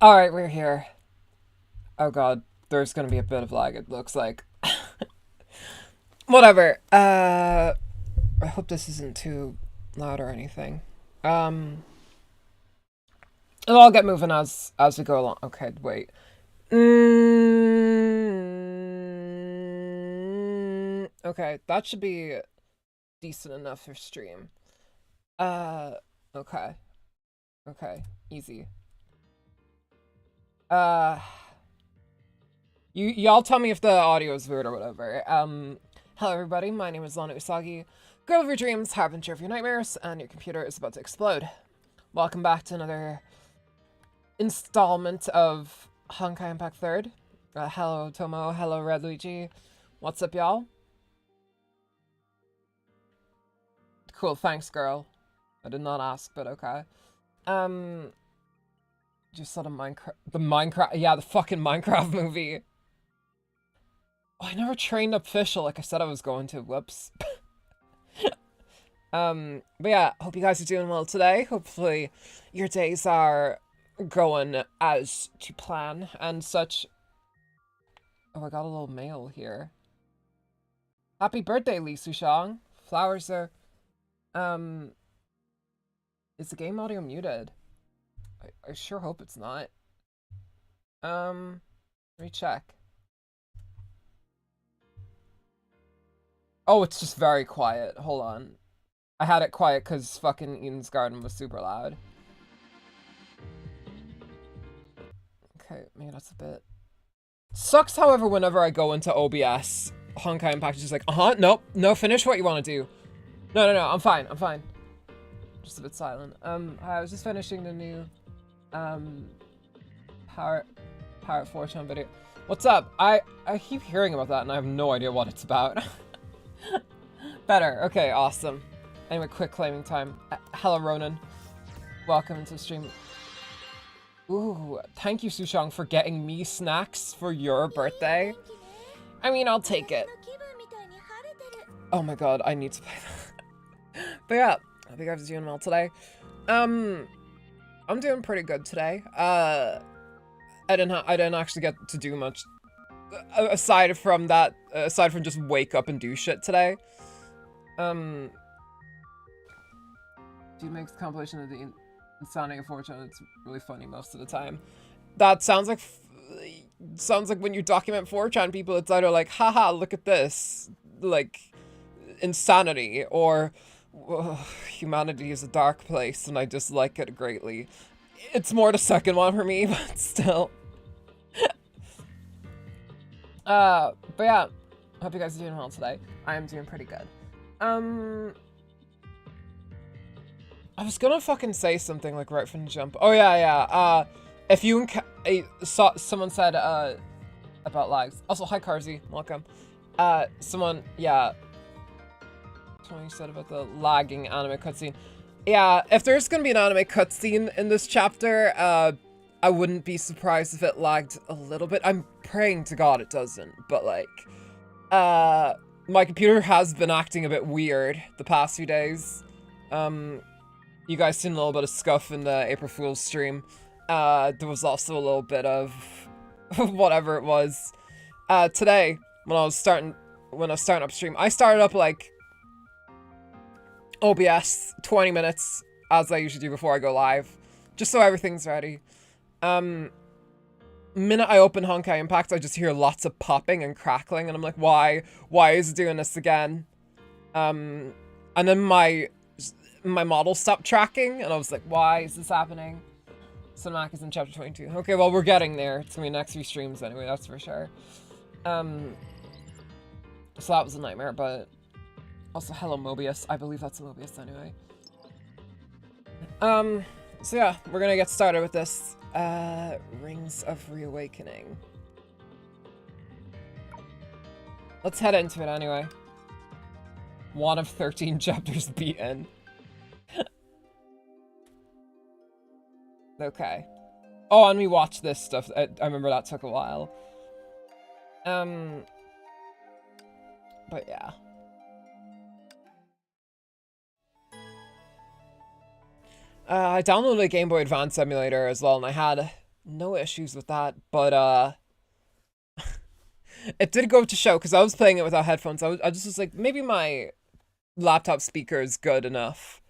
Alright, we're here. Oh god, there's gonna be a bit of lag, it looks like. Whatever. I hope this isn't too loud or anything. Um, I'll get moving as we go along. Okay, wait. Okay, that should be decent enough for stream. Uh, okay. Okay, easy. Uh, y'all tell me if the audio is weird or whatever. Hello everybody, my name is Lana Usagi, girl of your dreams, harbinger of your nightmares, and your computer is about to explode. Welcome back to another installment of Honkai Impact 3rd. Hello Tomo, hello Red Luigi. What's up y'all? Cool, thanks girl. I did not ask, but okay. Just saw the Minecraft, yeah, the fucking Minecraft movie. Oh, I never trained up Fischl like I said I was going to. Whoops. But yeah, hope you guys are doing well today. Hopefully your days are going as to plan and such. Oh, I got a little mail here. Happy birthday, Li Sushang. Flowers are... Is the game audio muted? I sure hope it's not. Let me check. Oh, it's just very quiet. Hold on. I had it quiet because fucking Eden's Garden was super loud. Okay, maybe that's a bit... Sucks, however, whenever I go into OBS, Honkai Impact is just like, nope, no, finish what you want to do. No, I'm fine, Just a bit silent. I was just finishing the new, Parrot 4chan video. What's up? I keep hearing about that and I have no idea what it's about. Better, okay, awesome. Anyway, quick claiming time. Hello, Ronan. Welcome into the stream. Ooh, thank you, Sushang, for getting me snacks for your birthday. I mean, I'll take it. Oh my god, I need to play that. But yeah, I think I was doing well today. I'm doing pretty good today. I didn't actually get to do much aside from just wake up and do shit today. Dude makes a compilation of the Insomnia 4chan. It's really funny most of the time. That sounds like when you document 4chan people, it's either like, haha, look at this, like, insanity, or humanity is a dark place and I dislike it greatly. It's more the second one for me, but still. But yeah, hope you guys are doing well today. I am doing pretty good. I was gonna fucking say something like right from the jump. Oh yeah. If you saw someone said about lags. Also, hi Carzy, welcome. Someone said about the lagging anime cutscene. Yeah, if there's gonna be an anime cutscene in this chapter, I wouldn't be surprised if it lagged a little bit. I'm praying to God it doesn't, but like, my computer has been acting a bit weird the past few days. You guys seen a little bit of scuff in the April Fool's stream. There was also a little bit of whatever it was. Today, when I was starting up stream, I started up like OBS 20 minutes, as I usually do before I go live, just so everything's ready. Minute I open Honkai Impact, I just hear lots of popping and crackling, and I'm like, why is it doing this again? And then my model stopped tracking, and I was like, why is this happening? Cinematic is in chapter 22. Okay, well, we're getting there. It's gonna be next few streams anyway, that's for sure. So that was a nightmare, but also, hello, Mobius. I believe that's a Mobius anyway. So yeah, we're gonna get started with this, Rings of Reawakening. Let's head into it anyway. 1 of 13 chapters beaten. Okay. Oh, and we watched this stuff. I remember that took a while. But yeah. I downloaded a Game Boy Advance emulator as well, and I had no issues with that, but it did go to show, because I was playing it without headphones. I just was like, maybe my laptop speaker is good enough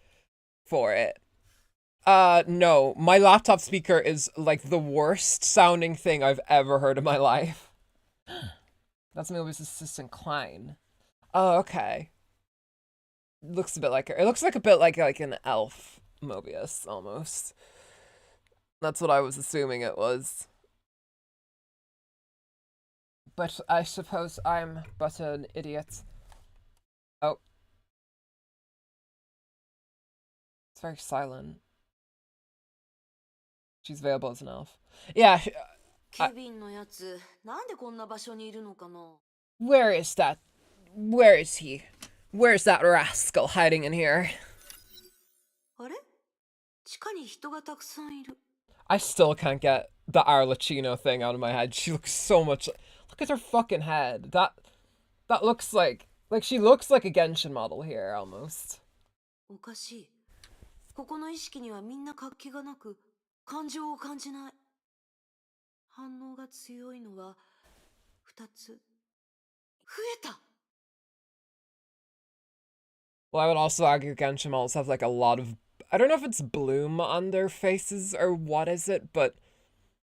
for it. No, my laptop speaker is like the worst sounding thing I've ever heard in my life. That's Mobius' assistant Klein. Oh, okay. Looks a bit like her. It looks like a bit like an elf Mobius, almost. That's what I was assuming it was. But I suppose I'm but an idiot. Oh. It's very silent. She's available as an elf. Yeah. Where is that? Where is he? Where's that rascal hiding in here? I still can't get the Arlecchino thing out of my head. She looks so much... Look at her fucking head. That looks like she looks like a Genshin model here, almost. Well, I would also argue Genshin models have like a lot of... I don't know if it's bloom on their faces or what is it, but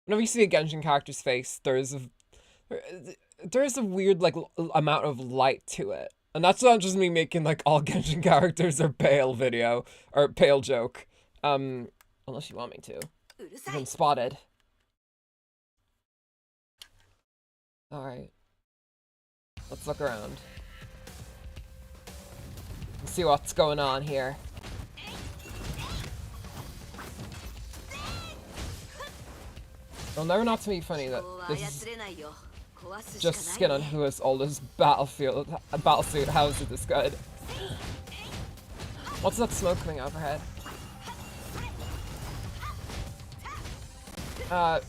whenever you see a Genshin character's face, there's a weird like amount of light to it. And that's not just me making like all Genshin characters are pale video or pale joke. Unless you want me to. I've been spotted. Alright. Let's look around. Let's see what's going on here. It'll never not to be funny that this is just skin on who is oldest battlesuit. How is it this good? What's that smoke coming overhead?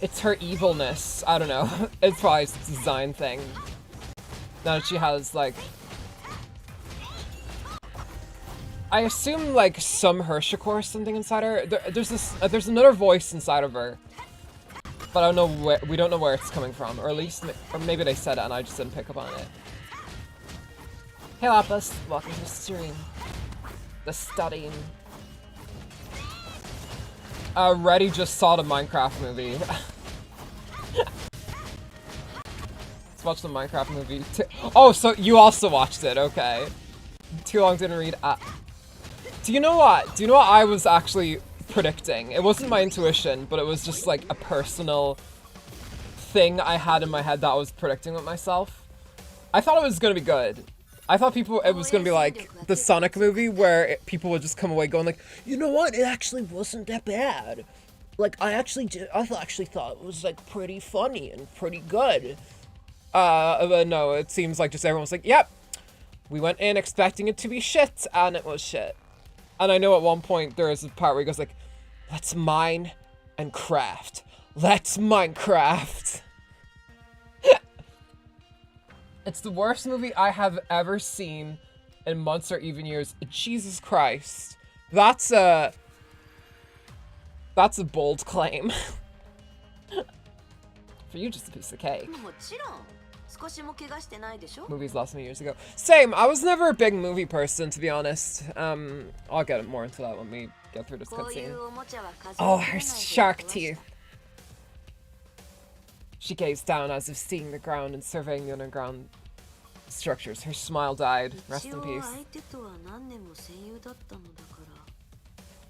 It's her evilness. I don't know. It's probably a design thing. Now that she has like, I assume like some Hershiko or something inside her. There's another voice inside of her, but I don't know where. We don't know where it's coming from, or at least, or maybe they said it and I just didn't pick up on it. Hey Lapis, welcome to the stream. The studying. Reddy just saw the Minecraft movie. Let's watch the Minecraft movie too. Oh, so you also watched it, okay. Too long didn't read. Do you know what? Do you know what I was actually predicting? It wasn't my intuition, but it was just like a personal thing I had in my head that I was predicting with myself. I thought it was gonna be good. I thought it was gonna be like the Sonic movie where people would just come away going like, you know what? It actually wasn't that bad. Like I actually thought it was like pretty funny and pretty good. But no, it seems like just everyone's like, yep. We went in expecting it to be shit, and it was shit. And I know at one point there is a part where he goes like, let's mine and craft. Let's Minecraft. It's the worst movie I have ever seen in months or even years. Jesus Christ. That's a bold claim. For you, just a piece of cake. Movies lost me years ago. Same, I was never a big movie person, to be honest. I'll get more into that when we get through this cutscene. Oh, her shark teeth. She gazed down as if seeing the ground and surveying the underground structures. Her smile died. Rest in peace.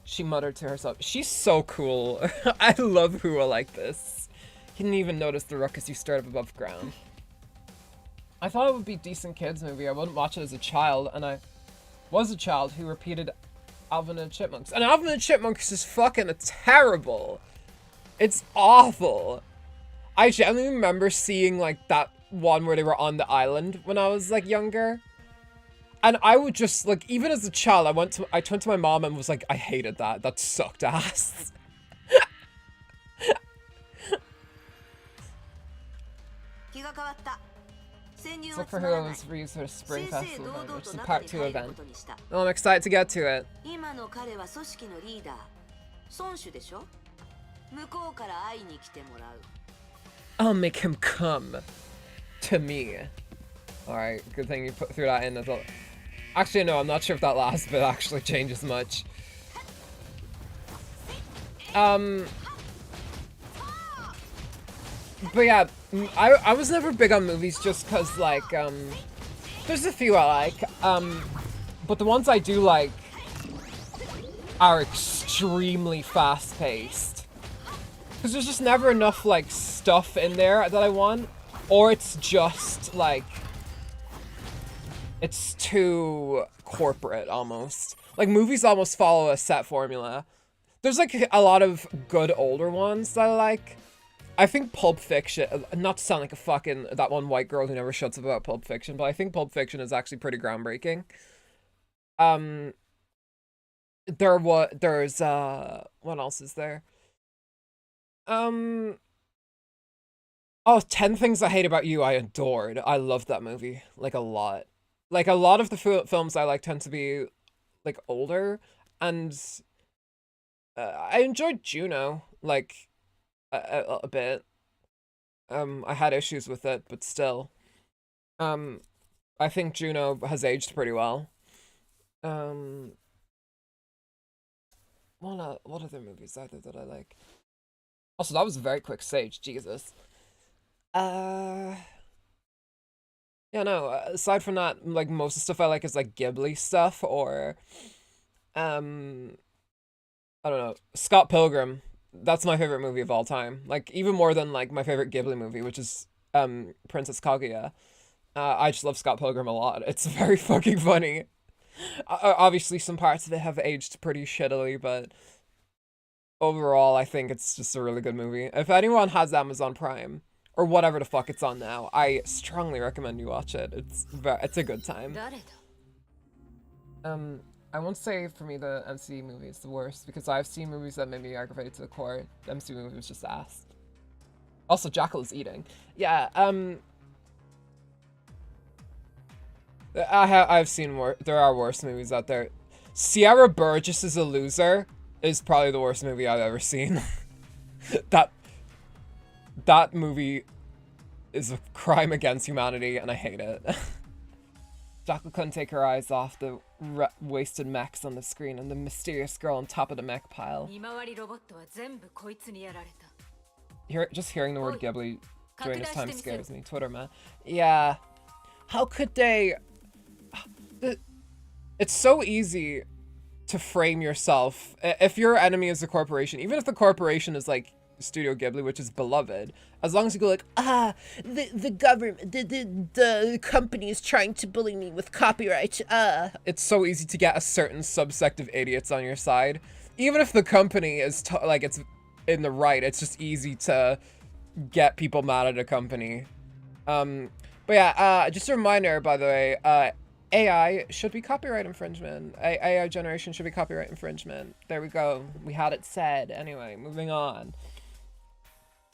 She muttered to herself. She's so cool. I love Hua like this. He didn't even notice the ruckus you stirred up above ground. I thought it would be a decent kids movie. I wouldn't watch it as a child, and I was a child who repeated Alvin and the Chipmunks. And Alvin and the Chipmunks is fucking terrible. It's awful. I genuinely remember seeing like that one where they were on the island when I was like younger. And I would just like, even as a child, I turned to my mom and was like, I hated that. That sucked ass. Let's look for who was reused for the Spring Festival event, which is a part 2 event. Oh, I'm excited to get to it. I'll make him come to me. Alright, good thing you threw that in as well. Actually, no, I'm not sure if that last bit actually changes much. But yeah, I was never big on movies just cause like, there's a few I like, but the ones I do like are extremely fast-paced. Cause there's just never enough like stuff in there that I want, or it's just like, it's too corporate almost. Like movies almost follow a set formula. There's like a lot of good older ones that I like. I think Pulp Fiction, not to sound like a fucking, that one white girl who never shuts up about Pulp Fiction, but I think Pulp Fiction is actually pretty groundbreaking. There's what else is there? Oh, 10 Things I Hate About You, I adored. I loved that movie, like a lot. Like a lot of the films I like tend to be like older, and I enjoyed Juno, like a bit. I had issues with it, but still. I think Juno has aged pretty well. What other movies are there that I like? Also, that was a very quick stage, Jesus. Yeah, no, aside from that, like, most of the stuff I like is, like, Ghibli stuff, or, I don't know, Scott Pilgrim. That's my favorite movie of all time. Like, even more than, like, my favorite Ghibli movie, which is, Princess Kaguya. I just love Scott Pilgrim a lot. It's very fucking funny. Obviously, some parts of it have aged pretty shittily, but overall, I think it's just a really good movie. If anyone has Amazon Prime, or whatever the fuck it's on now, I strongly recommend you watch it. It's a good time. I won't say for me the MCU movie is the worst, because I've seen movies that made me aggravated to the core. The MCU movie was just ass. Also, Jackal is eating. Yeah, I've seen more. There are worse movies out there. Sierra Burgess is a Loser is probably the worst movie I've ever seen. That movie is a crime against humanity, and I hate it. Jackal couldn't take her eyes off the wasted mechs on the screen and the mysterious girl on top of the mech pile. Just hearing the word Ghibli during this time scares me. Twitter, man. Yeah. How could they... It's so easy to frame yourself. If your enemy is a corporation, even if the corporation is like Studio Ghibli, which is beloved, as long as you go like, the government, the company is trying to bully me with copyright, it's so easy to get a certain subsect of idiots on your side. Even if the company is like, it's in the right, it's just easy to get people mad at a company. But yeah, just a reminder, by the way, AI should be copyright infringement. AI generation should be copyright infringement. There we go. We had it said. Anyway, moving on.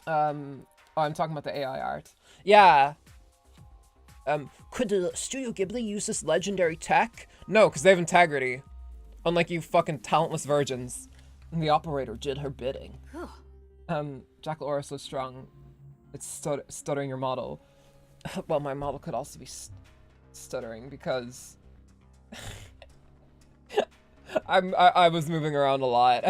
Oh, I'm talking about the AI art. Yeah. Could the Studio Ghibli use this legendary tech? No, because they have integrity. Unlike you fucking talentless virgins. And the operator did her bidding. Jackal Aura so strong. It's stuttering your model. Well, my model could also be stuttering because I was moving around a lot.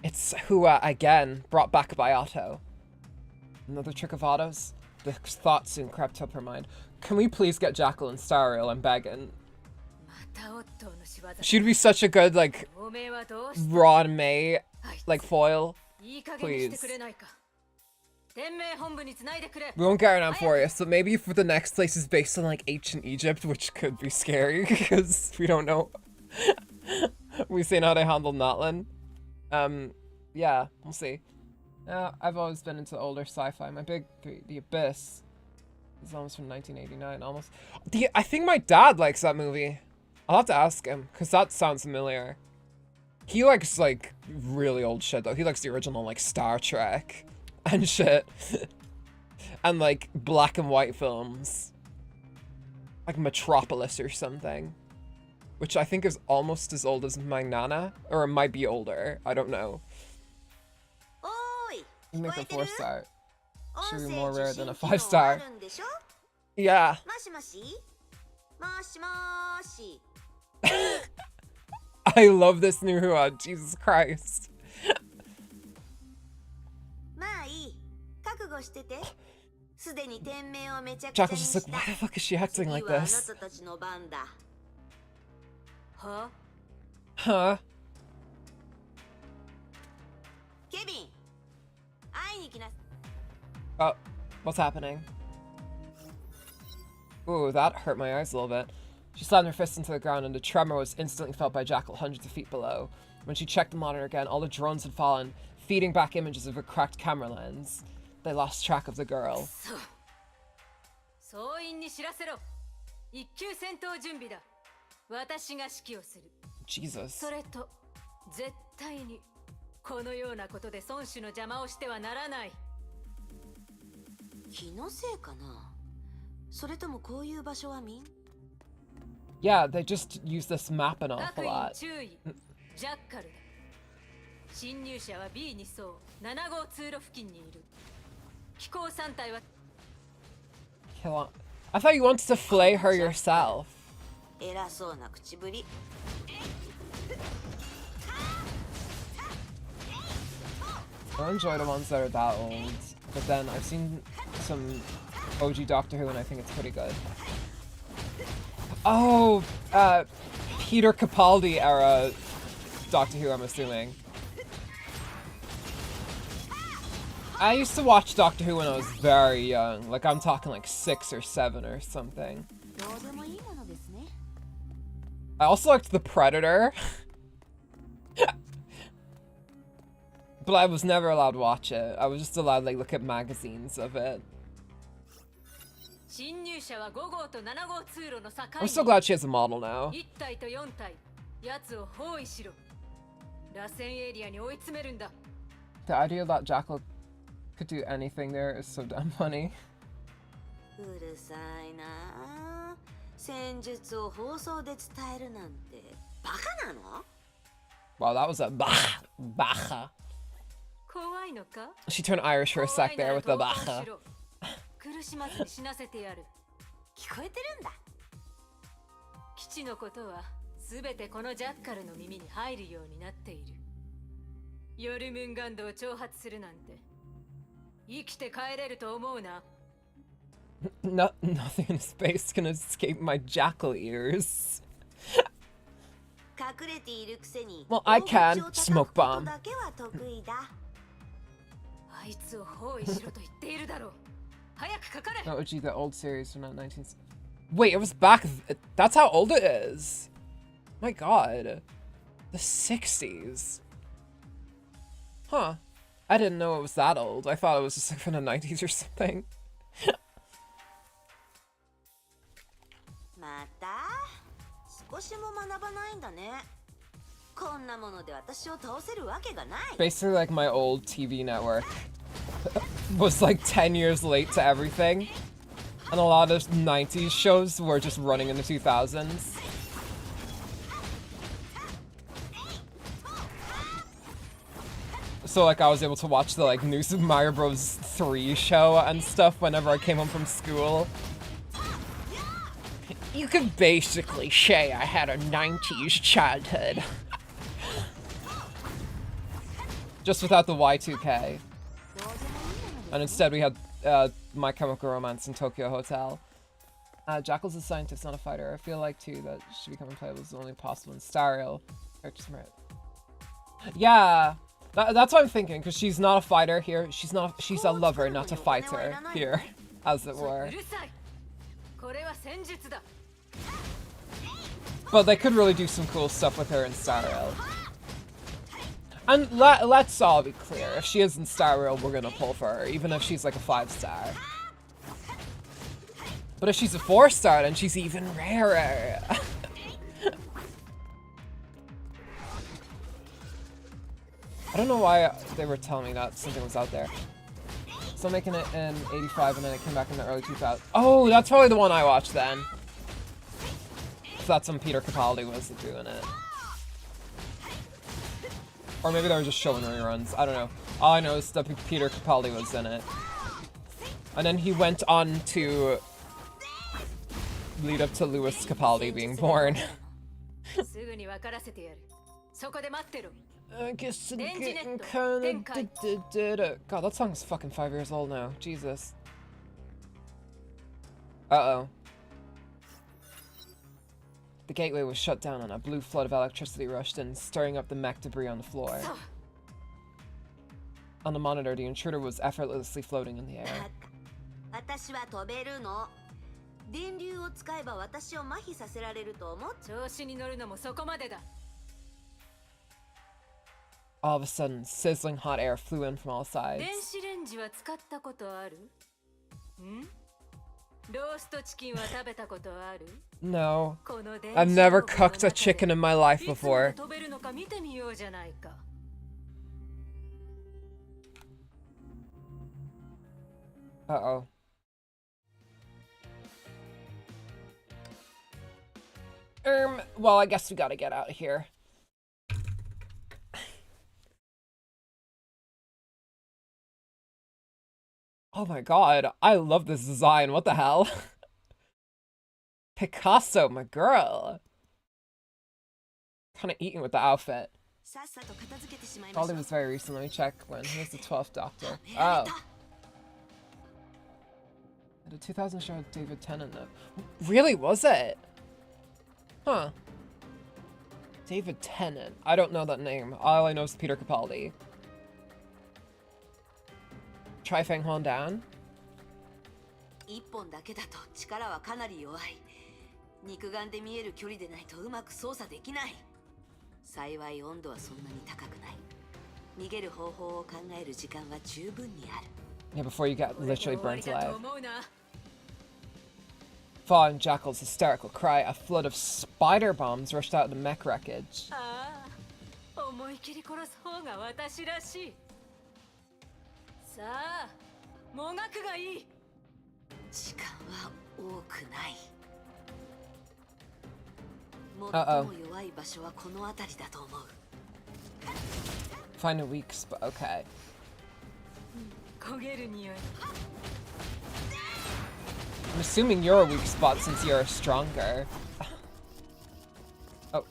It's Hua again, brought back by Otto. Another trick of Otto's? The thought soon crept up her mind. Can we please get Jackal and Stariel? I'm begging. She'd be such a good, like, Ron May, like, foil. Please. We won't get her now for you, so maybe if the next place is based on, like, ancient Egypt, which could be scary, because we don't know. We've seen how they handle Natlan. Yeah, we'll see. I've always been into older sci-fi. My big three, The Abyss, is almost from 1989, almost. I think my dad likes that movie. I'll have to ask him, because that sounds familiar. He likes, like, really old shit, though. He likes the original, like, Star Trek and shit. And, like, black and white films. Like Metropolis or something. which I think is almost as old as my Nana, or it might be older. I don't know. You make a 4-star. Should be more rare than a 5-star. Yeah. I love this new HUA. Jesus Christ. Jack was just like, why the fuck is she acting like this? Huh? Oh, what's happening? Ooh, that hurt my eyes a little bit. She slammed her fist into the ground and a tremor was instantly felt by Jackal hundreds of feet below. When she checked the monitor again, all the drones had fallen, feeding back images of a cracked camera lens. They lost track of the girl. Jesus. Yeah, they just use this map an awful lot. I thought you wanted to flay her yourself. I enjoy the ones that are that old, but then I've seen some OG Doctor Who and I think it's pretty good. Oh, Peter Capaldi era Doctor Who, I'm assuming. I used to watch Doctor Who when I was very young. Like, I'm talking like 6 or 7 or something. I also liked The Predator. But I was never allowed to watch it. I was just allowed to like look at magazines of it. I'm so glad she has a model now. The idea that Jackal could do anything there is so damn funny. Wow, that was a bacha. She turned Irish for a sec there with the bacha. Nothing in space can escape my Jackal ears. Well, I can. Smoke bomb. Oh, gee, the old series from that 19... Wait, it was back... That's how old it is. My god. The 60s. Huh. I didn't know it was that old. I thought it was just like from the 90s or something. Basically, like, my old TV network was like 10 years late to everything. And a lot of 90s shows were just running in the 2000s. So like I was able to watch the like new Super Mario Bros. 3 show and stuff whenever I came home from school. You could basically say I had a 90s childhood. Just without the Y2K. And instead we had My Chemical Romance in Tokyo Hotel. Jackal's a scientist, not a fighter. I feel like too that she becoming playable is only possible in Stereo. Yeah, that's what I'm thinking, because she's not a fighter here. She's a lover, not a fighter here, as it were. But they could really do some cool stuff with her in Star Rail. And let's all be clear, if she is in Star Rail, we're gonna pull for her, even if she's like a 5-star. But if she's a 4-star, then she's even rarer. I don't know why they were telling me that something was out there. So I'm making it in 85 and then it came back in the early 2000s. Oh, that's probably the one I watched then. that's when Peter Capaldi was doing it. Or maybe they were just showing reruns. I don't know. All I know is that Peter Capaldi was in it. And then he went on to lead up to Louis Capaldi being born. I guess I'm getting kinda God, that song's fucking 5 years old now. Jesus. Uh-oh. The gateway was shut down and a blue flood of electricity rushed in, stirring up the mech debris on the floor. On the monitor, the intruder was effortlessly floating in the air. All of a sudden, sizzling hot air flew in from all sides. No. I've never cooked a chicken in my life before. Uh-oh. Well, I guess we gotta get out of here. Oh my god, I love this design. What the hell? Picasso, my girl. Kind of eating with the outfit. Baldy was very recent. Let me check when. He was the 12th Doctor. Oh. The 2000 show with David Tennant, though. Really, was it? Huh. David Tennant. I don't know that name. All I know is Peter Capaldi. Try Fang Han down. Yeah, before you get literally burnt alive. Following Jackal's hysterical cry, a flood of spider bombs rushed out of the mech wreckage. Uh-oh. Find a weak spot. Okay. I'm assuming you're a weak spot since you're stronger. Oh.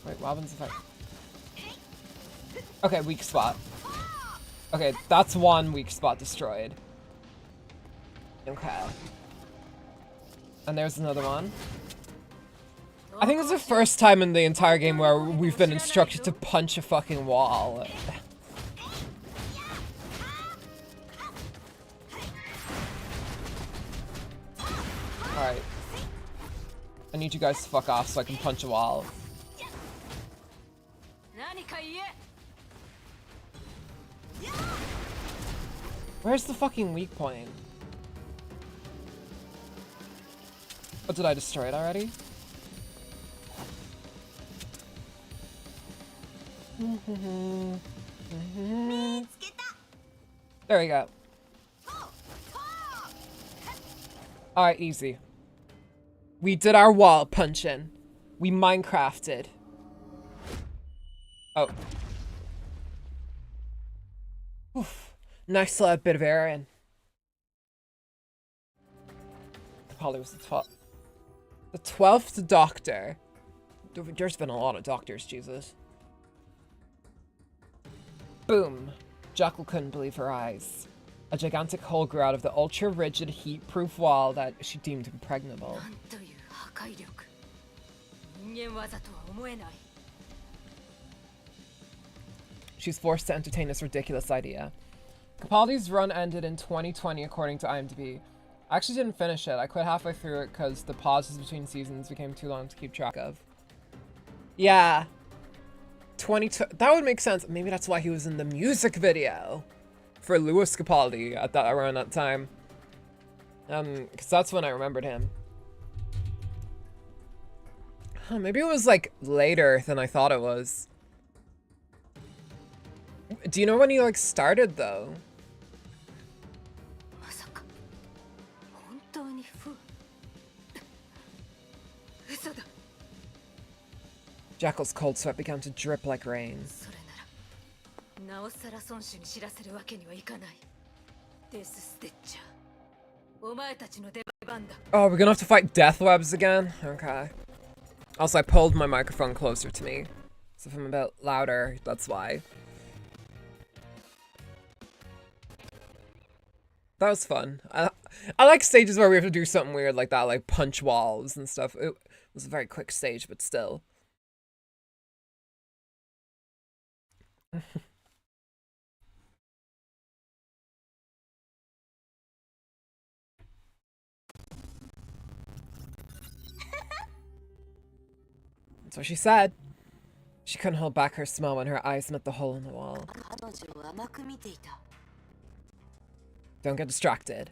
Wait, what happens if I... Okay, weak spot. Okay, that's one weak spot destroyed. Okay. And there's another one. I think it's the first time in the entire game where we've been instructed to punch a fucking wall. Alright. I need you guys to fuck off so I can punch a wall. Where's the fucking weak point? Oh, did I destroy it already? There we go. Alright, easy. We did our wall punching. We Minecrafted. Oh. Oof. Nice little bit of air in. Probably was the 12th. The 12th Doctor. There's been a lot of doctors, Jesus. Boom. Jackal couldn't believe her eyes. A gigantic hole grew out of the ultra-rigid, heat-proof wall that she deemed impregnable. She's forced to entertain this ridiculous idea. Capaldi's run ended in 2020 according to IMDb. I actually didn't finish it. I quit halfway through it because the pauses between seasons became too long to keep track of. Yeah. That would make sense. Maybe that's why he was in the music video for Louis Capaldi at that around that time. Because that's when I remembered him. Huh, maybe it was like later than I thought it was. Do you know when he like started though? Jackal's cold sweat began to drip like rain. Oh, we're gonna have to fight death webs again? Okay. Also, I pulled my microphone closer to me. So if I'm a bit louder, that's why. That was fun. I like stages where we have to do something weird like that, like punch walls and stuff. It was a very quick stage, but still. That's what she said. She couldn't hold back her smile when her eyes met the hole in the wall. Don't get distracted.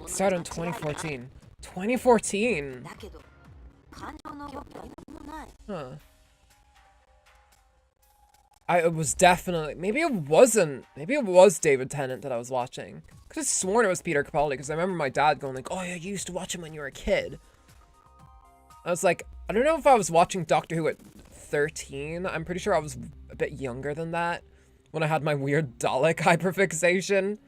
Started in 2014. 2014? Huh. It was definitely, maybe it wasn't, maybe it was David Tennant that I was watching. I could have sworn it was Peter Capaldi, because I remember my dad going like, oh yeah, you used to watch him when you were a kid. I was like, I don't know if I was watching Doctor Who at 13. I'm pretty sure I was a bit younger than that when I had my weird Dalek hyperfixation.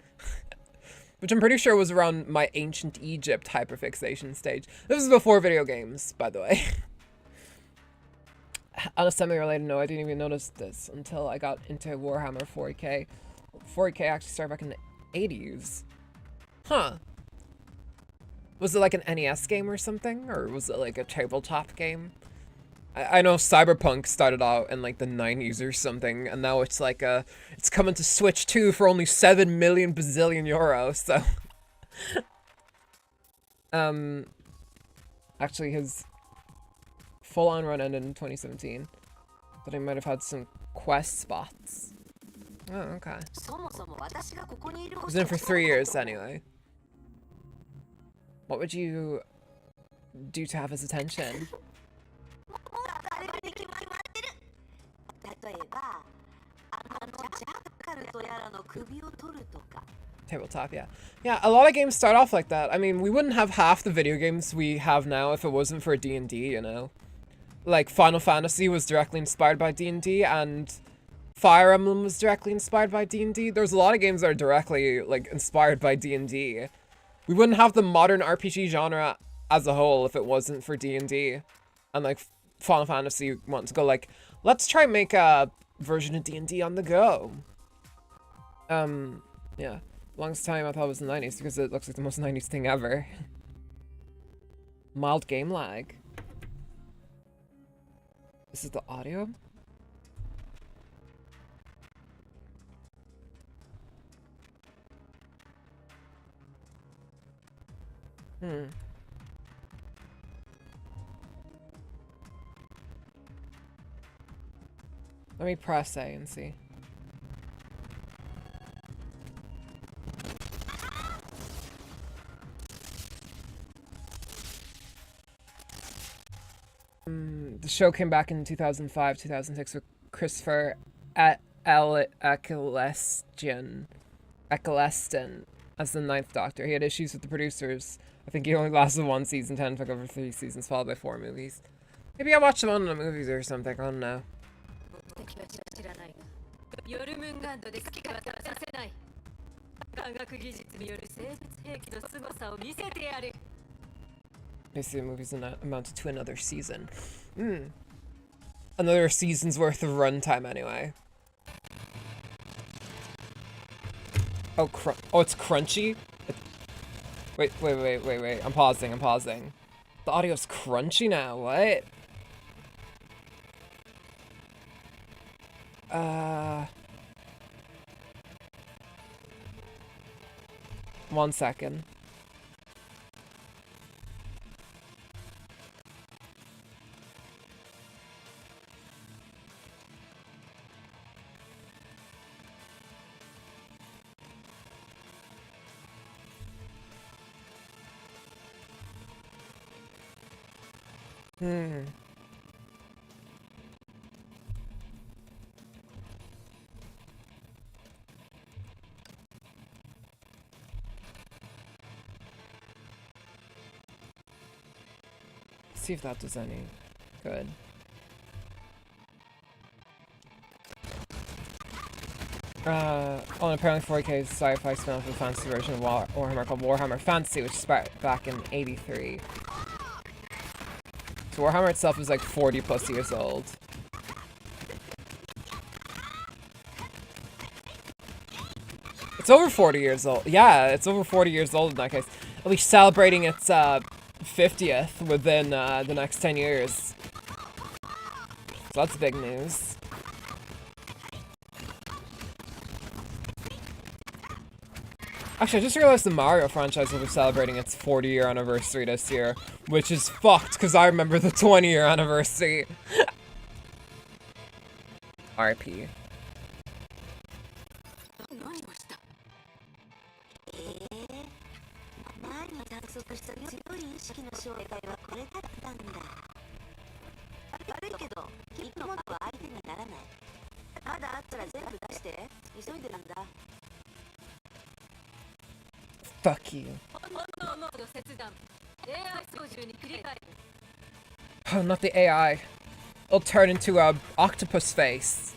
Which I'm pretty sure was around my ancient Egypt hyperfixation stage. This was before video games, by the way. On a semi-related note, I didn't even notice this until I got into Warhammer 40k. 40k actually started back in the 80s. Huh. Was it like an NES game or something? Or was it like a tabletop game? I know Cyberpunk started out in like the 90s or something, and now it's like it's coming to Switch 2 for only 7 million bazillion euros, so. Actually his full-on run ended in 2017, but I might have had some quest spots. Oh, okay. I was in for 3 years anyway. What would you do to have his attention? Tabletop, yeah. Yeah, a lot of games start off like that. I mean, we wouldn't have half the video games we have now if it wasn't for D&D, you know? Like, Final Fantasy was directly inspired by D&D, and Fire Emblem was directly inspired by D&D. There's a lot of games that are directly, like, inspired by D&D. We wouldn't have the modern RPG genre as a whole if it wasn't for D&D. And, like, Final Fantasy wants to go, like, let's try and make a version of D&D on the go. Yeah. Longest time I thought it was the 90s because it looks like the most 90s thing ever. Mild game lag. This is the audio? Let me press A and see. The show came back in 2005, 2006 with Christopher Eccleston as the 9th Doctor. He had issues with the producers. I think he only lasted 1 season, 10 took over 3 seasons, followed by 4 movies. Maybe I watched one of the movies or something, I don't know. Basically, the movie's amounted to another season. Another season's worth of runtime, anyway. Oh, it's crunchy? Wait. I'm pausing. The audio's crunchy now, what? 1 second. Hmm. See if that does any good. Oh, and apparently 40K sci-fi spin-off of a fantasy version of Warhammer called Warhammer Fantasy, which is back in '83. So Warhammer itself is like 40 plus years old. It's over 40 years old. Yeah, it's over 40 years old in that case. It'll be celebrating its 50th within the next 10 years. So that's big news. Actually, I just realized the Mario franchise will be celebrating its 40-year anniversary this year, which is fucked, because I remember the 20-year anniversary. RP. Fuck you. Oh, not the AI. It'll turn into a octopus face.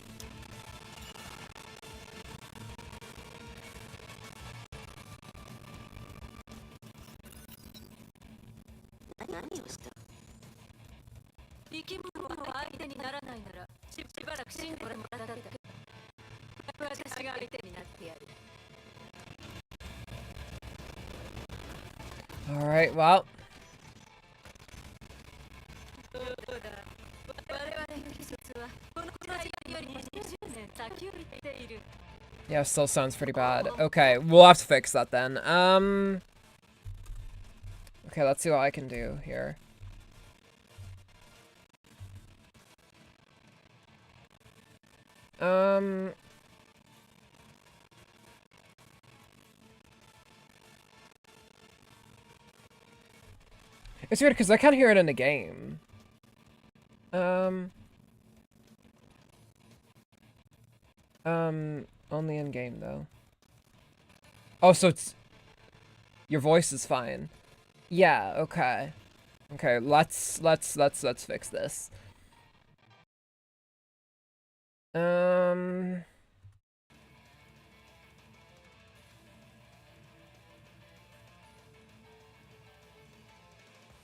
Alright, well. Yeah, still sounds pretty bad. Okay, we'll have to fix that then. Okay, let's see what I can do here. It's weird because I can't hear it in the game. Only in game though. Oh, so it's your voice is fine. Yeah, okay. Okay, let's fix this.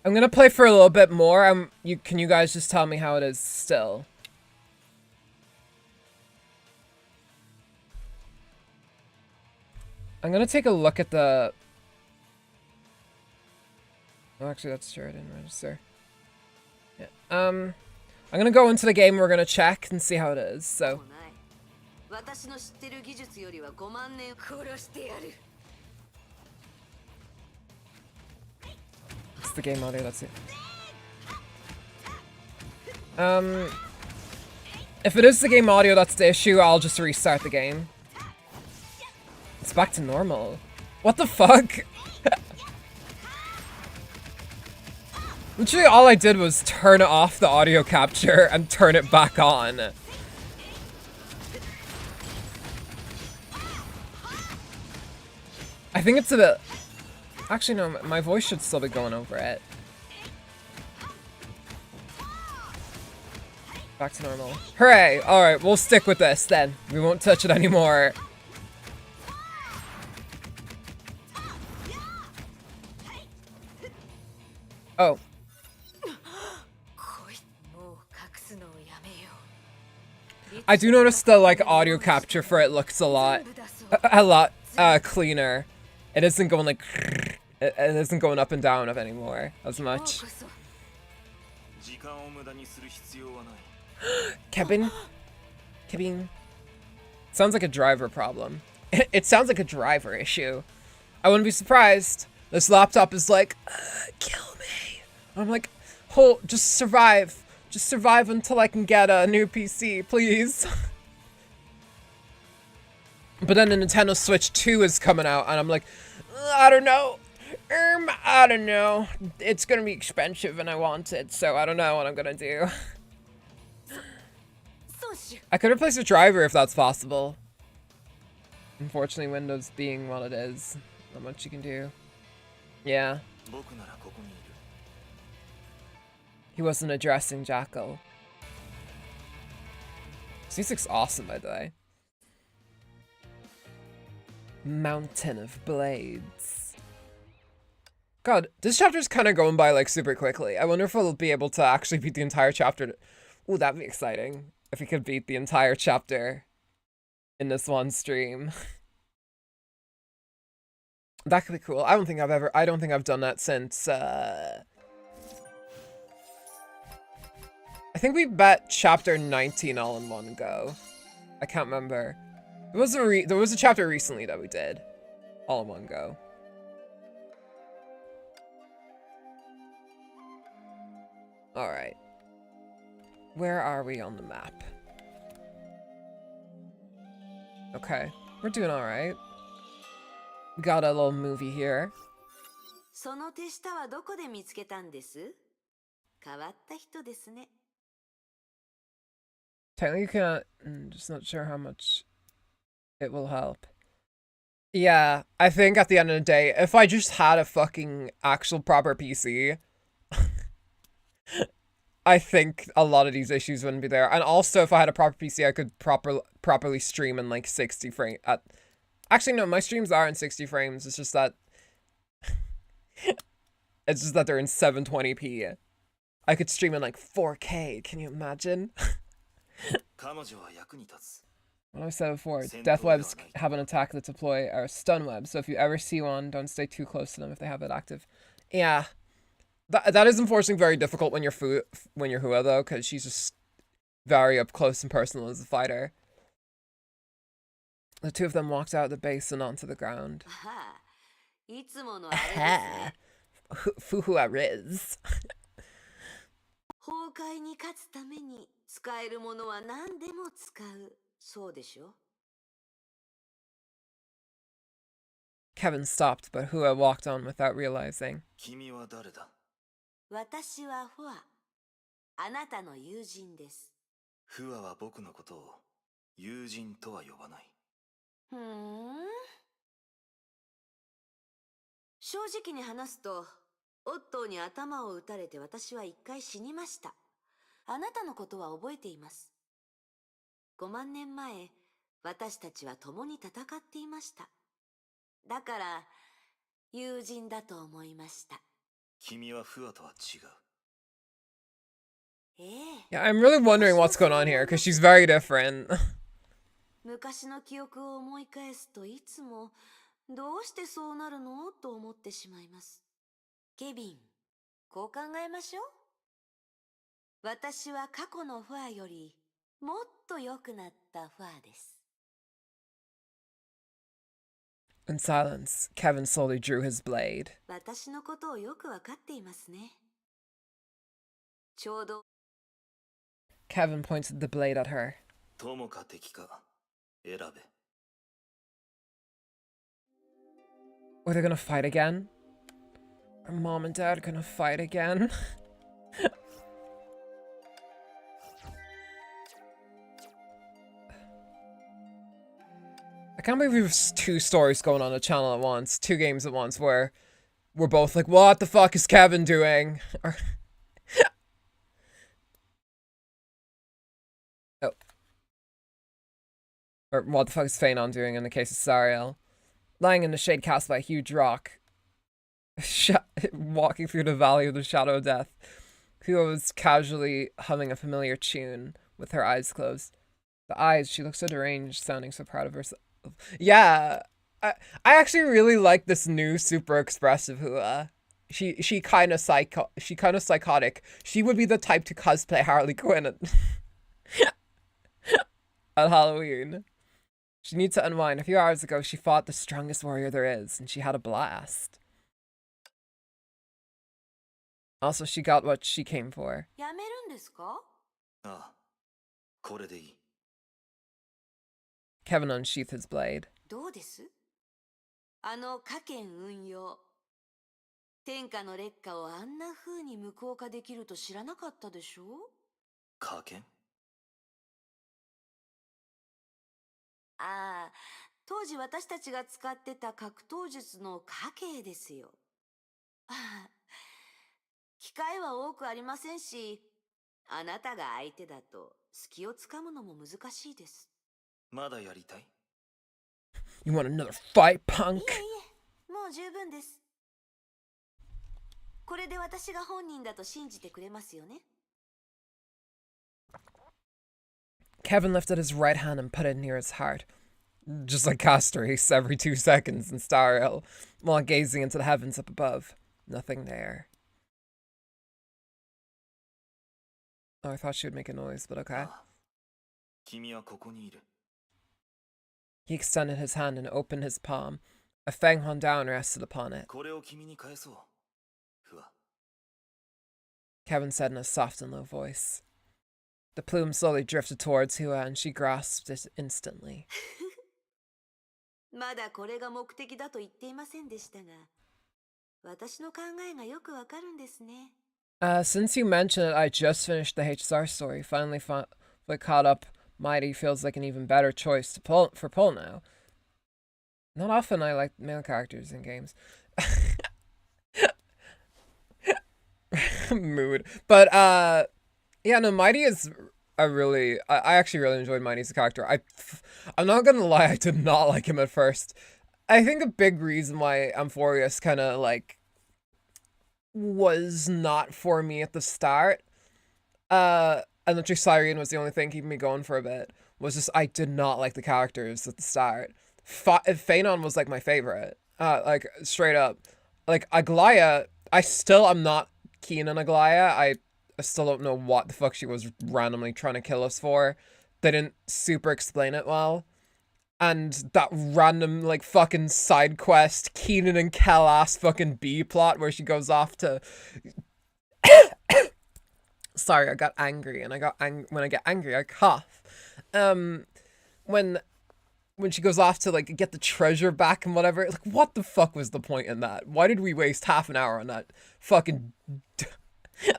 I'm gonna play for a little bit more. Can you guys just tell me how it is still? I'm gonna take a look at the... Oh, actually, that's true. I didn't register. Yeah. I'm gonna go into the game. We're gonna check and see how it is. So. It's the game audio. That's it. If it is the game audio that's the issue, I'll just restart the game. It's back to normal. What the fuck? Literally all I did was turn off the audio capture and turn it back on. I think it's a bit... Actually, no, my voice should still be going over it. Back to normal. Hooray! Alright, we'll stick with this then. We won't touch it anymore. Oh. I do notice the like audio capture for it looks a lot cleaner. It isn't going like it isn't going up and down anymore as much. Kevin? Sounds like a driver problem. It sounds like a driver issue. I wouldn't be surprised. This laptop is like, kill me. I'm like, just survive. Just survive until I can get a new PC, please. But then the Nintendo Switch 2 is coming out, and I'm like, I don't know. I don't know. It's gonna be expensive and I want it, so I don't know what I'm gonna do. I could replace the driver if that's possible. Unfortunately, Windows being what it is, not much you can do. Yeah. He wasn't addressing Jackal. This music's awesome, by the way. Mountain of Blades. God, this chapter's kind of going by like super quickly. I wonder if we'll be able to actually beat the entire chapter. Ooh, that'd be exciting. If we could beat the entire chapter in this one stream. That could be cool. I don't think I've done that since, I think we bet chapter 19 all in one go. I can't remember. There was a chapter recently that we did all in one go. All right. Where are we on the map? Okay, we're doing all right. Got a little movie here. Technically you can't, I'm just not sure how much it will help. Yeah, I think at the end of the day, if I just had a fucking actual proper PC, I think a lot of these issues wouldn't be there. And also, if I had a proper PC, I could properly stream in like 60 frames. Actually, no, my streams are in 60 frames. It's just that they're in 720p. I could stream in like 4K. Can you imagine? What I said before, death webs have an attack that deploy are stun webs. So if you ever see one, don't stay too close to them if they have it active. Yeah. That is unfortunately very difficult when you're Hua though, because she's just very up close and personal as a fighter. The two of them walked out of the base and onto the ground. Fuhua Riz. Kevin stopped, but Hua walked on without realizing. Yeah, I'm really wondering what's going on here, because she's very different. In silence, Kevin slowly drew his blade. Kevin pointed the blade at her. Are they gonna fight again? Are mom and dad gonna fight again? I can't believe we have two stories going on the channel at once, two games at once, where we're both like, what the fuck is Kevin doing? Oh. Or what the fuck is Phanon doing in the case of Sariel? Lying in the shade cast by a huge rock. Walking through the valley of the shadow of death. Hua was casually humming a familiar tune with her eyes closed. The eyes, she looked so deranged, sounding so proud of herself. Yeah, I actually really like this new super expressive Hua. She kind of psychotic. She would be the type to cosplay Harley Quinn at Halloween. She needs to unwind. A few hours ago, she fought the strongest warrior there is, and she had a blast. Also, she got what she came for. Kevin unsheathed his blade. 天下の劣化をあんな風に無効化できると知らなかったでしょ？加減？ああ、当時私たちが使ってた格闘術の家系ですよ。ああ、機会は多くありませんし、あなたが相手だと隙をつかむのも難しいです。まだやりたい？ You want another fight, い punk? えいえ、もう十分です。これで私が本人だと信じてくれますよね。Kevin lifted his right hand and put it near his heart, just like Castrace every 2 seconds in Star Hill, while gazing into the heavens up above. Nothing there. Oh, I thought she would make a noise, but okay. 君はここにいる。 He extended his hand and opened his palm. A fang hung down rested upon it. これを君に返そう。不破。 Kevin said in a soft and low voice. The plume slowly drifted towards Hua, and she grasped it instantly. まだこれが目的だと言っていませんでしたが、私の考えがよくわかるんですね。Since you mentioned it, I just finished the HSR story. Finally caught up. Mighty feels like an even better choice for Pull now. Not often I like male characters in games. Mood. But, yeah, no, Mighty is I actually really enjoyed Mighty as a character. I'm not gonna lie, I did not like him at first. I think a big reason why Amphorius kind of, like, was not for me at the start, and literally Cyrene was the only thing keeping me going for a bit, was just I did not like the characters at the start. Phanon was, like, my favorite. Like, straight up. Like, Aglaya, I'm not keen on Aglaya. I still don't know what the fuck she was randomly trying to kill us for. They didn't super explain it well. And that random, like, fucking side quest, Keenan and Kel ass fucking B plot where she goes off to... Sorry, I got angry, and when I get angry, I cough. When she goes off to, like, get the treasure back and whatever, like, what the fuck was the point in that? Why did we waste half an hour on that fucking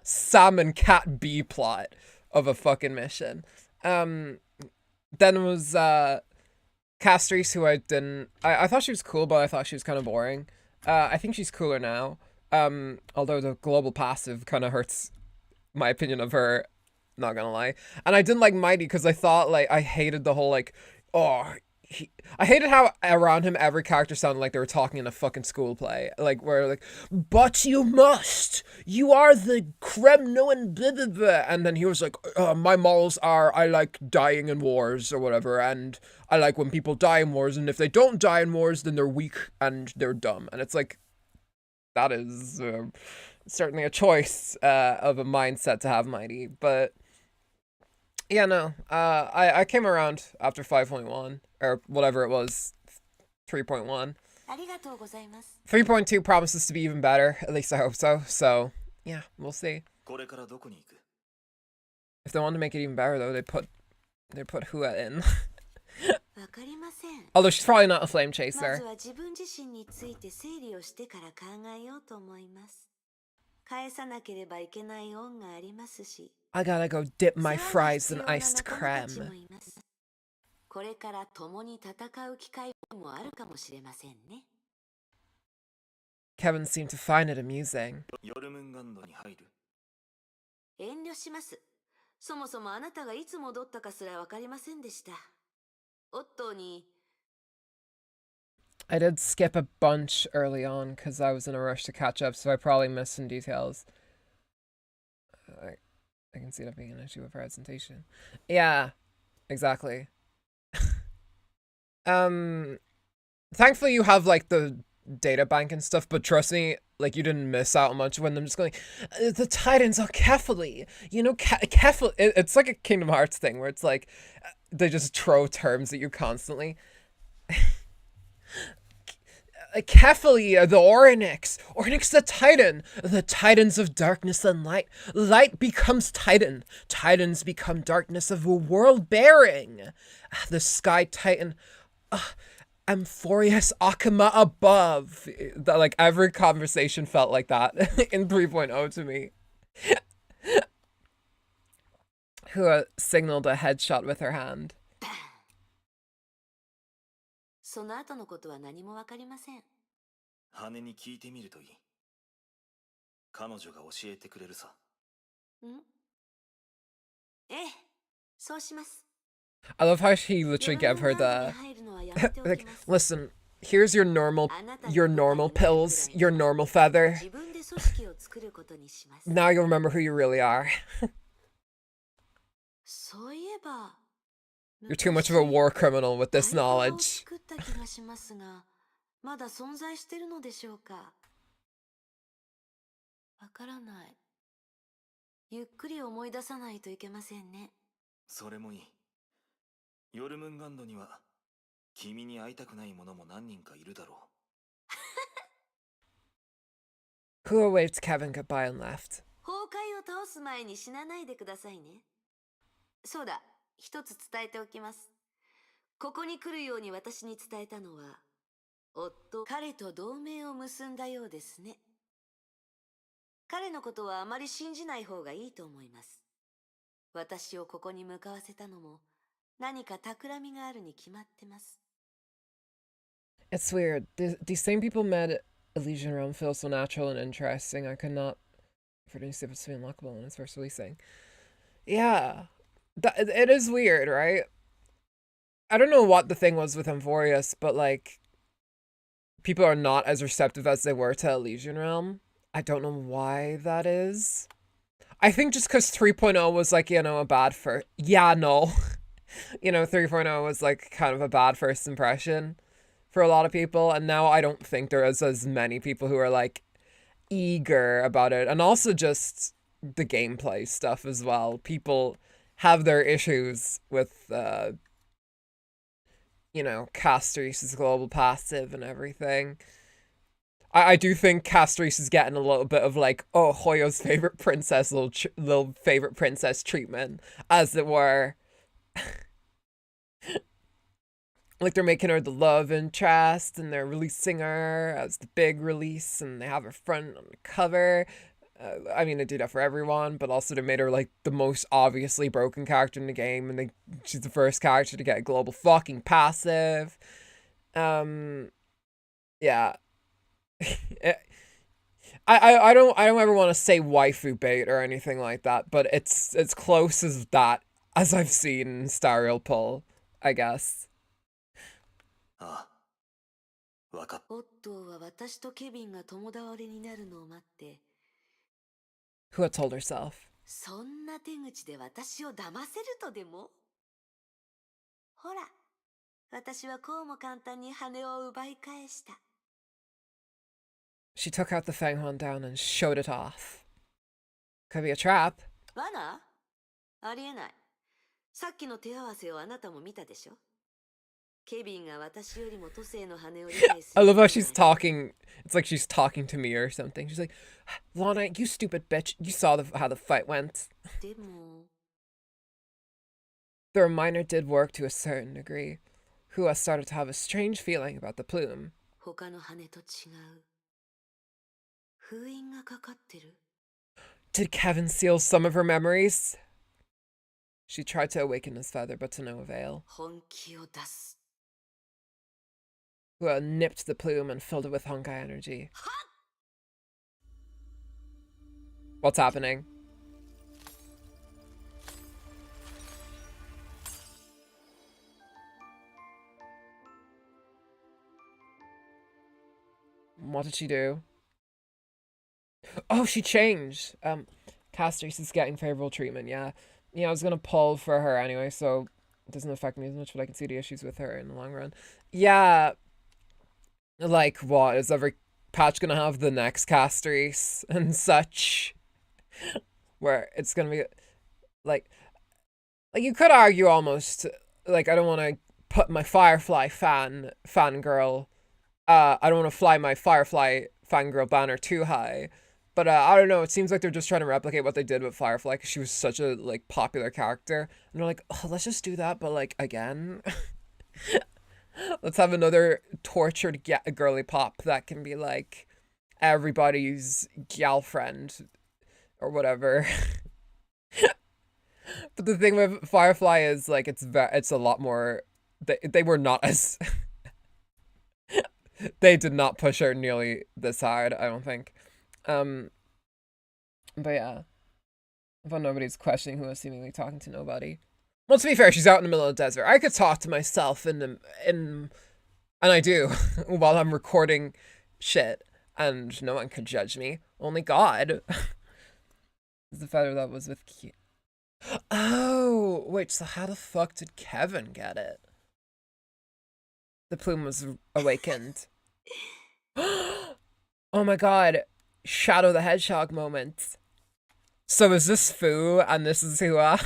Sam and Cat B plot of a fucking mission? Then was, Castrice, who I thought she was cool, but I thought she was kind of boring. I think she's cooler now. Although the global passive kind of hurts my opinion of her, not gonna lie. And I didn't like Mighty because I thought, like, I hated the whole, like, I hated how around him every character sounded like they were talking in a fucking school play. Like, where, like, but you must! You are the Kremno and blah blah blah. And then he was like, my morals are, I like dying in wars or whatever, and I like when people die in wars, and if they don't die in wars, then they're weak and they're dumb. And it's like, that is certainly a choice of a mindset to have, Mighty. But yeah, no, I came around after 5.1, or whatever it was, 3.1. 3.2 promises to be even better, at least I hope so. So yeah, we'll see. If they want to make it even better, though, they put Hua in. Although she's probably not a flame chaser. I gotta go dip my fries in iced creme. Kevin seemed to find it amusing. 遠慮します。そもそもあなたがいつ戻ったかすらわかりませんでした。オットーに I did skip a bunch early on because I was in a rush to catch up, so I probably missed some details. I can see that being an issue with presentation. Yeah, exactly. Thankfully you have, like, the data bank and stuff, but trust me, like, you didn't miss out much when I'm just going, the Titans are carefully, you know, careful. It's like a Kingdom Hearts thing where it's like, they just throw terms at you constantly. Carefully, the Oryx the Titan, the Titans of darkness and light. Light becomes Titan, Titans become darkness of a world bearing. The Sky Titan, Amphorious Akama above. That, like, every conversation felt like that in 3.0 to me. Who signaled a headshot with her hand. その後のことは何もわかりません。羽に聞いてみるといい。彼女が教えてくれるさ。ん？ええ、そうします。 I love how he literally gave her the like, listen, here's your normal pills, your normal feather. Now you'll remember who you really are. You're too much of a war criminal with this knowledge. まだ存在してるのでしょうか。わからない。ゆっくり思い出さないといけませんね。それもいい。ヨルムンガンドには君に会いたくない者も何人かいるだろう。Who awaits Kevin goodbye and left? 崩壊を倒す前に死なないでくださいね。そうだ、一つ伝えておきます。ここに来るように私に伝えたのは、彼と同盟を結んだようですね。彼のことはあまり信じない方がいいと思います。私をここに向かわせたのも、何か企みがあるに決まってます。It's weird. These same people made Elysian Realm feel so natural and interesting. I could not produce if it's unlockable when it's first releasing. Yeah. It is weird, right? I don't know what the thing was with Amphorius, but like, people are not as receptive as they were to Elysian Realm. I don't know why that is. I think just because 3.0 was like, you know, a bad first... Yeah, no. You know, 3.0 was like kind of a bad first impression for a lot of people. And now I don't think there is as many people who are like eager about it. And also just the gameplay stuff as well. People have their issues with, you know, Castrese's global passive and everything. I do think Castrice is getting a little bit of like, oh, Hoyo's favorite princess, little favorite princess treatment, as it were. Like they're making her the love interest and they're releasing her as the big release and they have her front on the cover. I mean, they do that for everyone, but also they made her like the most obviously broken character in the game and she's the first character to get a global fucking passive. Yeah. I don't ever want to say waifu bait or anything like that, but it's as close as that as I've seen in Starial Pull, I guess. ああ、わかっ。オットーは私とケビンが共倒れになるのを待って。Who had told herself? そんな手口で私を騙せるとでも？ほら、私はこうも簡単に羽を奪い返した。She took out the Fanghorn down and showed it off. Could be a trap. 罠？ありえない。さっきの手合わせをあなたも見たでしょ？ケビンが私よりも都政の羽を理解する。I love how she's talking. It's like she's talking to me or something. She's like, Lana, you stupid bitch. You saw how the fight went. でも The reminder did work to a certain degree. Hua started to have a strange feeling about the plume. 他の羽と違う。封印がかかってる。Did Kevin seal some of her memories? She tried to awaken his feather, but to no avail. 本気を出す。Hua nipped the plume and filled it with Honkai energy. What's happening? What did she do? Oh, she changed. Castrice is getting favorable treatment, yeah. Yeah, I was gonna pull for her anyway, so it doesn't affect me as much, but I can see the issues with her in the long run. Yeah. Like, what? Is every patch gonna have the next Castrice and such? Where it's gonna be, like you could argue almost, like, I don't want to put my Firefly fangirl, I don't want to fly my Firefly fangirl banner too high. But I don't know, it seems like they're just trying to replicate what they did with Firefly because she was such a, like, popular character. And they're like, oh, let's just do that, but, like, again. Let's have another tortured girly pop that can be like everybody's gal friend or whatever. But the thing with Firefly is like it's a lot more. They were not as. They did not push her nearly this hard, I don't think. But yeah. But nobody's questioning who is seemingly talking to nobody. Well, to be fair, she's out in the middle of the desert. I could talk to myself and I do, while I'm recording shit, and no one could judge me. Only God. It's the feather that was with Oh, wait, so how the fuck did Kevin get it? The plume was awakened. Oh my god. Shadow the Hedgehog moment. So is this Fu and this is Hua?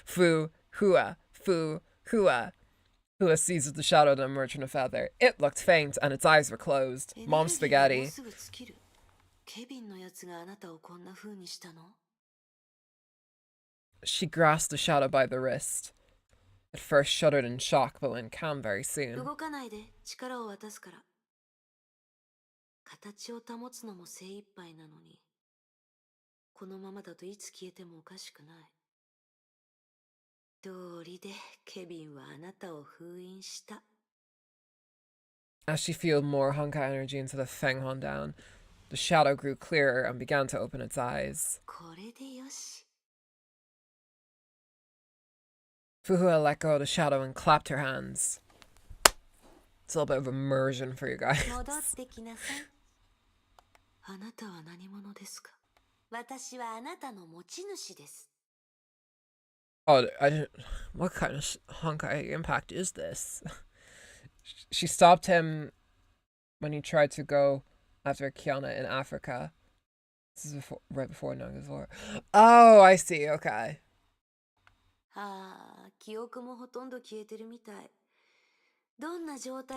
Fu, Hua, Fu, Hua. Hua seized the shadow to emerge from a feather. It looked faint and its eyes were closed. Mom spaghetti. She grasped the shadow by the wrist. At first shuddered in shock, but went calm very soon. As she fueled more Honkai energy into the Feng Hon down, the shadow grew clearer and began to open its eyes. Fuhua let go of the shadow and clapped her hands. It's a little bit of immersion for you guys. Oh, I didn't. What kind of Honkai impact is this? She stopped him when he tried to go after Kiana in Africa. This is right before Nagazora. Oh, I see. Okay.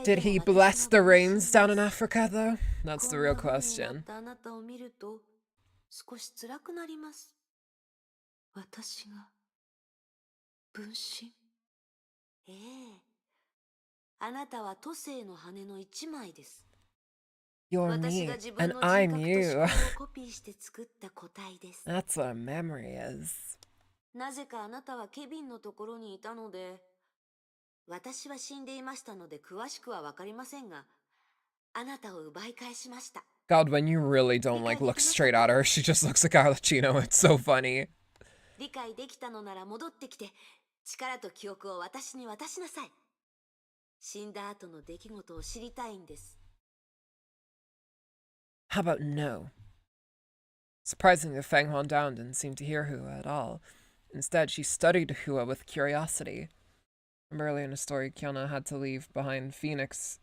Did he bless the rains down in Africa, though? That's the real question. You're me, and I'm you. That's what a memory is. God, when you really don't like look straight at her, she just looks like Arlecchino. It's so funny. How about no? Surprisingly, the Feng Hon Down didn't seem to hear Hua at all. Instead, she studied Hua with curiosity. Remember earlier in the story, Kiana had to leave behind Phoenix,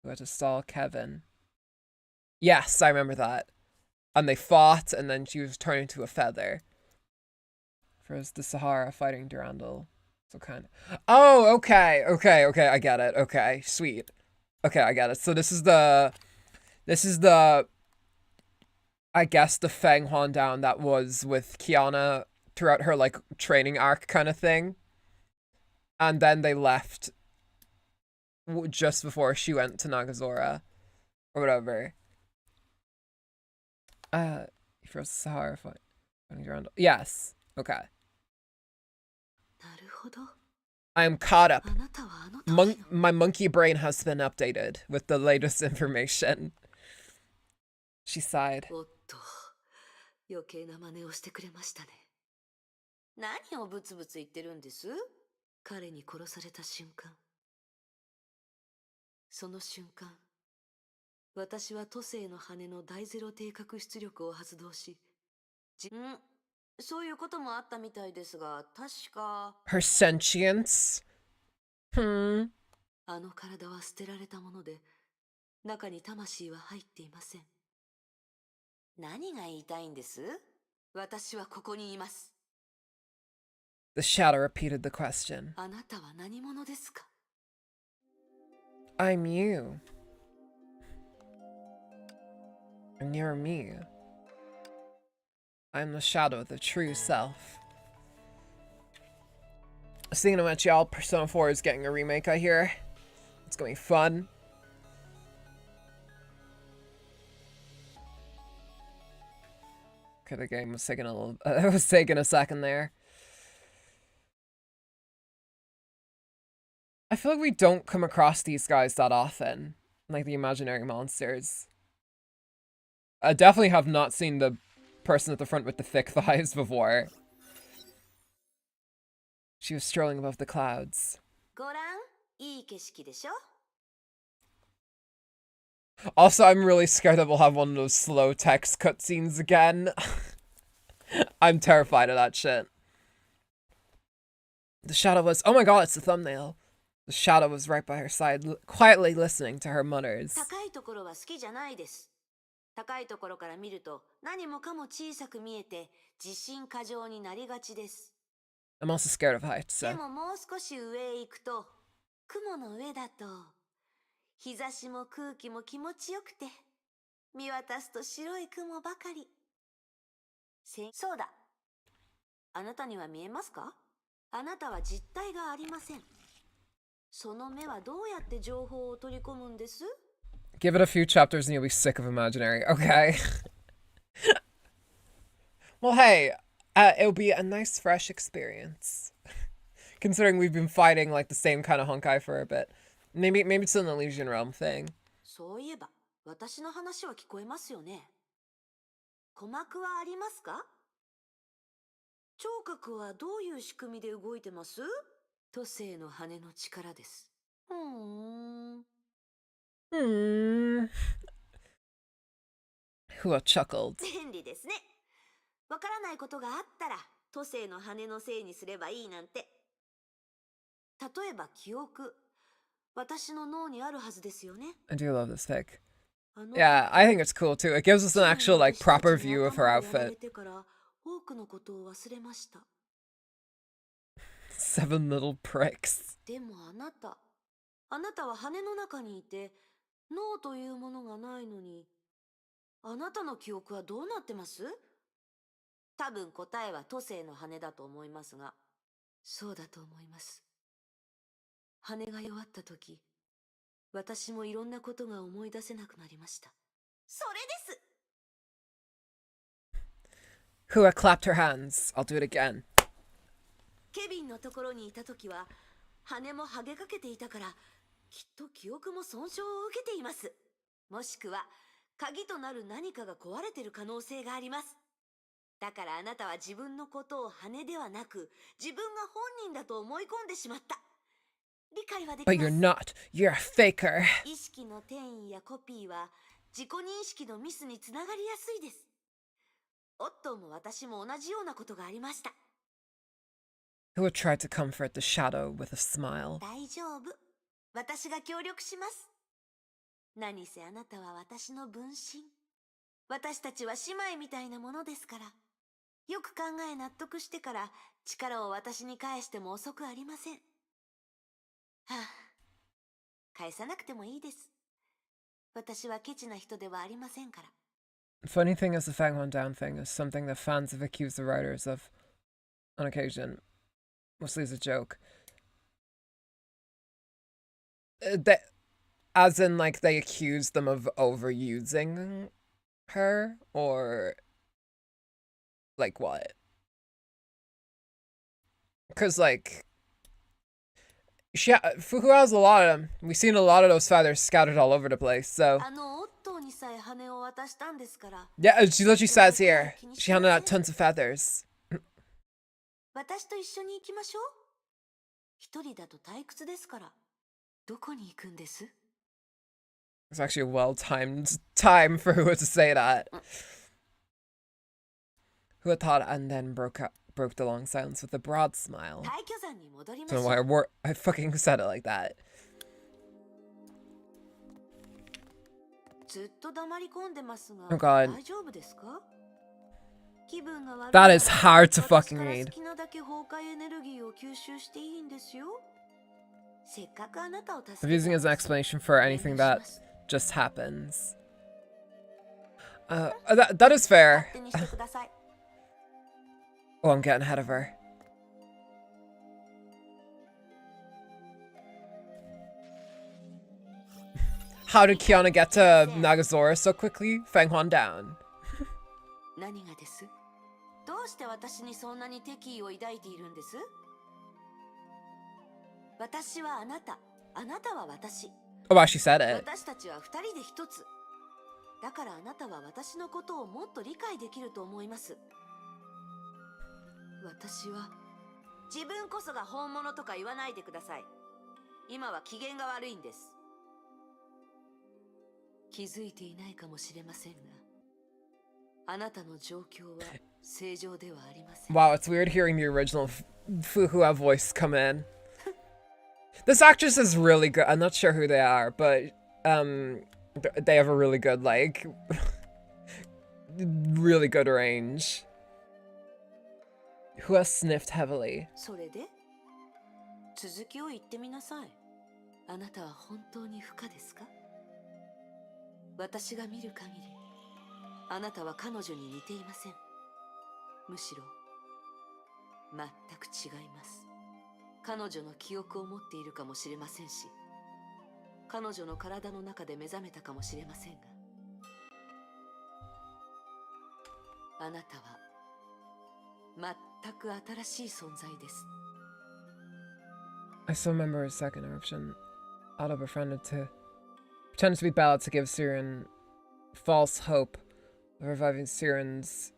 who had to stall Kevin. Yes, I remember that. And they fought, and then she was turned into a feather. First, the Sahara fighting Durandal. So kind of. Oh, okay, I get it. Okay, sweet. Okay, I get it. So this is the, I guess, the Feng Huan Down that was with Kiana throughout her, like, training arc kind of thing. And then they left just before she went to Nagazora. Or whatever. First Sahara fighting Durandal. Yes. Okay. I am caught up. My monkey brain has been updated with the latest information. She sighed. Her sentience? Hmm. The shadow repeated the question. I'm you. And you're me. I'm the shadow of the true self. Speaking of which, y'all, Persona 4 is getting a remake, I hear. It's gonna be fun. Okay, the game was taking a little, it was taking a second there. I feel like we don't come across these guys that often, like the imaginary monsters. I definitely have not seen the person at the front with the thick thighs before. She was strolling above the clouds. Also, I'm really scared that we'll have one of those slow text cutscenes again. I'm terrified of that shit. The shadow was... Oh my god, it's the thumbnail. The shadow was right by her side, quietly listening to her mutters. I'm also scared of heights, so... 雲の上だと日差しも空気も気持ちよくて見渡すと白い雲ばかり。そうだ。あなたには見えますか？あなたは実体がありません。その目はどうやって情報を取り込むんです？ Give it a few chapters and you'll be sick of imaginary. Okay. Well, hey, it'll be a nice fresh experience. Considering we've been fighting like the same kind of Honkai for a bit. Maybe it's an Elysian Realm thing. そういえば、私の話は聞こえますよね。鼓膜はありますか？聴覚はどういう仕組みで動いてます？都政の羽の力です。Hua chuckled. 便利ですね。わからないことがあったら、都政の羽のせいにすればいいなんて。例えば記憶、私の脳にあるはずですよね。I do love this pic. Yeah, I think it's cool too. It gives us an actual, like, proper view of her outfit. 7 little pricks. でもあなたは羽の中にいて、脳というものがないのに、あなたの記憶はどうなってます？多分答えは都政の羽だと思いますが、そうだと思います。羽が弱った時、私もいろんなことが思い出せなくなりました。それです。Hua clapped her hands. I'll do it again. ケビンのところにいた時は、羽も剥げかけていたから、きっと記憶も損傷を受けています。もしくは、鍵となる何かが壊れている可能性があります。だからあなたは自分のことを羽ではなく、自分が本人だと思い込んでしまった。But you're not. You're a faker. 意識の転移やコピーは自己認識のミスにつながりやすいです。オットーも私も同じようなことがありました。Who had tried to comfort the shadow with a smile. 大丈夫。私が協力します。何せあなたは私の分身。私たちは姉妹みたいなものですから。よく考え納得してから力を私に返しても遅くありません。はあ、返さなくてもいいです。私はケチな人ではありませんから。Funny thing is, the Fangwon Down thing is something that fans have accused the writers of on occasion. Mostly as a joke. As in, like, they accuse them of overusing her? Or, like, what? Because, like... Fuku has a lot of them. We've seen a lot of those feathers scattered all over the place, so... Yeah, she literally says here, she handed out tons of feathers. It's actually a well-timed time for Hua to say that. Hua thought and then broke the long silence with a broad smile. I don't know why I fucking said it like that. Oh god. That is hard to fucking read. I'm using it as an explanation for anything that just happens. That is fair. Oh, I'm getting ahead of her. How did Kiana get to Nagazora so quickly? Fang Huan down. 何がです？どうして私にそんなに敵意を抱いているんです？私はあなた、あなたは私。Oh wow, she said it. 私たちは二人で一つ。だからあなたは私のことをもっと理解できると思います。私は自分こそが本物とか言わないでください。今は機嫌が悪いんです。気づいていないかもしれませんが、あなたの状況は正常ではありません。Wow, it's weird hearing the original Fuhua voice come in. This actress is really good. I'm not sure who they are, but they have a really good, like, really good range. Who has sniffed heavily? それで続きを言ってみなさい。あなたは本当に不可ですか？私が見る限り、あなたは彼女に似ていません。むしろ全く違います。彼女の記憶を持っているかもしれませんし、彼女の体の中で目覚めたかもしれませんが、あなたは全く新しい存在です。I still remember his second eruption. Otto pretended to be Bella to give Siren false hope of reviving Siren's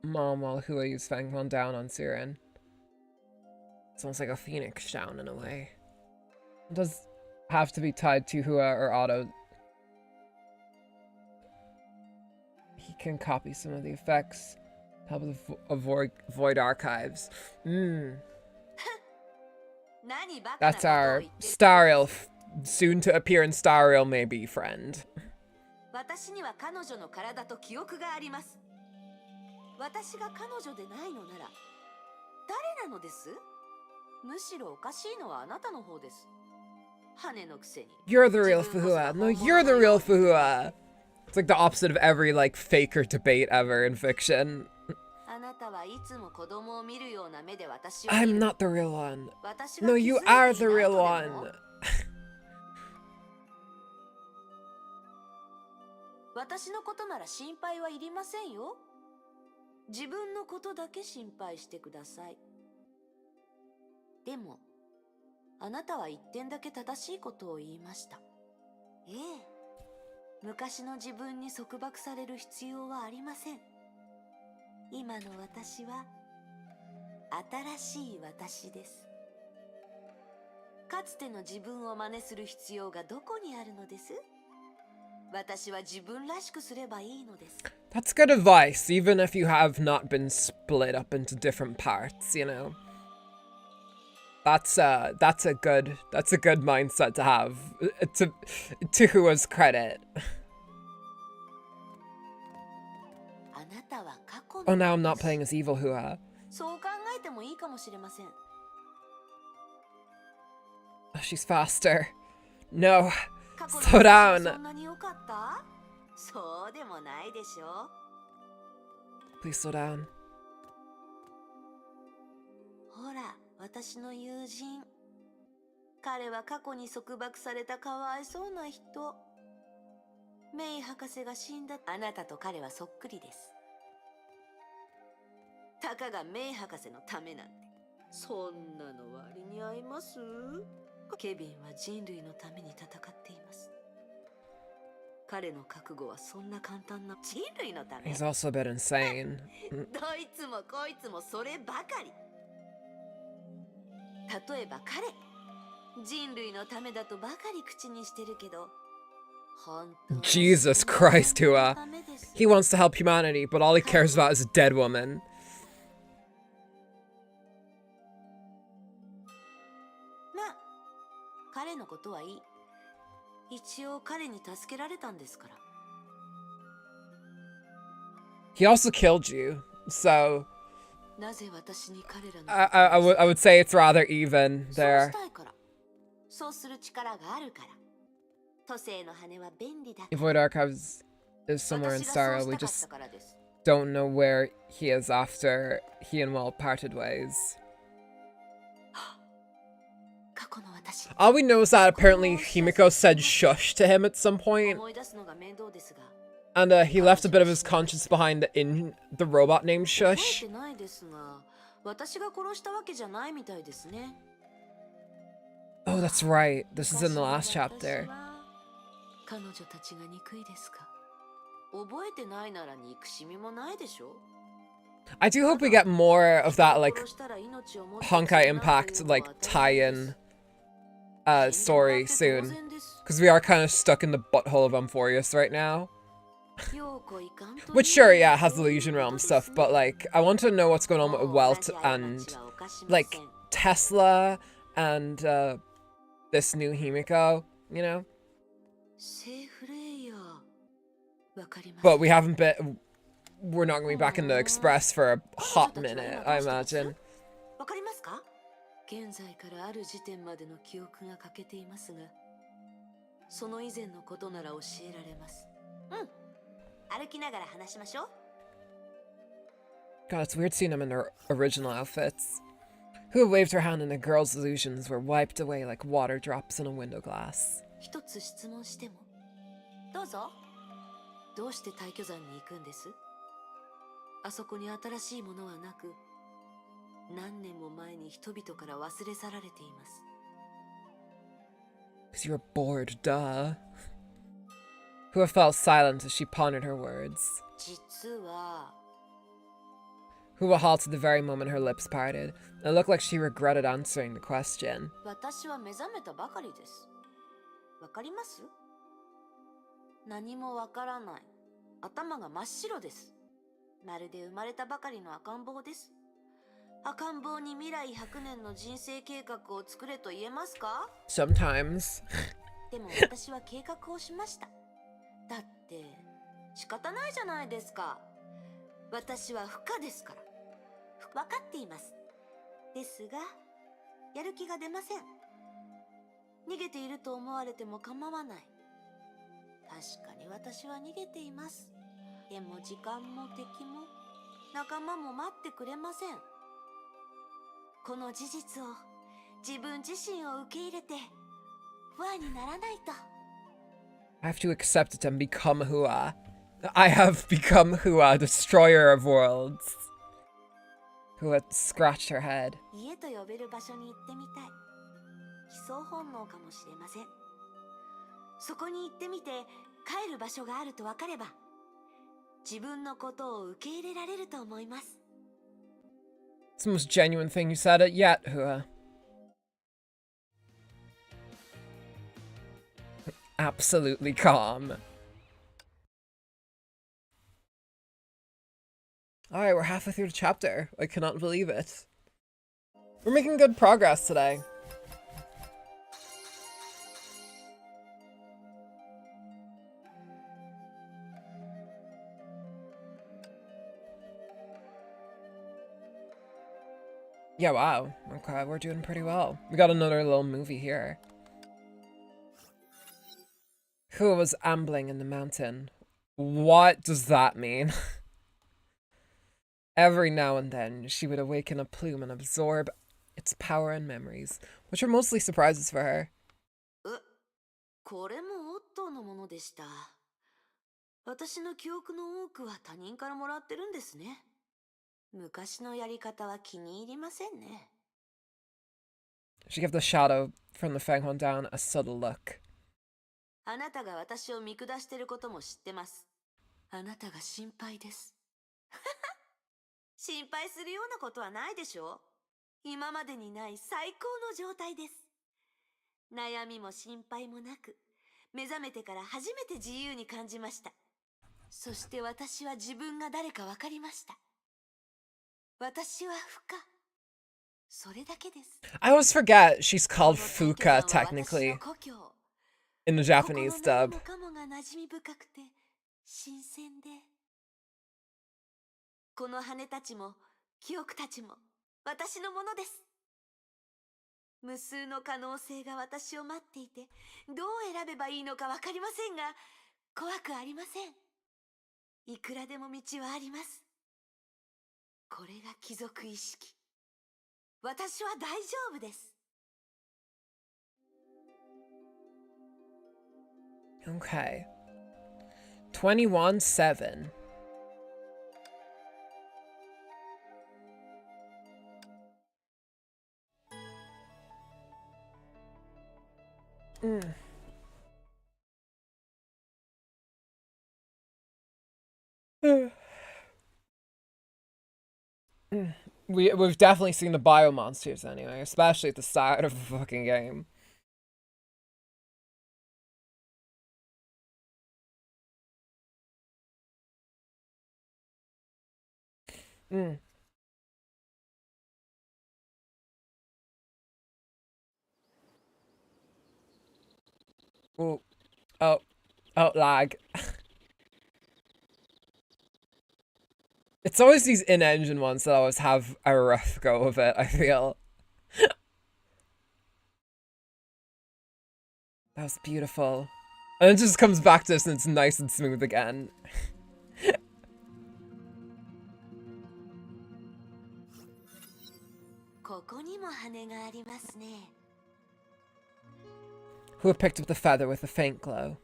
mom while Hua used Fang Huan down on Siren. It's almost like a phoenix down in a way. It does have to be tied to Hua or Otto. He can copy some of the effects to help with the void archives. That's our Stariel, soon to appear in Stariel maybe, friend. 私には彼女の体と記憶があります。私が彼女でないのなら誰なのです？むしろおかしいのはあなたの方です。羽のくせに。You're the real Fuhua. No, you're the real Fuhua. It's like the opposite of every like faker debate ever in fiction. あなたはいつも子供を見るような目で私を見る。 I'm not the real one. 私が No, 気づい you ていない are と the でも real one. 私のことなら心配はいりませんよ。自分のことだけ心配してください。でも、あなたは一点だけ正しいことを言いました。ええ。昔の自分に束縛される必要はありません。今の私は新しい私です。かつての自分を真似する必要がどこにあるのです？私は自分らしくすればいいのです。 That's good advice, even if you have not been split up into different parts, you know. That's a good mindset to have. To Hua's credit. Oh, now I'm not playing as evil Hua. そう考えてもいいかもしれません。 Oh, she's faster. No. Slow down. そんなに良かった？そうでもないでしょ。 Please slow down. ほら、私の友人。彼は過去に束縛されたかわいそうな人。メイ博士が死んだ。あなたと彼はそっくりです。たかがメイ博士のためなんて、そんなの割に合います？ケビンは人類のために戦っています。彼の覚悟はそんな簡単な。人類のため。 He's also a bit insane. どいつもこいつもそればかり。例えば彼、人類のためだとばかり口にしてるけど、本当は Jesus Christ, Hua. He wants to help humanity, but all he cares about is a dead woman. まあ、彼のことはいい。一応彼に助けられたんですから。 He also killed you, so なぜ私に彼らの I would say it's rather even そう there. したいから。そうする力があるから。都政の羽は便利だ。 Void Archives is somewhere in 私が Starro. そう We したかっ just たからです。 don't know where he is after he and Will parted ways. 過去の私 All we know is that apparently Himiko said shush to him at some point. And he left a bit of his conscience behind in the robot named Shush. Oh, that's right. This is in the last chapter. I do hope we get more of that, like, Honkai Impact, like, tie-in story soon. Because we are kind of stuck in the butthole of Amphorius right now. Which, sure, yeah, has the Illusion Realm stuff, but, like, I want to know what's going on with Welt and, like, Tesla and, this new Himiko, you know? But we haven't been... We're not going to be back in the Express for a hot minute, I imagine. God, it's weird seeing them in their original outfits. Who waved her hand and the girl's illusions were wiped away like water drops in a window glass. どうして退去山に行くんです？あそこに新しいものはなく、何年も前に人々から忘れ去られています。Because you were bored, duh. Hua fell silent as she pondered her words. 実は Hua halted the very moment her lips parted. It looked like she regretted answering the question. 私は目覚めたばかりです。わかります？何もわからない。頭が真っ白です。まるで生まれたばかりの赤ん坊です。赤ん坊に未来100年の人生計画を作れと言えますか？ Sometimes. でも私は計画をしました。だって仕方ないじゃないですか。私は不可ですから。分かっています。ですが、やる気が出ません。逃げていると思われても構わない。確かに私は逃げています。でも時間も敵も仲間も待ってくれません。この事実を自分自身を受け入れて不安にならないと。I have to accept it and become Hua. I have become Hua, destroyer of worlds. Hua scratched her head. 家と呼べる場所に行ってみたい。帰巣本能かもしれません。そこに行ってみて帰る場所があると分かれば、自分のことを受け入れられると思います。It's the most genuine thing you said it yet, Hua. Absolutely calm. Alright, we're halfway through the chapter. I cannot believe it. We're making good progress today. Yeah, wow. Okay, we're doing pretty well. We got another little movie here. Hua was ambling in the mountain. What does that mean? Every now and then, she would awaken a plume and absorb its power and memories, which are mostly surprises for her. これもオットーのものでした。私の記憶の多くは他人からもらってるんですね。昔のやり方は気に入りませんね。She gave the shadow from the Fenghuan down a subtle look. あなたが私を見下してることも知ってます。あなたが心配です。心配するようなことはないでしょう。今までにない最高の状態です。悩みも心配もなく、目覚めてから初めて自由に感じました。そして私は自分が誰か分かりました。私は不可。それだけです。I always forget she's called Fuka, technically, in the Japanese dub. ここのもかもが馴染み深くて新鮮で。この羽たちも記憶たちも私のものです。無数の可能性が私を待っていて、どう選べばいいのかわかりませんが、怖くありません。いくらでも道はあります。これが貴族意識。私は大丈夫です。Okay. 21-7. We've definitely seen the bio monsters anyway, especially at the start of the fucking game. Ooh. Oh, lag. It's always these in-engine ones that always have a rough go of it, I feel. That was beautiful. And it just comes back to us and it's nice and smooth again. Who have picked up the feather with a faint glow?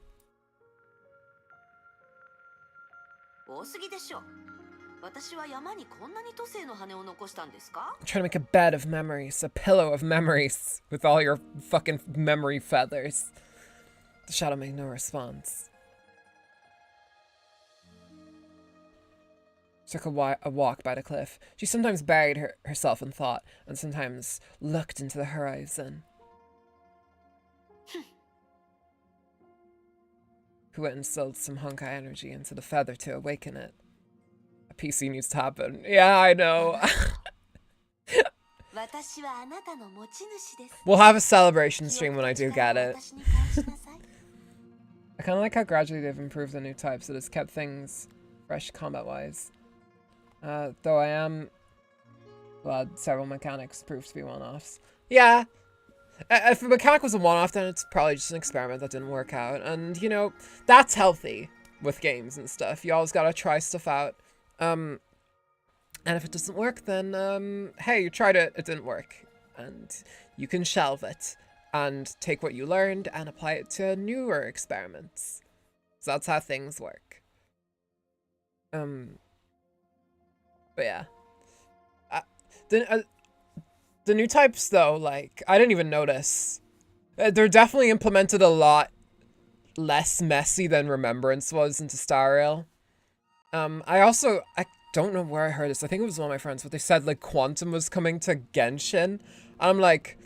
Trying to make a bed of memories, a pillow of memories, with all your fucking memory feathers. The shadow made no response. She took a walk by the cliff. She sometimes buried herself in thought, and sometimes looked into the horizon. Who instilled some Honkai energy into the feather to awaken it? A PC needs to happen. Yeah, I know. We'll have a celebration stream when I do get it. I kind of like how gradually they've improved the new types. It has kept things fresh combat-wise. Though I am glad several mechanics proved to be one-offs. Yeah. If a mechanic was a one-off, then it's probably just an experiment that didn't work out. And, you know, that's healthy with games and stuff. You always gotta try stuff out. And if it doesn't work, then, hey, you tried it, it didn't work. And you can shelve it and take what you learned and apply it to newer experiments. So that's how things work. But yeah. The new types, though, like, I didn't even notice. They're definitely implemented a lot less messy than Remembrance was into Star Rail. I don't know where I heard this. I think it was one of my friends, but they said, like, Quantum was coming to Genshin. And I'm like,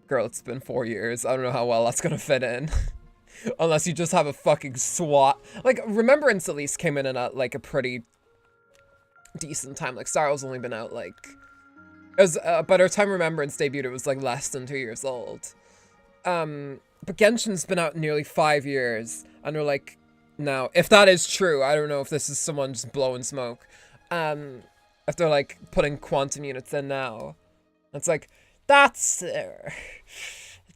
girl, it's been 4 years. I don't know how well that's gonna fit in. Unless you just have a fucking SWAT. Like, Remembrance at least came in at, like, a pretty decent time. Like, Star Rail's only been out, like... by the time Remembrance debuted, it was, like, less than 2 years old. But Genshin's been out nearly 5 years. And they're like... Now, if that is true, I don't know if this is someone just blowing smoke. If they're like putting quantum units in now, it's like that's it's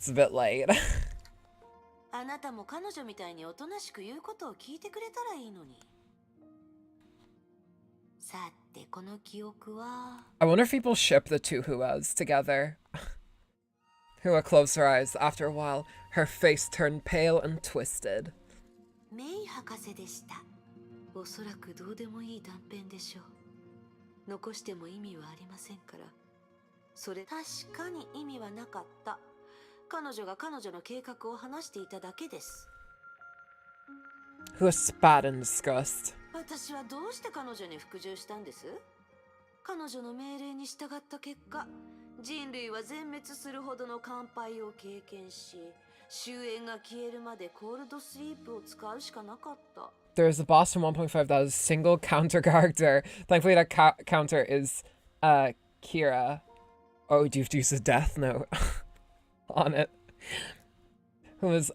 a bit late. I wonder if people ship the two Huas together. Hua closed her eyes. After a while, her face turned pale and twisted. Hua spat in disgust. There's a boss from 1.5 that is a single counter character. Thankfully that counter is Kira. Oh, you've used a death note on it. Who is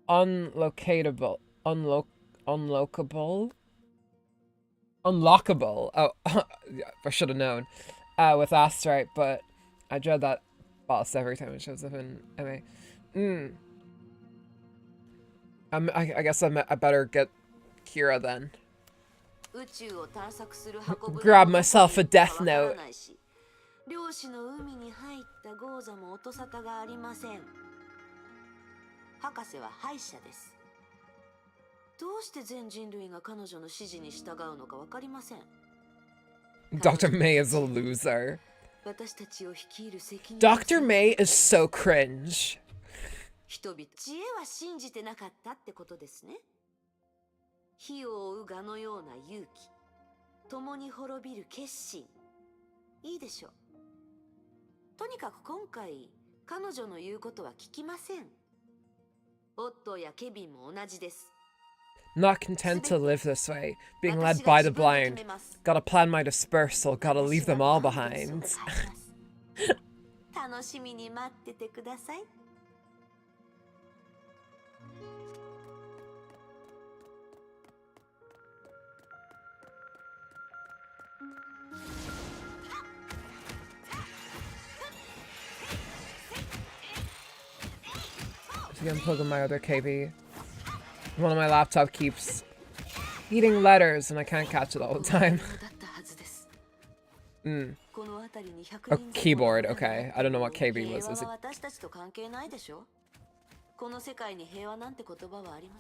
unlockable. Unlockable? Oh, I should have known. With Astrite, but I dread that boss every time it shows up in MA. I guess I better get Kira then. Grab myself a death note. 博士は敗者です。どうして全人類が彼女の指示に従うのかわかりません。Dr. May is a loser. 私たちを率いる責任。Dr. May is so cringe. 人々、知恵は信じてなかったってことですね。火を追う蛾のような勇気、共に滅びる決心。いいでしょう。とにかく今回、彼女の言うことは聞きません。オットーやケビンも同じです。Not content to live this way, being led by the blind. Gotta plan my dispersal, gotta leave them all behind. 楽しみに待っててください。I'm plugging my other KB. One of my laptop keeps eating letters and I can't catch it all the time. A keyboard, okay. I don't know what KB was. Is it...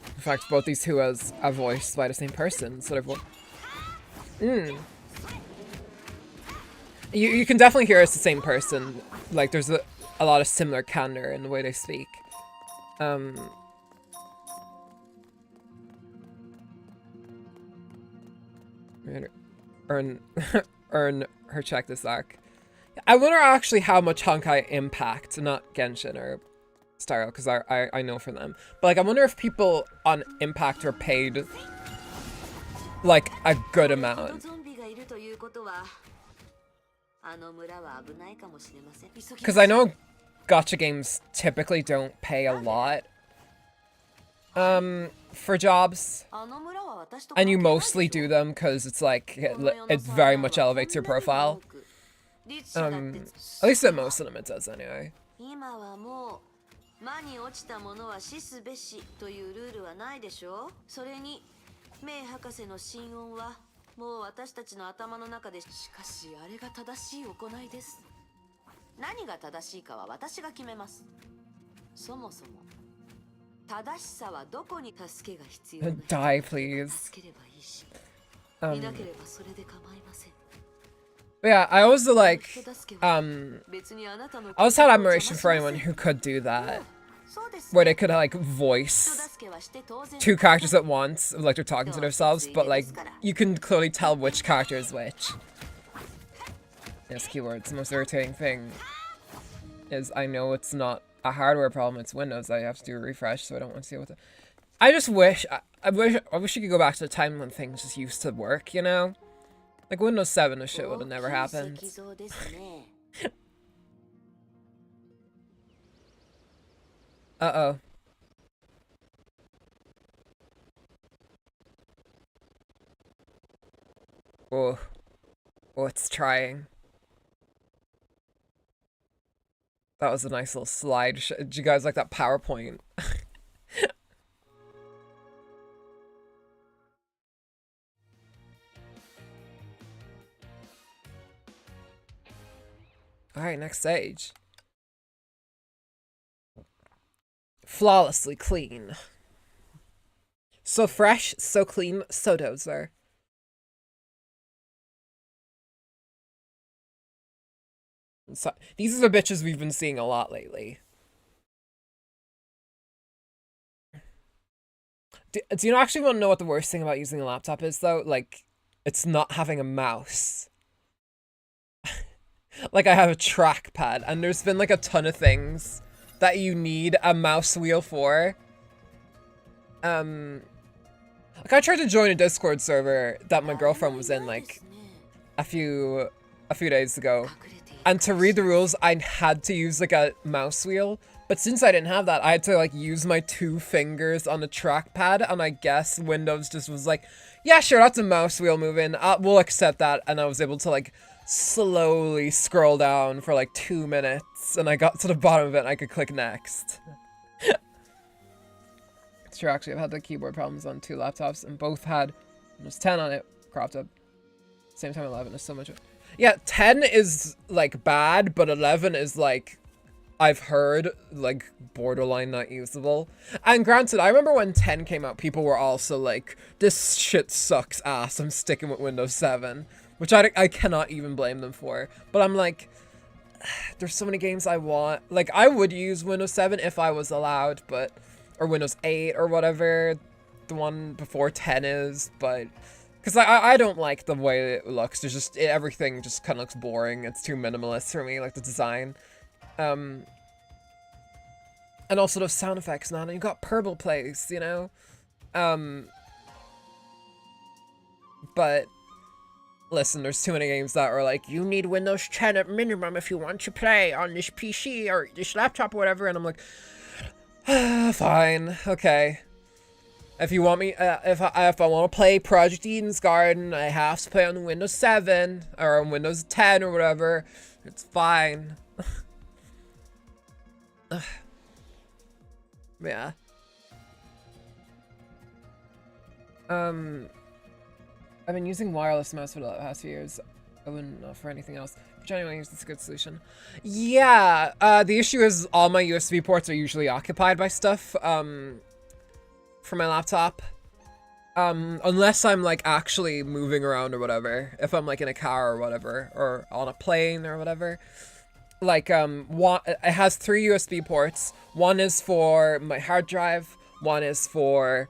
In fact, both these two are voiced by the same person, sort of. You can definitely hear it's the same person. Like, there's a lot of similar candor in the way they speak. Earn her check this arc. I wonder actually how much Honkai impact, not Genshin or Styro, because I know from them. But like, I wonder if people on Impact are paid like a good amount. Because I know gacha games typically don't pay a lot for jobs, and you mostly do them because it's like it very much elevates your profile. At least at most of them it does anyway. Die, please. Yeah, I always like, I always had admiration for anyone who could do that. Where they could like voice two characters at once, like they're talking to themselves, but like you can clearly tell which character is which. Yes, keywords. The most irritating thing is I know it's not a hardware problem, it's Windows. I have to do a refresh, so I don't want to deal with it. I just wish, I wish you could go back to the time when things just used to work, you know? Like Windows 7, this shit would have never happened. Uh-oh. Oh. Oh, it's trying. That was a nice little slide. Did you guys like that PowerPoint? Alright, next stage. Flawlessly clean. So fresh, so clean, so dozer. So, these are the bitches we've been seeing a lot lately. Do you actually want to know what the worst thing about using a laptop is, though? Like, it's not having a mouse. Like, I have a trackpad, and there's been, like, a ton of things that you need a mouse wheel for. Like, I tried to join a Discord server that my girlfriend was in, like, a few days ago. And to read the rules, I had to use, like, a mouse wheel. But since I didn't have that, I had to, like, use my 2 fingers on the trackpad. And I guess Windows just was like, yeah, sure, that's a mouse wheel moving. We'll accept that. And I was able to, like, slowly scroll down for, like, 2 minutes. And I got to the bottom of it and I could click next. It's true, actually, I've had the keyboard problems on 2 laptops. And both had Windows 10 on it, cropped up. Same time 11 is so much... Yeah, 10 is, like, bad, but 11 is, like, I've heard, like, borderline not usable. And granted, I remember when 10 came out, people were also like, this shit sucks ass, I'm sticking with Windows 7. Which I cannot even blame them for. But I'm like, there's so many games I want. Like, I would use Windows 7 if I was allowed, but... Or Windows 8 or whatever the one before 10 is, but... Because I don't like the way it looks. There's just... everything just kind of looks boring. It's too minimalist for me, like the design. And also those sound effects now. And you got Purple Place, you know? But... Listen, there's too many games that are like, you need Windows 10 at minimum if you want to play on this PC or this laptop or whatever, and I'm like, fine, okay. If you want me, if I want to play Project Eden's Garden, I have to play on Windows 7 or on Windows 10 or whatever. It's fine. Yeah. I've been using wireless mouse for the past few years. I wouldn't know for anything else. For genuinely use, it's a good solution. Yeah, the issue is all my USB ports are usually occupied by stuff, for my laptop. Unless I'm like actually moving around or whatever. If I'm like in a car or whatever, or on a plane or whatever. Like, it has 3 USB ports. One is for my hard drive. One is for,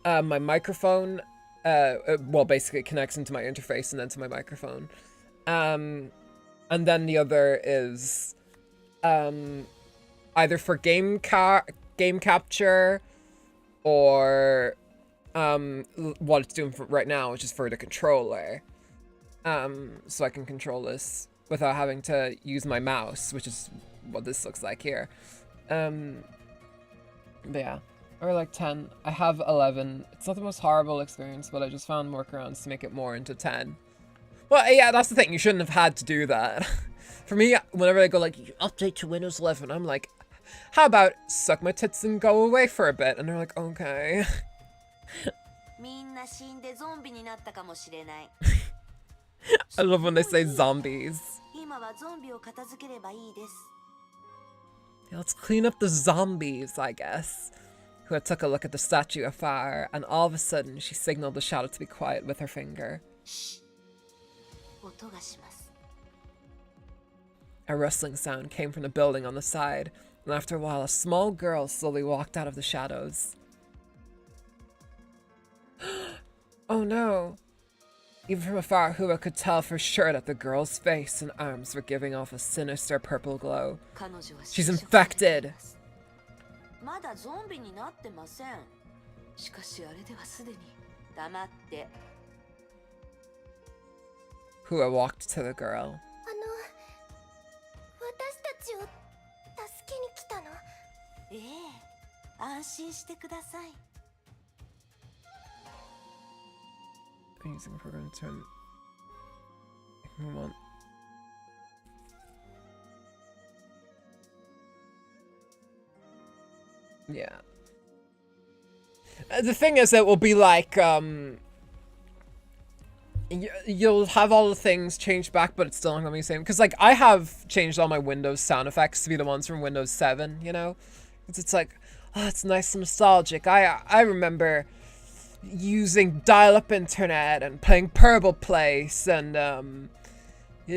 my microphone. Well, basically it connects into my interface and then to my microphone. And then the other is, either for game capture or, what it's doing for right now, which is for the controller. So I can control this without having to use my mouse, which is what this looks like here. But yeah. Or like 10. I have 11. It's not the most horrible experience, but I just found workarounds to make it more into 10. Well, yeah, that's the thing. You shouldn't have had to do that. For me, whenever they go like, update to Windows 11, I'm like, how about suck my tits and go away for a bit? And they're like, okay. I love when they say zombies. Yeah, let's clean up the zombies, I guess. Who had took a look at the statue afar, and all of a sudden she signaled the shadow to be quiet with her finger. A rustling sound came from the building on the side, and after a while a small girl slowly walked out of the shadows. Oh no! Even from afar, Hua could tell for sure that the girl's face and arms were giving off a sinister purple glow. She's infected! Hua walked to the girl. I'm using a program to turn... Yeah. The thing is, it will be like, you'll have all the things changed back, but it's still not gonna be the same. Because, like, I have changed all my Windows sound effects to be the ones from Windows 7, you know? It's like, oh, it's nice and nostalgic. I remember using dial-up internet and playing Purple Place and,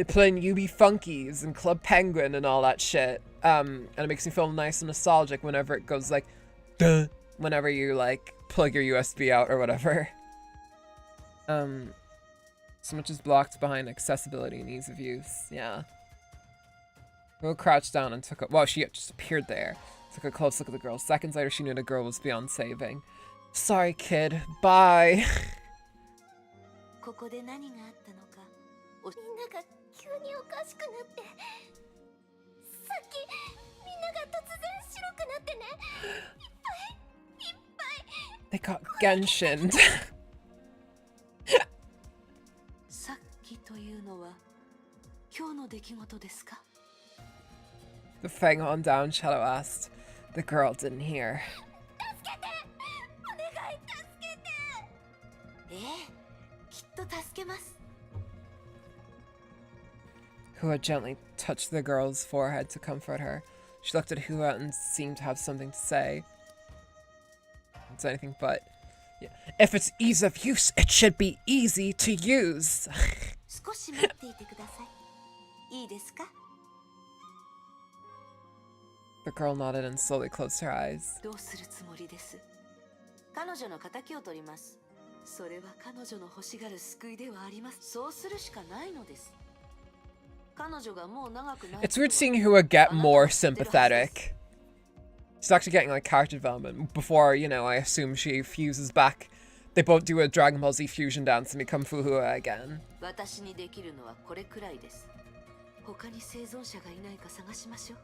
playing UB Funkies and Club Penguin and all that shit. And it makes me feel nice and nostalgic whenever it goes like, duh, whenever you like plug your USB out or whatever. So much is blocked behind accessibility and ease of use. Yeah. Will crouched down and took a, wow, she just appeared there. Took a close look at the girl. Seconds later, she knew the girl was beyond saving. Sorry, kid. Bye. They got Genshin'd. The fang on down shadow asked. The girl didn't hear. Hua gently touched the girl's forehead to comfort her. She looked at Hua and seemed to have something to say. Didn't say anything but, yeah. If it's ease of use, it should be easy to use. 少し待っていてください。いいですか? The girl nodded and slowly closed her eyes. どうするつもりです？彼女の仇を取ります。それは彼女の欲しがる救いではあります。そうするしかないのです。彼女がもう長くない。It's weird seeing Hua get more sympathetic. She's actually getting like character development before, you know, I assume she fuses back. They both do a Dragon Ball Z fusion dance and become Fuhua again. 私にできるのはこれくらいです。他に生存者がいないか探しましょ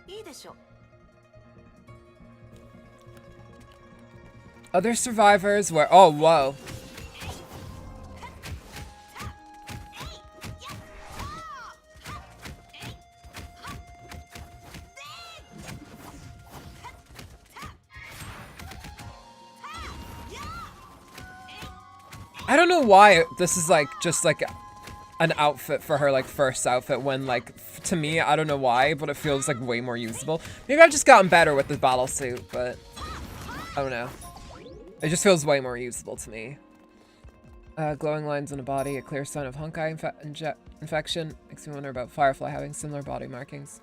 う。いいでしょう。Other survivors were, oh, whoa. I don't know why this is like just like an outfit for her, like first outfit, when like to me, I don't know why, but it feels like way more usable. Maybe I've just gotten better with the battle suit, but I don't know. It just feels way more usable to me. Glowing lines on a body, a clear sign of Honkai infection. Makes me wonder about Firefly having similar body markings.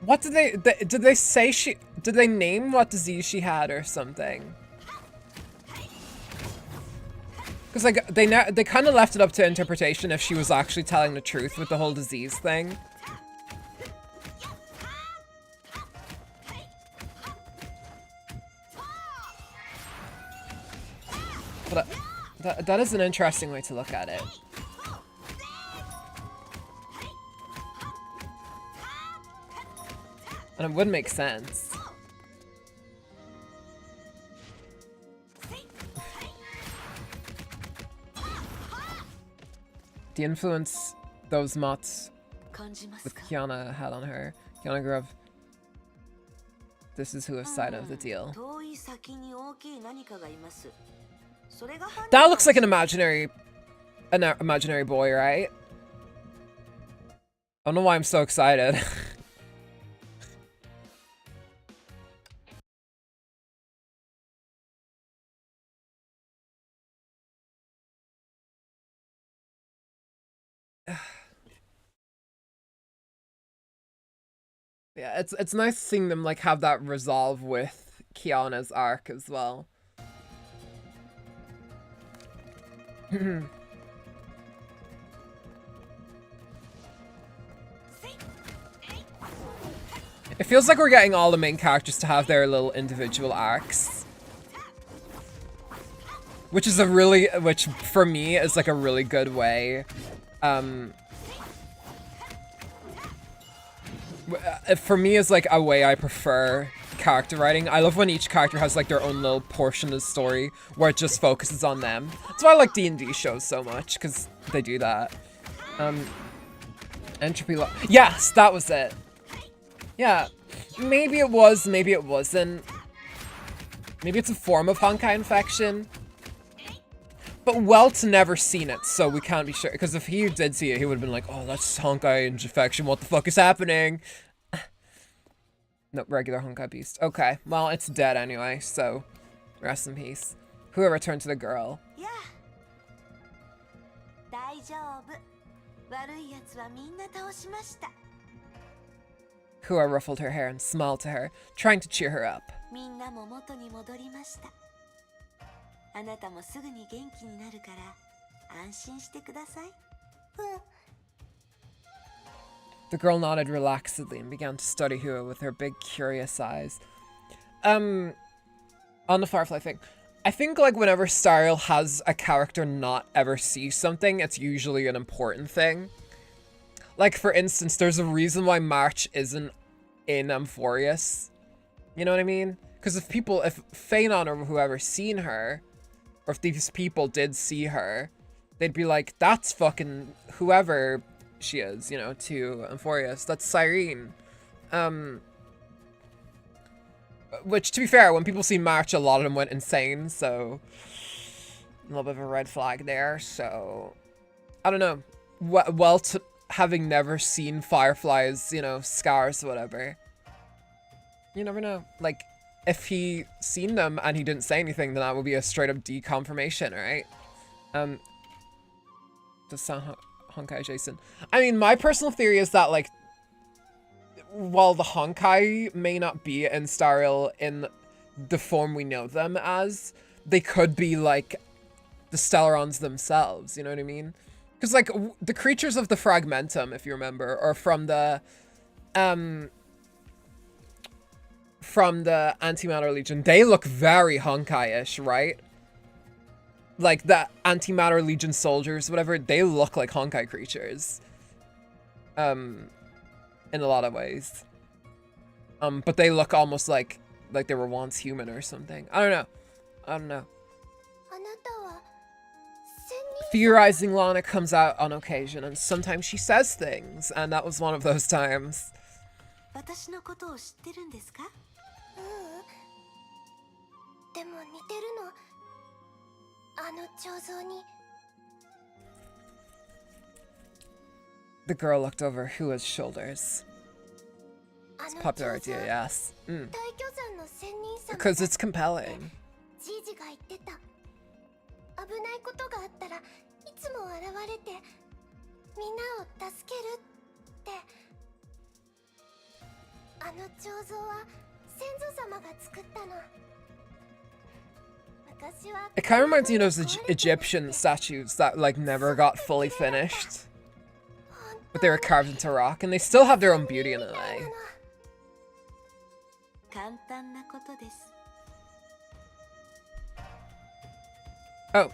What did they say did they name what disease she had or something? Because like they kind of left it up to interpretation if she was actually telling the truth with the whole disease thing. But that is an interesting way to look at it. And it would make sense. The influence those mots with Kiana had on her. Kiana grew up. This is Hua's side of the deal. That looks like an imaginary boy, right? I don't know why I'm so excited. Yeah, it's nice seeing them like have that resolve with Kiana's arc as well. It feels like we're getting all the main characters to have their little individual arcs. Which is which for me is like a really good way. For me is like a way I prefer character writing. I love when each character has like their own little portion of the story where it just focuses on them. That's why I like D&D shows so much, because they do that. Entropy law. Yes, that was it. Yeah, maybe it was, maybe it wasn't. Maybe it's a form of Honkai infection. But Welt's never seen it, so we can't be sure. Because if he did see it, he would have been like, oh, that's Honkai infection. What the fuck is happening? No, regular Honkai beast. Okay, well, it's dead anyway, so rest in peace. Hua returned to the girl. Yeah. Hua ruffled her hair and smiled to her, trying to cheer her up. The girl nodded relaxedly and began to study Hua with her big, curious eyes. On the Firefly thing, I think like whenever Style has a character not ever see something, it's usually an important thing. Like, for instance, there's a reason why March isn't in Amphorius. You know what I mean? Because if Phanon or whoever seen her, or if these people did see her, they'd be like, that's fucking whoever she is, you know, to Amphorius. That's Cyrene. Which, to be fair, when people see March, a lot of them went insane, so... A little bit of a red flag there, so I don't know. Having never seen Firefly's, you know, scars or whatever, you never know. Like, if he seen them and he didn't say anything, then that would be a straight up deconfirmation, right? Does sound Honkai adjacent. I mean, my personal theory is that, like, while the Honkai may not be in Stariel in the form we know them as, they could be like the Stellarons themselves, you know what I mean? Because, like, the creatures of the Fragmentum, if you remember, or from the Antimatter Legion, they look very Honkai-ish, right? Like, the Antimatter Legion soldiers, whatever, they look like Honkai creatures. In a lot of ways. But they look almost like they were once human or something. I don't know. Theorizing Lana comes out on occasion, and sometimes she says things, and that was one of those times. The girl looked over Hua's shoulders. It's a popular idea, yes. Because it's compelling. It kind of reminds me of those Egyptian statues that, like, never got fully finished. But they were carved into rock, and they still have their own beauty in a way. Oh.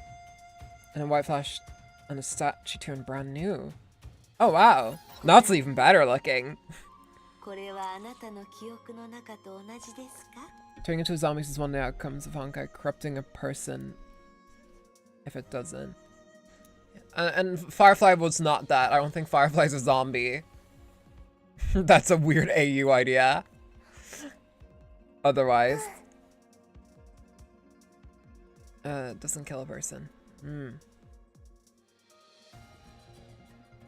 And a white flash and a statue turned brand new. Oh, wow. That's even better looking. Turning into a zombie is one of the outcomes of Honkai, corrupting a person if it doesn't. And Firefly was not that. I don't think Firefly's a zombie. That's a weird AU idea. Otherwise. Doesn't kill a person.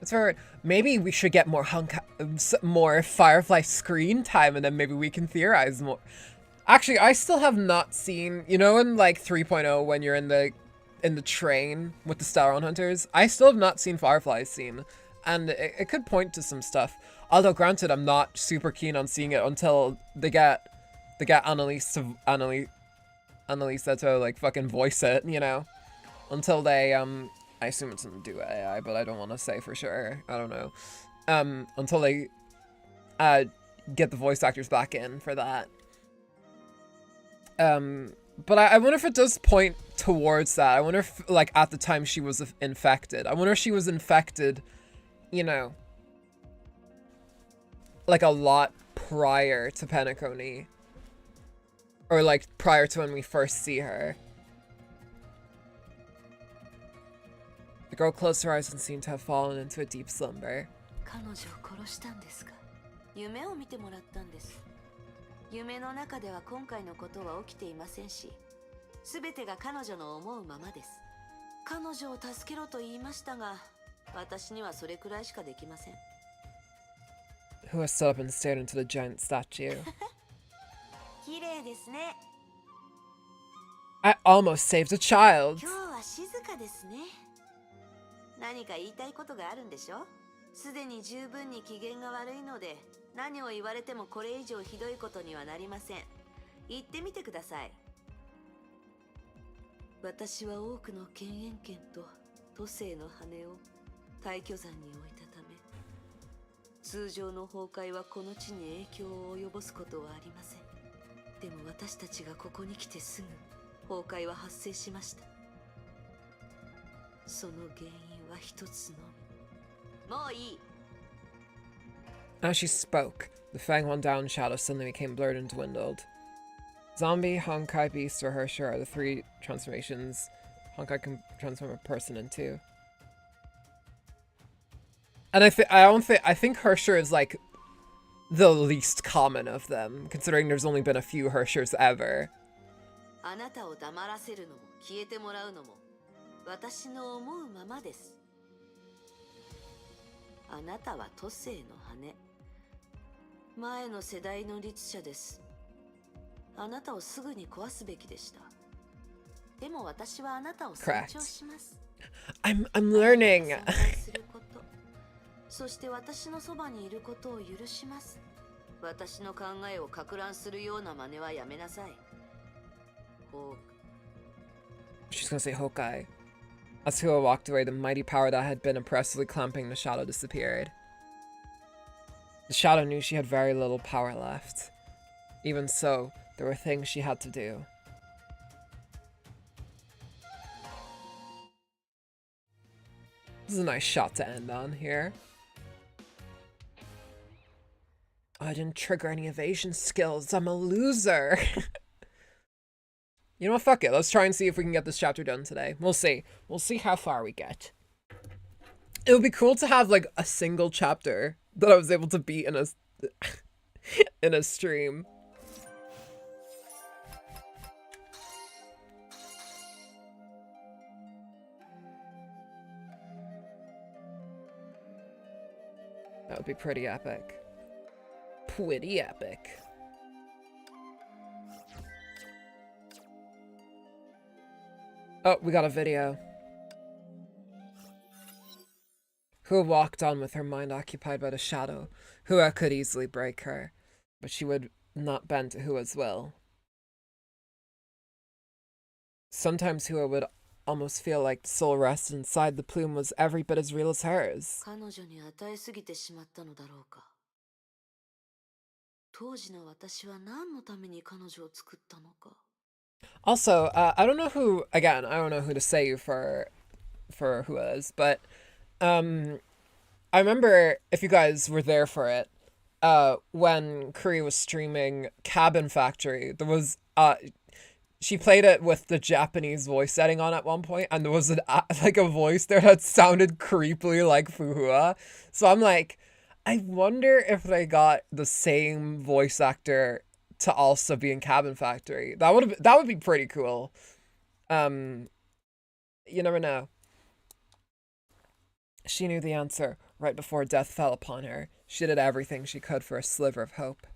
That's very. Maybe we should get more more Firefly screen time, and then maybe we can theorize more. Actually, I still have not seen, you know, in like 3.0 when you're in the train with the Stellaron Hunters, I still have not seen Firefly's scene, and it could point to some stuff. Although, granted, I'm not super keen on seeing it until they get Annalisa to like fucking voice it, you know, until they I assume it's in Duo AI, but I don't want to say for sure. I don't know. Until they get the voice actors back in for that. But I wonder if it does point towards that. I wonder if, like, at the time she was infected. I wonder if she was infected, you know, like a lot prior to Penacony. Or, like, prior to when we first see her. The girl closed her eyes and seemed to have fallen into a deep slumber. 夢の中では今回のことは起きていませんし、すべてが彼女の思うままです。彼女を助けろと言いましたが、私にはそれくらいしかできません。Who stood up and stared into the giant statue. 綺麗ですね。I almost saved a child. 今日は静かですね。何か言いたいことがあるんでしょ？すでに十分に機嫌が悪いので。何を言われてもこれ以上ひどいことにはなりません。言ってみてください。私は多くの犬猿犬と都政の羽を退去山に置いたため、通常の崩壊はこの地に影響を及ぼすことはありません。でも私たちがここに来てすぐ崩壊は発生しました。その原因は一つのみ。もういい。As she spoke, the fang-one-down shadow suddenly became blurred and dwindled. Zombie, Honkai, Beast, or Hersher are the three transformations Honkai can transform a person into. And I think Hersher is like the least common of them, considering there's only been a few Hershers ever. 私の思うままです。あなたは都政の羽。前の世代の律者です。あなたをすぐに壊すべきでした。でも私はあなたを尊重します。I'm learning. そして私のそばにいることを許します。私の考えを撹乱するような真似はやめなさい。She's gonna say Honkai. As Hua walked away, the mighty power that had been oppressively clamping the shadow disappeared. The shadow knew she had very little power left. Even so, there were things she had to do. This is a nice shot to end on here. I didn't trigger any evasion skills. I'm a loser. You know what? Fuck it. Let's try and see if we can get this chapter done today. We'll see. We'll see how far we get. It would be cool to have like a single chapter that I was able to beat in a in a stream. That would be pretty epic. Pretty epic. Oh, we got a video. Hua walked on with her mind occupied by the shadow. Hua could easily break her, but she would not bend to Hua's will. Sometimes Hua would almost feel like the soul rest inside the plume was every bit as real as hers. Also, I don't know who, again, I don't know who to say for Hua's, but I remember, if you guys were there for it, when Kuri was streaming Cabin Factory, there was, she played it with the Japanese voice setting on at one point, and there was like a voice there that sounded creepily like Fuhua. So I'm like, I wonder if they got the same voice actor to also be in Cabin Factory. That would be pretty cool. You never know. She knew the answer right before death fell upon her. She did everything she could for a sliver of hope.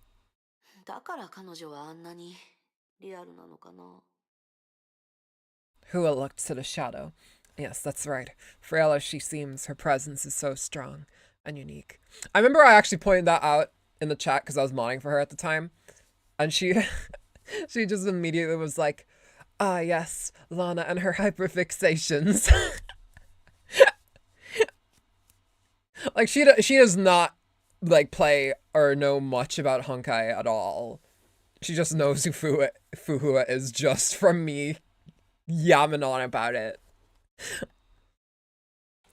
Hua looked to the shadow. Yes, that's right. Frail as she seems, her presence is so strong and unique. I remember I actually pointed that out in the chat because I was modding for her at the time. And she she just immediately was like, ah, yes, Lana and her hyperfixations. Like, she does not, like, play or know much about Honkai at all. She just knows who Fuhua is just from me yamming on about it.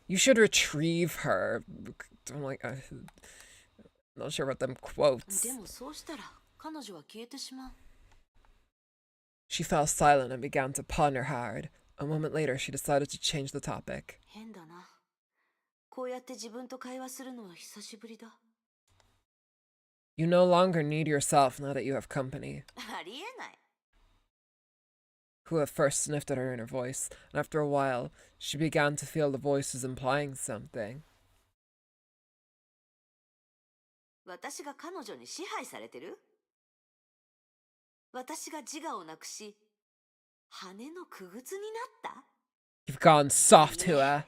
You should retrieve her. I'm like, I'm not sure about them quotes. She fell silent and began to ponder hard. A moment later, she decided to change the topic. You no longer need yourself now that you have company. Who at first sniffed at her inner voice, and after a while, she began to feel the voice was implying something. You've gone soft, Hua.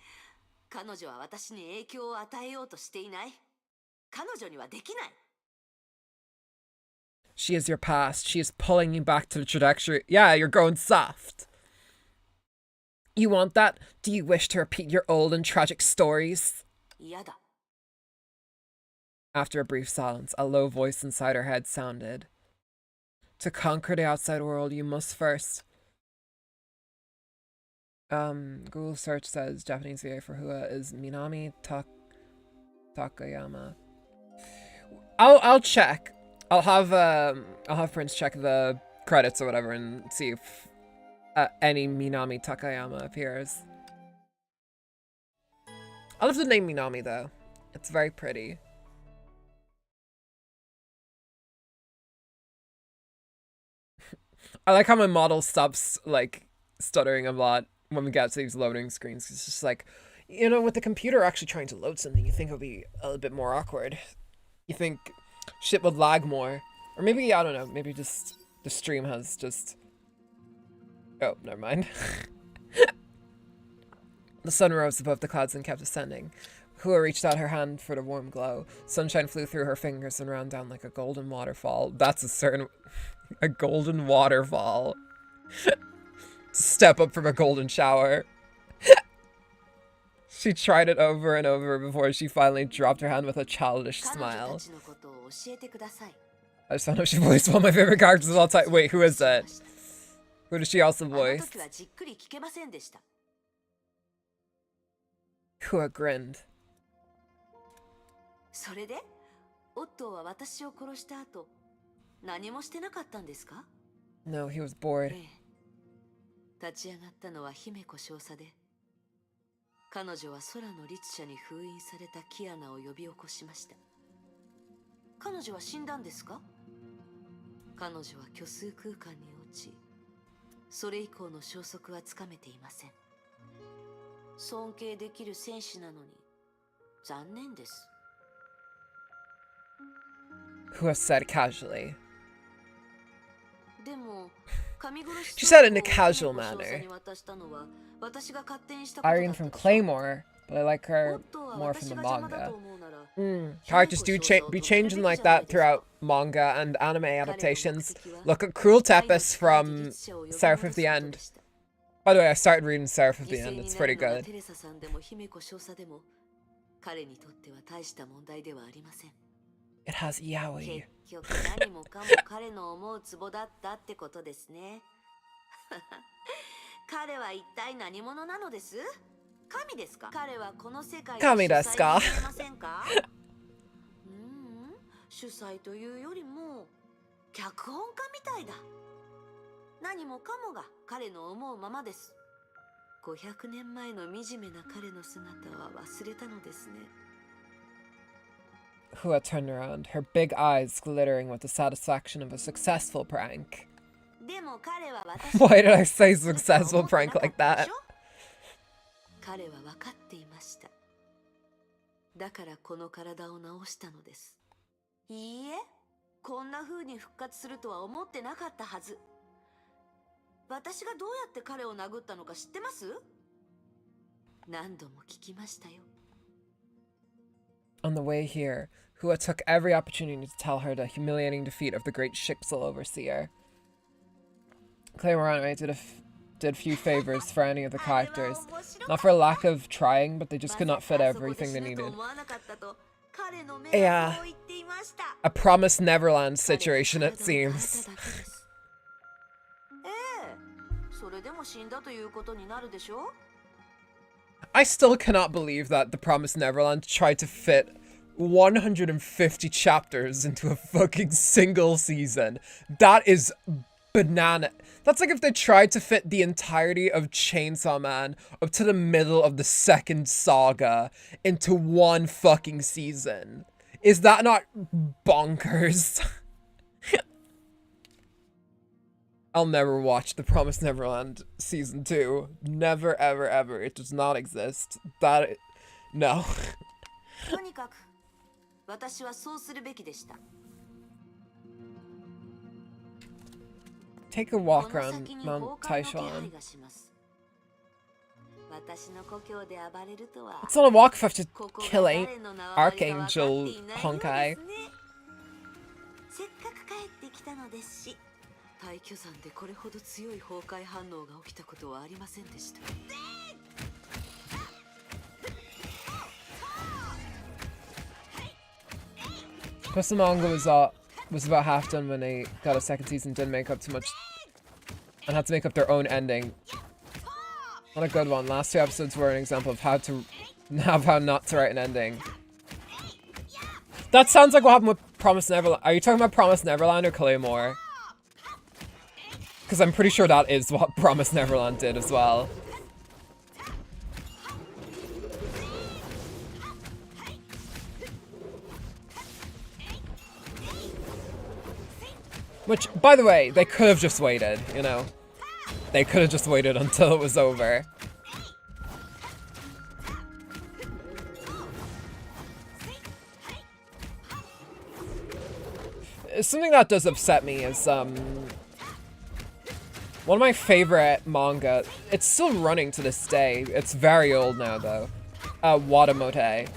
She is your past. She is pulling you back to the trajectory. Yeah, you're going soft. You want that? Do you wish to repeat your old and tragic stories? After a brief silence, a low voice inside her head sounded. To conquer the outside world, you must first... Google search says Japanese VA for Hua is Minami Takayama. I'll check. I'll have Prince check the credits or whatever and see if any Minami Takayama appears. I love the name Minami though. It's very pretty. I like how my model stops like stuttering a lot when we get to these loading screens. It's just like, you know, with the computer actually trying to load something, you think it'll be a little bit more awkward. You think shit would lag more. Or maybe, I don't know, maybe just the stream has just... Oh, never mind. The sun rose above the clouds and kept ascending. Hua reached out her hand for the warm glow. Sunshine flew through her fingers and ran down like a golden waterfall. That's a certain... a golden waterfall. Step up from a golden shower. She tried it over and over before she finally dropped her hand with a childish smile. I just found out she voiced one of my favorite characters of all time. Wait, who is that? Who does she also voice? Hua grinned. それでオットーは私を殺した後、何もしてなかったんですか? No, he was bored. 立ち上がったのは姫子少佐で、彼女は空の律者に封印されたキアナを呼び起こしました。彼女は死んだんですか? 彼女は虚数空間に落ち、それ以降の消息はつかめていません。尊敬できる戦士なのに残念です。 Hua said casually. でも She said it in a casual manner. Irene from Claymore, but I like her more from the manga. Characters do be changing like that throughout manga and anime adaptations. Look at Cruel Tempest from Seraph of the End. By the way, I started reading Seraph of the End. It's pretty good. It has yaoi. 何もかも彼の思うツボだったってことですね。彼は一体何者なのです？神ですか？彼はこの世界の神ですか？主催というよりも脚本家みたいだ。何もかもが彼の思うままです。500年前の惨めな彼の姿は忘れたのですね。 Hua turned around, her big eyes glittering with the satisfaction of a successful prank. Why did I say successful prank like that? 彼は分かっていました。だからこの体を治したのです。いいえ、こんな風に復活するとは思ってなかったはず。私がどうやって彼を殴ったのか知ってます？何度も聞きましたよ。 On the way here, Hua took every opportunity to tell her the humiliating defeat of the great Shixel overseer. Claymore anime did few favors for any of the characters, not for lack of trying, but they just could not fit everything they needed. Yeah, a Promised Neverland situation it seems. I still cannot believe that The Promised Neverland tried to fit 150 chapters into a fucking single season. That is banana. That's like if they tried to fit the entirety of Chainsaw Man up to the middle of the second saga into one fucking season. Is that not bonkers? I'll never watch The Promised Neverland Season 2. Never, ever, ever. It does not exist. No. Take a walk around Mount Taishan. It's not a walk if I have to kill Archangel Honkai. 大巨山でこれほど強い崩壊反応が起きたことはありませんでした。 Plus the manga was about half done when they got a second season, didn't make up too much, and had to make up their own ending. What a good one. Last two episodes were an example of how not to write an ending. That sounds like what happened with Promised Neverland. Are you talking about Promised Neverland or Claymore? Because I'm pretty sure that is what Promised Neverland did as well. Which, by the way, they could have just waited, you know? They could have just waited until it was over. Something that does upset me is, one of my favorite manga, it's still running to this day. It's very old now, though. Watamote.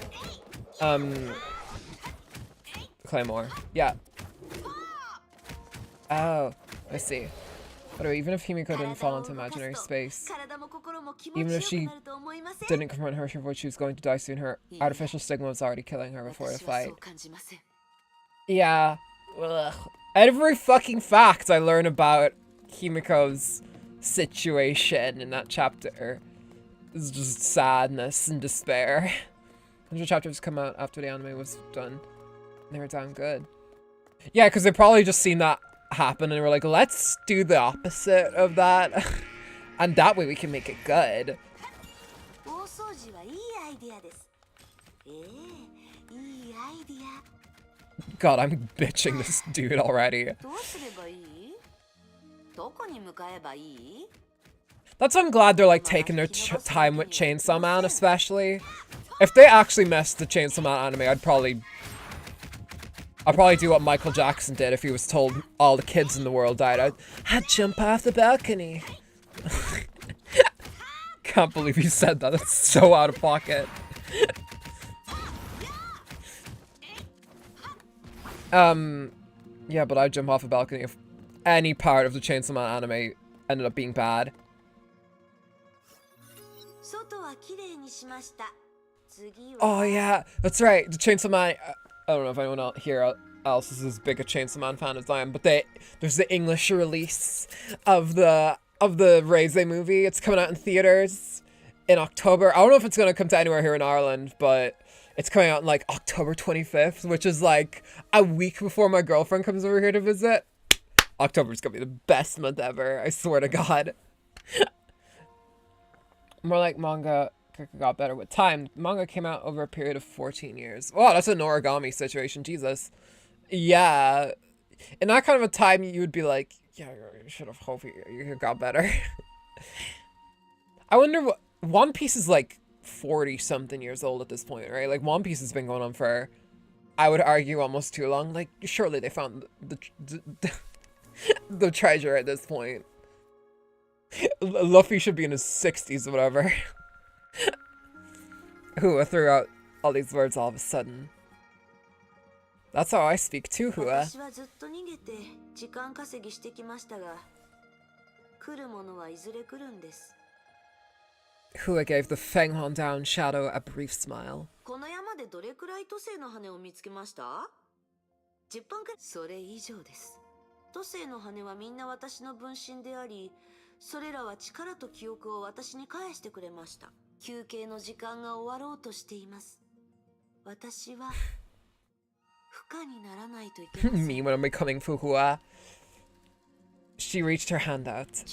Claymore. Yeah. Oh, I see. By the way, even if Himiko didn't fall into imaginary space, even if she didn't confront her, she she was going to die soon, her artificial stigma was already killing her before the fight. Yeah. Ugh. Every fucking fact I learn about Himiko's situation in that chapter is just sadness and despair. 100 chapters come out after the anime was done. They were damn good. Yeah, because they probably just seen that happen and were like, let's do the opposite of that. And that way we can make it good. God, I'm bitching this dude already. That's why I'm glad they're like taking their time with Chainsaw Man, especially. If they actually messed the Chainsaw Man anime, I'd probably do what Michael Jackson did if he was told all the kids in the world died. I'd jump off the balcony. Can't believe you said that. That's so out of pocket. Yeah, but I'd jump off a balcony if any part of the Chainsaw Man anime ended up being bad. Oh yeah, that's right. The Chainsaw Man. I don't know if anyone else is as big a Chainsaw Man fan as I am, but there's the English release of the Reze movie. It's coming out in theaters in October. I don't know if it's gonna come to anywhere here in Ireland, but it's coming out in like October 25th, which is like a week before my girlfriend comes over here to visit. October's gonna be the best month ever, I swear to God. More like manga got better with time. Manga came out over a period of 14 years. Wow, that's an origami situation, Jesus. Yeah. In that kind of a time, you would be like, yeah, you should have hoped you got better. I wonder what... One Piece is like 40-something years old at this point, right? Like, One Piece has been going on for, I would argue, almost too long. Like, surely they found the treasure at this point. Luffy should be in his 60s or whatever. Hua threw out all these words all of a sudden. That's how I speak too, Hua. Hua gave the Fenghon down shadow a brief smile. Me when I'm becoming Fuhua. She reached her hand out.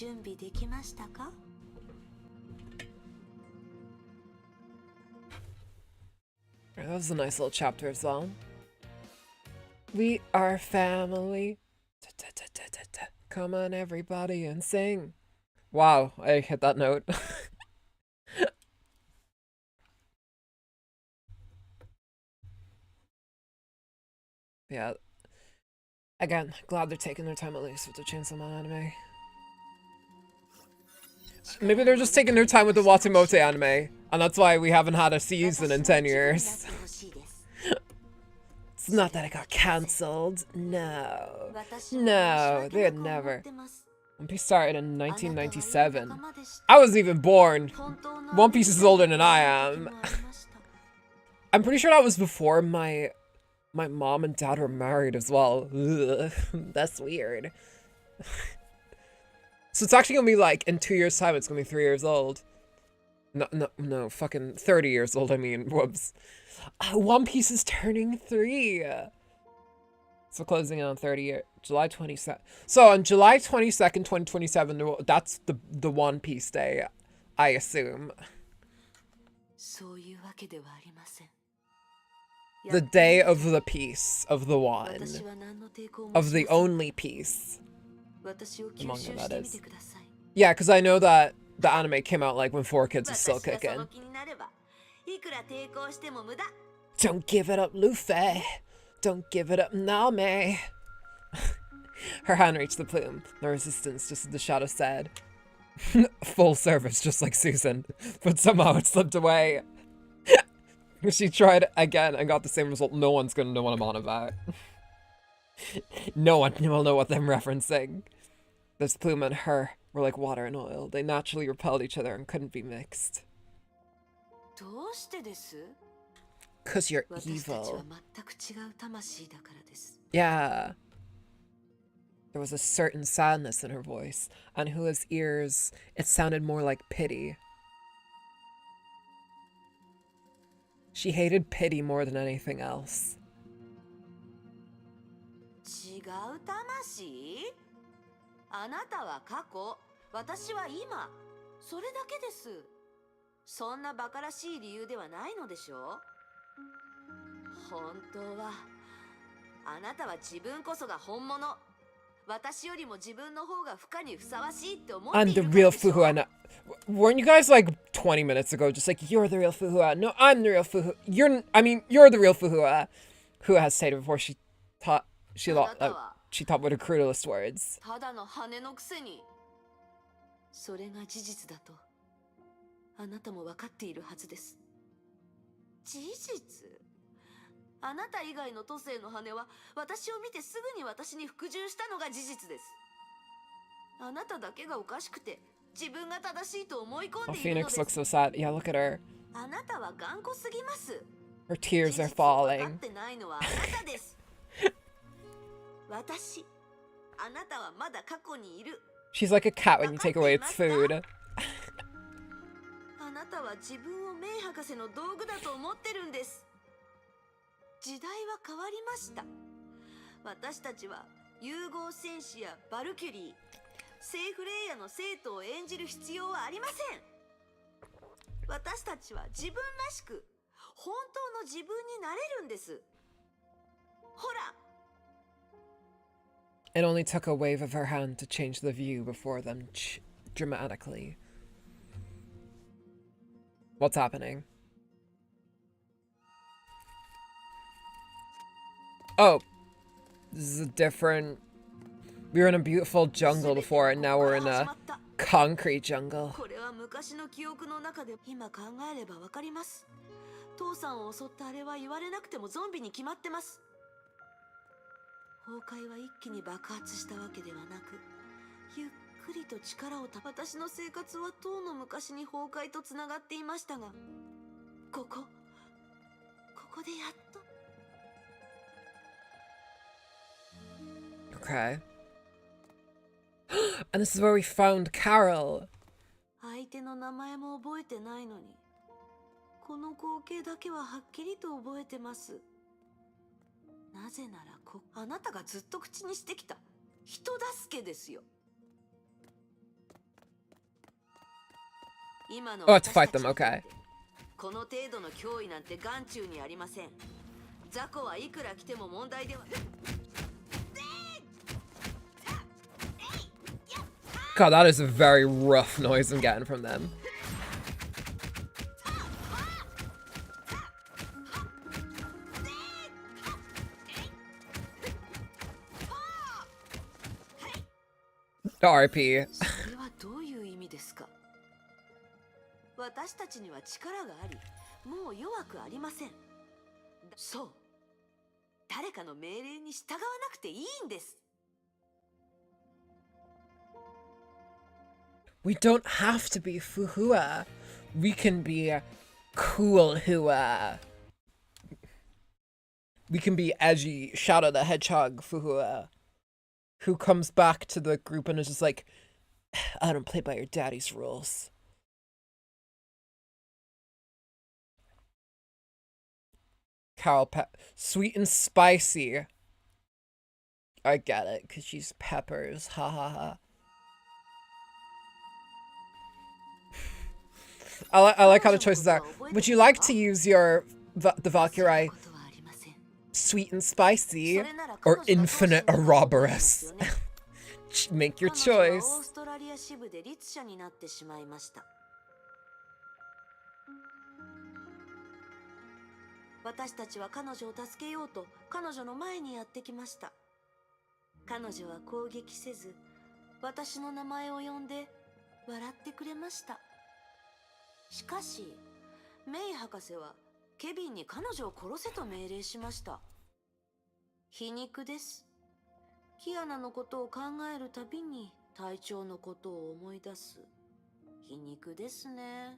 That was a nice little chapter as well. We are family. Come on everybody and sing. Wow, I hit that note. Yeah. Again, glad they're taking their time at least with the Chainsaw Man anime. Maybe they're just taking their time with the Watamote anime, and that's why we haven't had a season in 10 years. It's not that it got cancelled. No. No, they had never. One Piece started in 1997. I wasn't even born. One Piece is older than I am. I'm pretty sure that was before my mom and dad were married as well. Ugh, that's weird. So it's actually gonna be like, in 2 years' time, it's gonna be 3 years old. No, fucking 30 years old, I mean, whoops. One Piece is turning 3. So closing in on 30 years. July 22nd. So on July 22nd, 2027, that's the One Piece day, I assume. The day of the piece, of the one, of the only piece. The manga, that is. Yeah, because I know that the anime came out like when 4Kids was still kicking. Don't give it up, Luffy. Don't give it up, Nami. Her hand reached the plume. No resistance, just as the shadow said. Full service, just like Susan. But somehow it slipped away. She tried again and got the same result. No one's gonna know what I'm on about. No one will know what I'm referencing. This plume and her were like water and oil. They naturally repelled each other and couldn't be mixed. どうしてです 'Cause you're 私たちは evil. 全く違う魂だからです Yeah. There was a certain sadness in her voice, and Hua's ears, it sounded more like pity. She hated pity more than anything else. 違う魂あなたは過去私は今それだけですそんな馬鹿らしい理由ではないのでしょう本当はあなたは自分こそが本物私よりも自分の方が不可にふさわしいって思ってい I'm る the から real でしょ Fuhua. No, weren't you guys like 20 minutes ago just like, you're the real Fuhua? No, I'm the real Fuhua. You're the real Fuhua. Hua has stated before she thought she thought with her cruelest words. ただの羽のくせにそれが事実だとあなたも分かっているはずです事実あなた以外の都政の羽は私を見てすぐに私に服従したのが事実ですあなただけがおかしくて自分が正しいと思い込ん Oh, でいるの Phoenix で looks す so sad. Yeah, look at her. あなたは頑固すぎます Her tears 事 are 実を分か falling. ってないのはあなたです私あなたはまだ過去にいる She's like a cat when you take away its food. あなたは自分をメイ博士の道具だと思ってるんです時代は変わりました私たちは融合戦士やバルキュリーセーフレイヤの生徒を演じる必要はありません私たちは自分らしく本当の自分になれるんですほら It only took a wave of her hand to change the view before them dramatically. What's happening? Oh, this is a different... We were in a beautiful jungle before, and now we're in a concrete jungle. これは昔の記憶の中で今考えればわかります父さんを襲ったあれは言われなくてもゾンビに決まってます崩壊は一気に爆発したわけではなくゆっくりと力を私の生活はとうの昔に崩壊とつながっていましたがここでやっと Okay. And this is where we found Carol. 相手の名前も覚えてないのにこの光景だけははっきりと覚えてますなぜならあなたがずっと口にしてきた人助けですよ今の Oh, to fight them, okay. この程度の脅威なんて眼中にありません雑魚はいくら来ても問題では God, that is a very rough noise I'm getting from them. RP. それはどういう意味ですか私たちには力がありもう弱くありませんそう誰かの命令に従わなくていいんです We don't have to be Fuhua. We can be cool Hua. We can be edgy Shadow the Hedgehog Fuhua, who comes back to the group and is just like, I don't play by your daddy's rules. Carol sweet and spicy. I get it, because she's peppers. Ha ha ha. I like how the choices are. Would you like to use the Valkyrie sweet and spicy or infinite Ouroboros? Make your choice. オーストラリア屋支部で律者になってしまいました。私たちは彼女を助けようと彼女の前にやってきました。彼女は攻撃せず、私の名前を呼んで笑ってくれました。しかしメイ博士はケビンに彼女を殺せと命令しました。皮肉です。キアナのことを考えるたびに隊長のことを思い出す。皮肉ですね。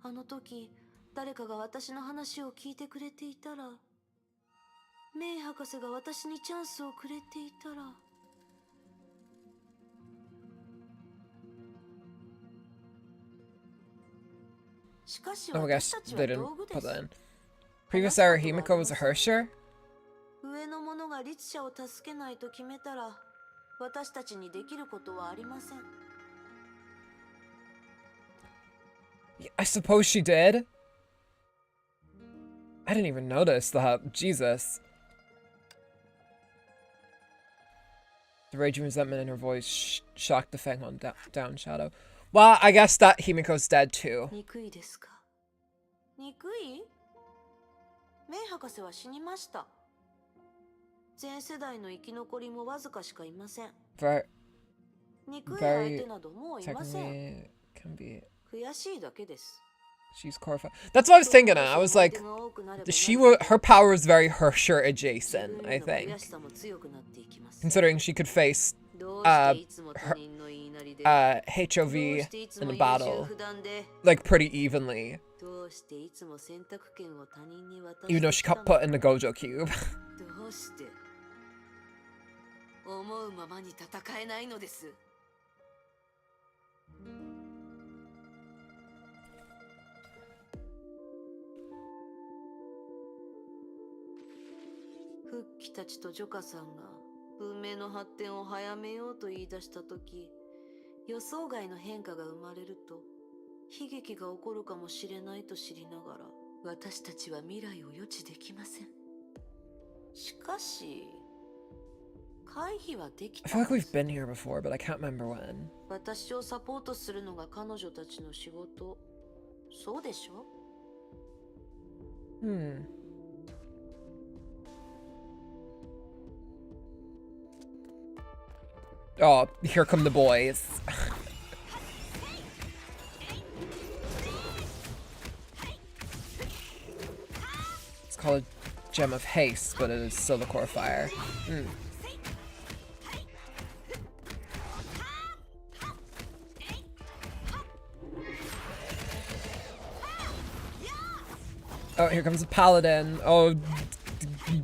あの時誰かが私の話を聞いてくれていたら、メイ博士が私にチャンスをくれていたら。しかし Oh, I 私 guess たち they は didn't 道具で put す。 that in. Previous era Himiko was a Hersher? 上の者が律者を助けないと決めたら、私たちにできることはありません。I suppose she did. I didn't even notice that. Jesus. The rage and resentment in her voice shocked the Fang on down Shadow. Well, I guess that Himiko's dead too. 憎いですか？憎い？メイ博士は死にました。前世代の生き残りもわずかしかいません。憎い相手などもういません。悔しいだけです。She's horrified. That's what I was thinking. I was like, her power was very Hersher adjacent, I think. Considering she could face HOV in a battle, like, pretty evenly. Even though she got put in the Gojo Cube. 思うままに戦えないのです。フッキたちとジョカさんが文明の発展を早めようと言い出したとき、予想外の変化が生まれると悲劇が起こるかもしれないと知りながら、私たちは未来を予知できません。しかし回避はできた。 I feel like we've been here before, but I can't remember when. 私をサポートするのが彼女たちの仕事、そうでしょ？ Oh, here come the boys. It's called a Gem of Haste, but it is still the core fire. Oh, here comes a paladin. Oh,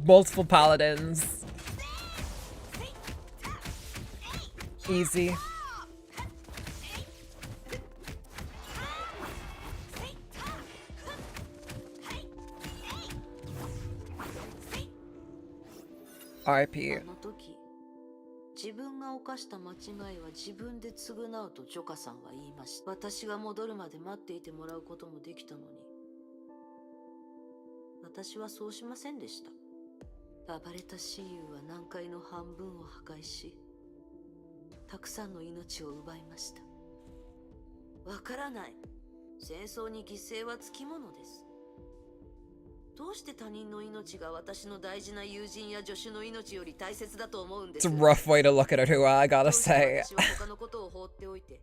multiple paladins. Easy. RIP. 自分が犯した間違いは自分で償うとジョカさんは言いました。私が戻るまで待っていてもらうこともできたのに、私はそうしませんでした。暴れた親友は南海の半分を破壊し、たくさんの命を奪いました。わからない。戦争に犠牲はつきものです。どうして他人の命が私の大事な友人や助手の命より大切だと思うんです？ It's a rough way to look at it, who I gotta say. 私は他のことを放っておいて、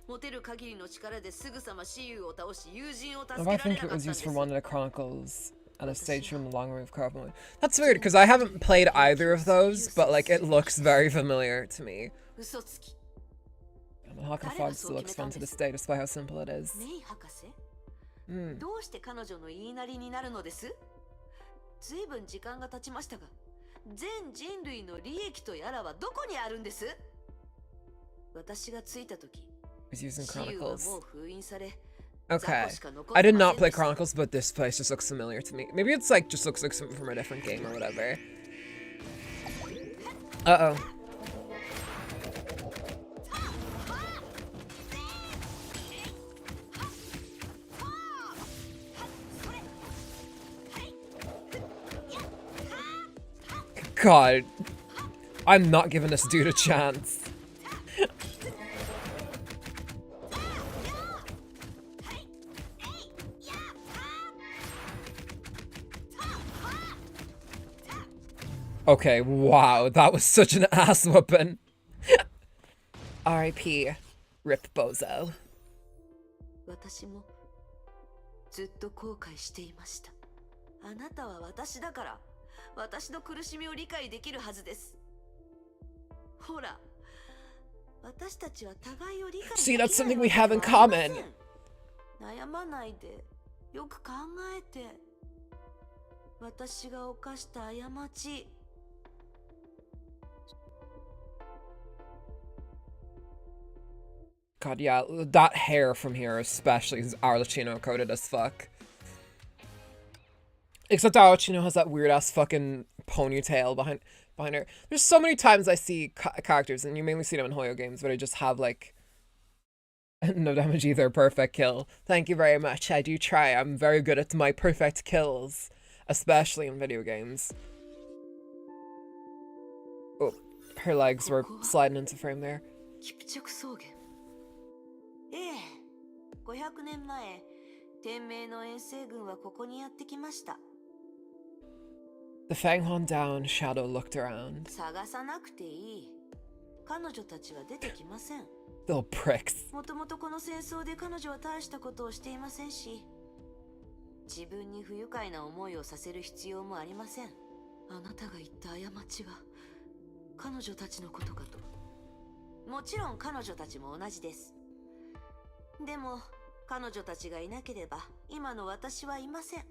持てる限りの力ですぐさま親友を倒し、友人を助けられなかったんです。 I think it was used for one of the Chronicles and a stage from the Long Room of Carbon. That's weird, because I haven't played either of those, but like it looks very familiar to me. And the Hawk and Fog still looks fun to this day, despite how simple it is. どうして彼女の言いなりになるのです？ずいぶん時間が経ちましたが、全人類の利益とやらはどこにあるんです？私が着いた時、He's using 私有は Chronicles. もう封印され、 Okay. I did not play Chronicles, but this place just looks familiar to me. Maybe it's like, just looks like something from a different game or whatever. Uh-oh. God. I'm not giving this dude a chance. Okay, wow, that was such an ass whooping. R.I.P. Rip Bozo. 私もずっと後悔していました。あなたは私だから、私の苦しみを理解できるはずです。ほら、私たちは互いを理解でき See, ない that's something we have in common. 悩まないで、よく考えて。私が犯した過ち。God, yeah, that hair from here especially is Arlecchino coded as fuck. Except Arlecchino has that weird ass fucking ponytail behind her. There's so many times I see characters, and you mainly see them in Hoyo games, but I just have like no damage either, perfect kill. Thank you very much. I do try. I'm very good at my perfect kills, especially in video games. Oh, her legs were sliding into frame there. ええ、500年前、天明の遠征軍はここにやってきました。The Fanghorn down, Shadow looked around. 探さなくていい。彼女たちは出てきません。Little pricks. もともとこの戦争で彼女は大したことをしていませんし、自分に不愉快な思いをさせる必要もありません。あなたが言った過ちは、彼女たちのことかと。もちろん彼女たちも同じです。でも彼女たちがいなければ今の私はいません。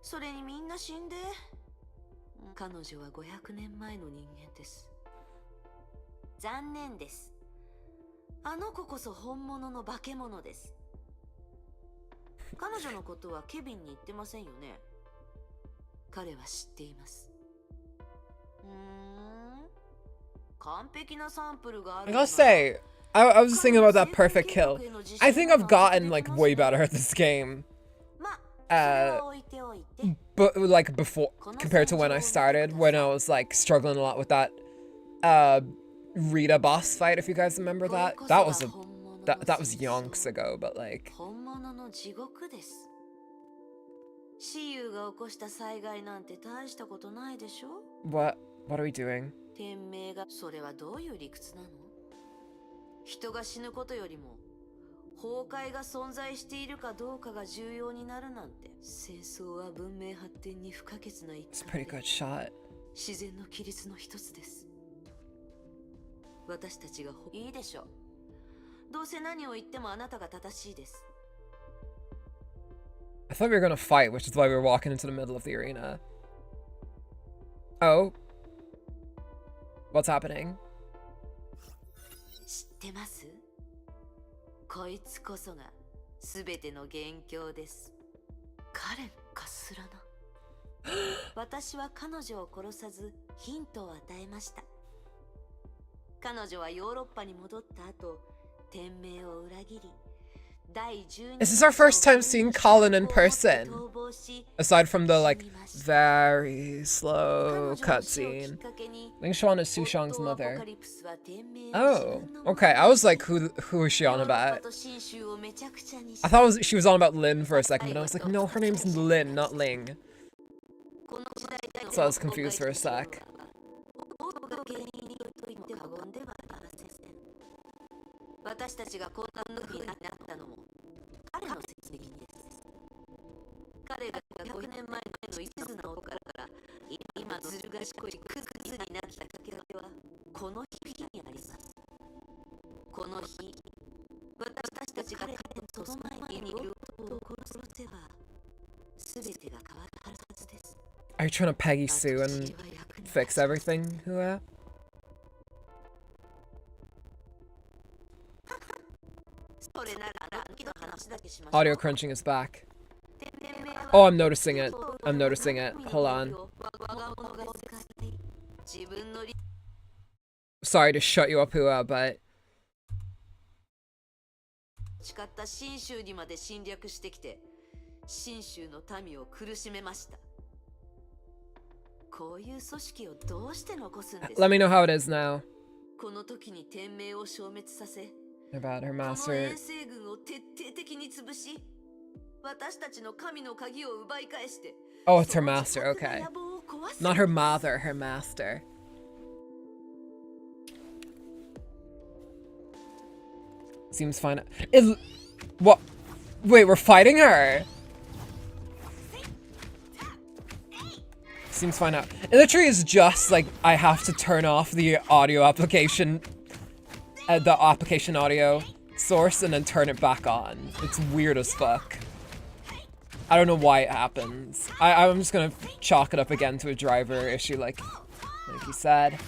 それにみんな死んで、彼女は500年前の人間です。残念です。あの子こそ本物の化け物です。彼女のことはケビンに言ってませんよね。彼は知っています。完璧なサンプルがある。 I gotta say, I was just thinking about that perfect kill. I think I've gotten like way better at this game. But like before, compared to when I started, when I was like struggling a lot with that Rita boss fight, if you guys remember that. That was yonks ago, but like. What are we doing? それはどういう理屈なの？人が死ぬことよりも崩壊が存在しているかどうかが重要になるなんて。戦争は文明発展に不可欠な一環で、自然の規律の一つです。私たちがいいでしょう。どうせ何を言ってもあなたが正しいです。 I thought we were gonna fight, which is why we were walking into the middle of the arena. Oh. What's happening? 知ってます？こいつこそが全ての元凶です。カレンかすらな。私は彼女を殺さずヒントを与えました。彼女はヨーロッパに戻った後、天命を裏切り、This is our first time seeing Colin in person, aside from the like very slow cutscene. Lingshuan is Sushang's mother. Oh, okay. I was like, who is she on about? I thought she was on about Lin for a second, but I was like, no, her name's Lin, not Ling. So I was confused for a sec. 私たちがこんな風になったのも彼の責任です。彼が500年前の一途なおから今のずる賢いクズになったきっかけはこの日にあります。この日、私たちが彼のその前にいる男を殺せば全てが変わるはずです。 Are you trying to Peggy Sue and fix everything, Hua? Audio crunching is back. Oh, I'm noticing it. I'm noticing it. Hold on. Sorry to shut you up, Hua, but... 誓った信州にまで侵略してきて、信州の民を苦しめました。こういう組織をどうして残すんですか？ Let me know how it is now. この時に天命を消滅させ、 About her この master. 遠征軍を徹底的に潰し、私たちの神の鍵を奪い返して。 Oh, it's her master. Okay. Not her mother, her master. Seems fine. What? Wait, we're fighting her? Seems fine now. It literally is just like I have to turn off the audio application, the application audio source, and then turn it back on. It's weird as fuck. I don't know why it happens. I'm just gonna chalk it up again to a driver issue, like you said.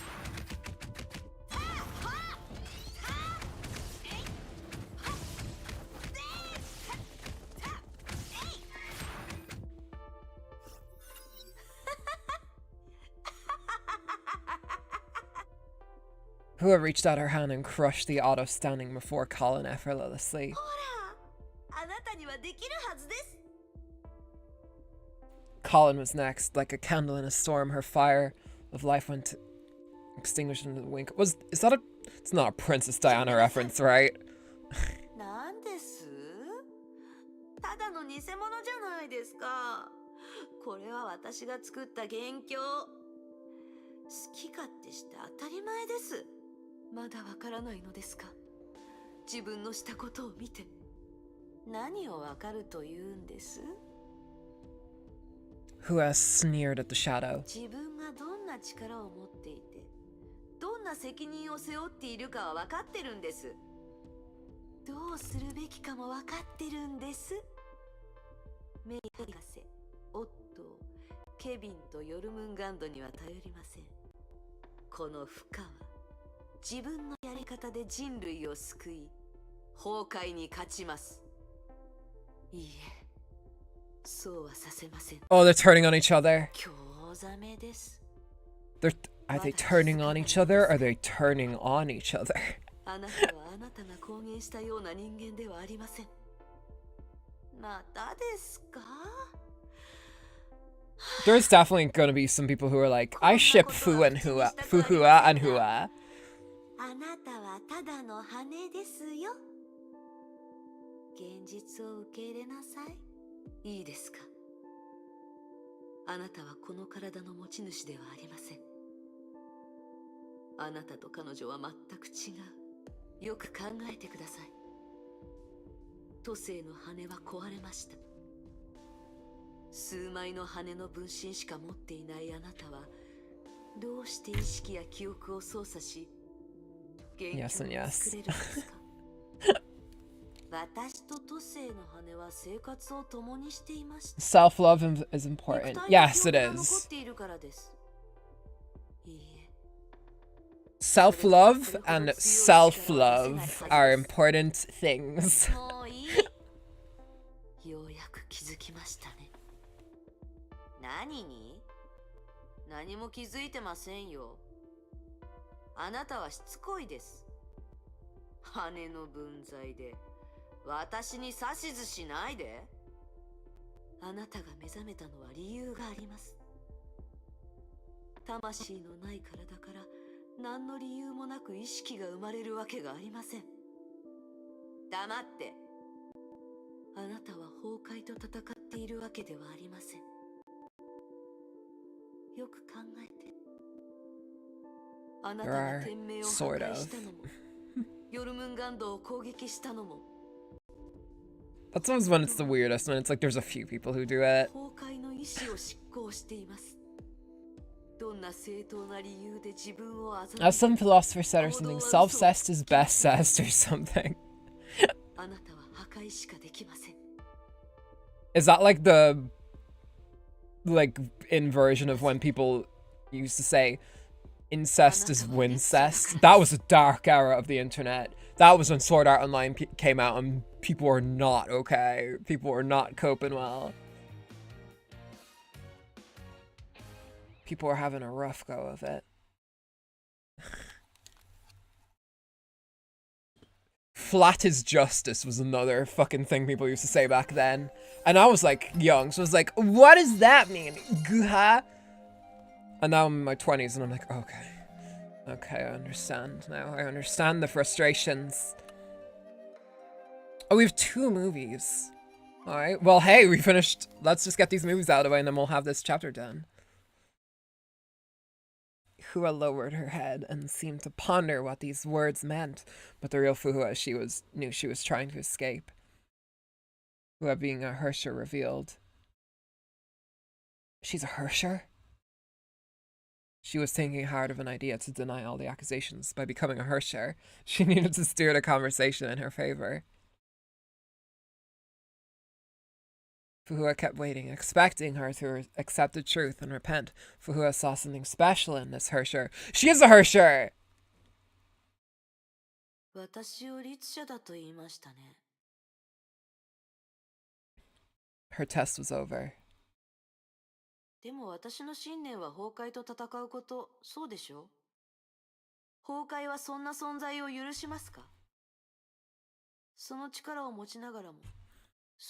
Hua reached out her hand and crushed the auto standing before Colin effortlessly. Colin was next. Like a candle in a storm, her fire of life went extinguished in a wink. Is that a... It's not a Princess Diana reference, right? Hua sneered at the shadow. Oh, they're turning on each other. Are they turning on each other? Or are they turning on each other? There's definitely gonna be some people who are like, I ship Fu and Hua, Hua and Hua. Yes and yes. Self-love is important. Yes, it is. Self-love and self-love are important things. There are, sort of. That's always when it's the weirdest, when it's like there's a few people who do it. As some philosopher said or something, self-cessed is best-cessed or something. Is that like the inversion of when people used to say incest is wincest? That was a dark era of the internet. That was when Sword Art Online came out and people were not okay. People were not coping well. People were having a rough go of it. Flat is justice was another fucking thing people used to say back then. And I was like young, so I was like, what does that mean? Guha? And now I'm in my 20s and I'm like, okay. Okay, I understand now. I understand the frustrations. Oh, we have 2 movies. Alright, well hey, we finished. Let's just get these movies out of the way and then we'll have this chapter done. Fuhua lowered her head and seemed to ponder what these words meant, but the real Fuhua knew she was trying to escape. Fuhua being a Hersher revealed. She's a Hersher? She was thinking hard of an idea to deny all the accusations. By becoming a Hersher, she needed to steer the conversation in her favor. Fuhua kept waiting, expecting her to accept the truth and repent. Fuhua saw something special in this Hersher. She is a Hersher! 私を律者だと言いましたね。Her test was over. でも私の信念は崩壊と戦うこと、そうでしょ？崩壊はそんな存在を許しますか？その力を持ちながらも。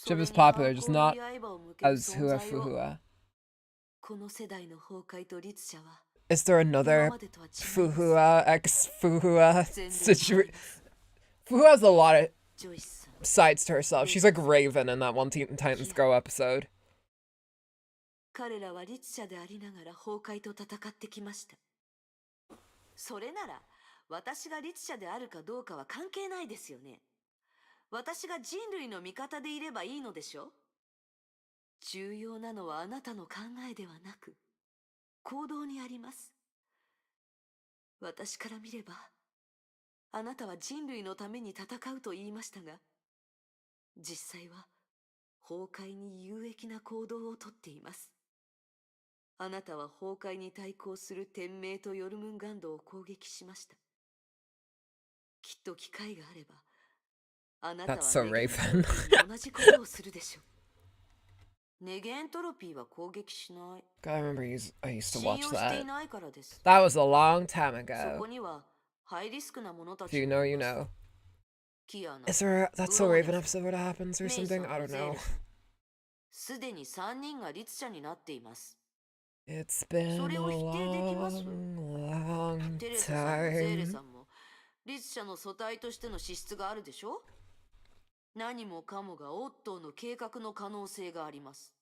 Chip is popular, just not as Hua Fuhua. Is there another Fuhua ex Fuhua situation? Fuhua has a lot of sides to herself. She's like Raven in that one Teen Titans Go episode. 彼らは律者でありながら崩壊と戦ってきました。それなら私が律者であるかどうかは関係ないですよね。私が人類の味方でいればいいのでしょ？重要なのはあなたの考えではなく、行動にあります。私から見れば、あなたは人類のために戦うと言いましたが、実際は崩壊に有益な行動をとっています。あなたは崩壊に対抗する天命とヨルムンガンドを攻撃しました。きっと機会があれば、That's so Raven. 同じことをするでしょう。ネゲエントロピーは攻撃しない。God, I remember I used to watch 信用してい that. ないからです。That was a long time そ ago. こにはハイリスクなものた If ち you が know, い you ます。 know. キアナ、 Is there a That's So Raven episode where that happens or メイ something? ソン I don't とゼー know. レさん。すでに3人が律者になっています。 It's been a それを否定できます？ long テレサさんもゼーレ time. さんも律者の素体としての資質があるでしょ？何もかもがオットーの計画の可能性があります。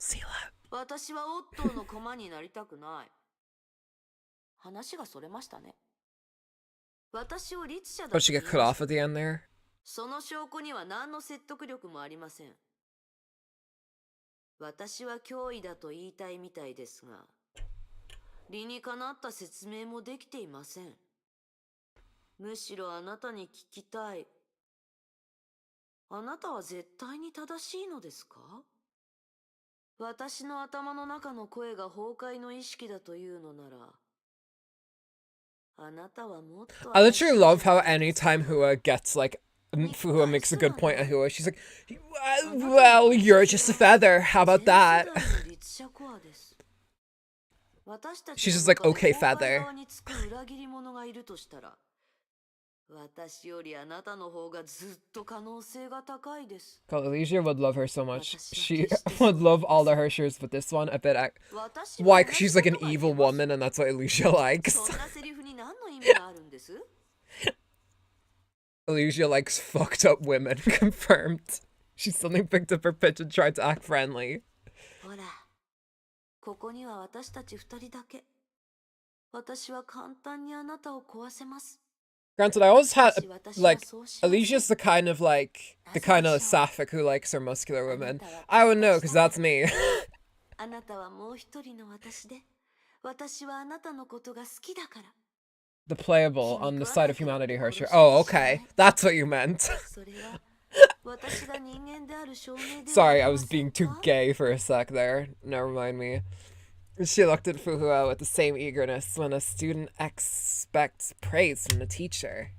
Sela. 私はオットーの駒になりたくない。話がそれましたね。私を律者だ But she get cut off at the end there? その証拠には何の説得力もありません。私は脅威だと言いたいみたいですが、理にかなった説明もできていません。むしろあなたに聞きたい。あなたは絶対に正しいのですか？私の頭の中の声が崩壊の意識だというのなら、あなたはもっと I literally love how anytime Hua gets like Fuhua makes a good point at Hua, she's like, well, you're just a feather. How about that? She's just like, okay, feather. 私よりあなたの方がずっと可能性が高いです。 God, Alicia would love her so much. She would love all the Hershers, but this one, I bet. Why? 'Cause she's like an evil woman, and that's what Alicia likes. そんなセリフに何の意味があるんです？ Alicia likes fucked up women. Confirmed. She suddenly picked up her pitch and tried to act friendly. ほら、ここには私たち二人だけ。私は簡単にあなたを壊せます。 Granted, I always had, like, Alicia's the kind of sapphic who likes her muscular women. I would know, because that's me. あなたはもう一人の私で、私はあなたのことが好きだから。 The playable on the side of humanity, Hersher. Oh, okay. That's what you meant. Sorry, I was being too gay for a sec there. Never mind me. She looked at Fuhua with the same eagerness when a student expects praise from the teacher.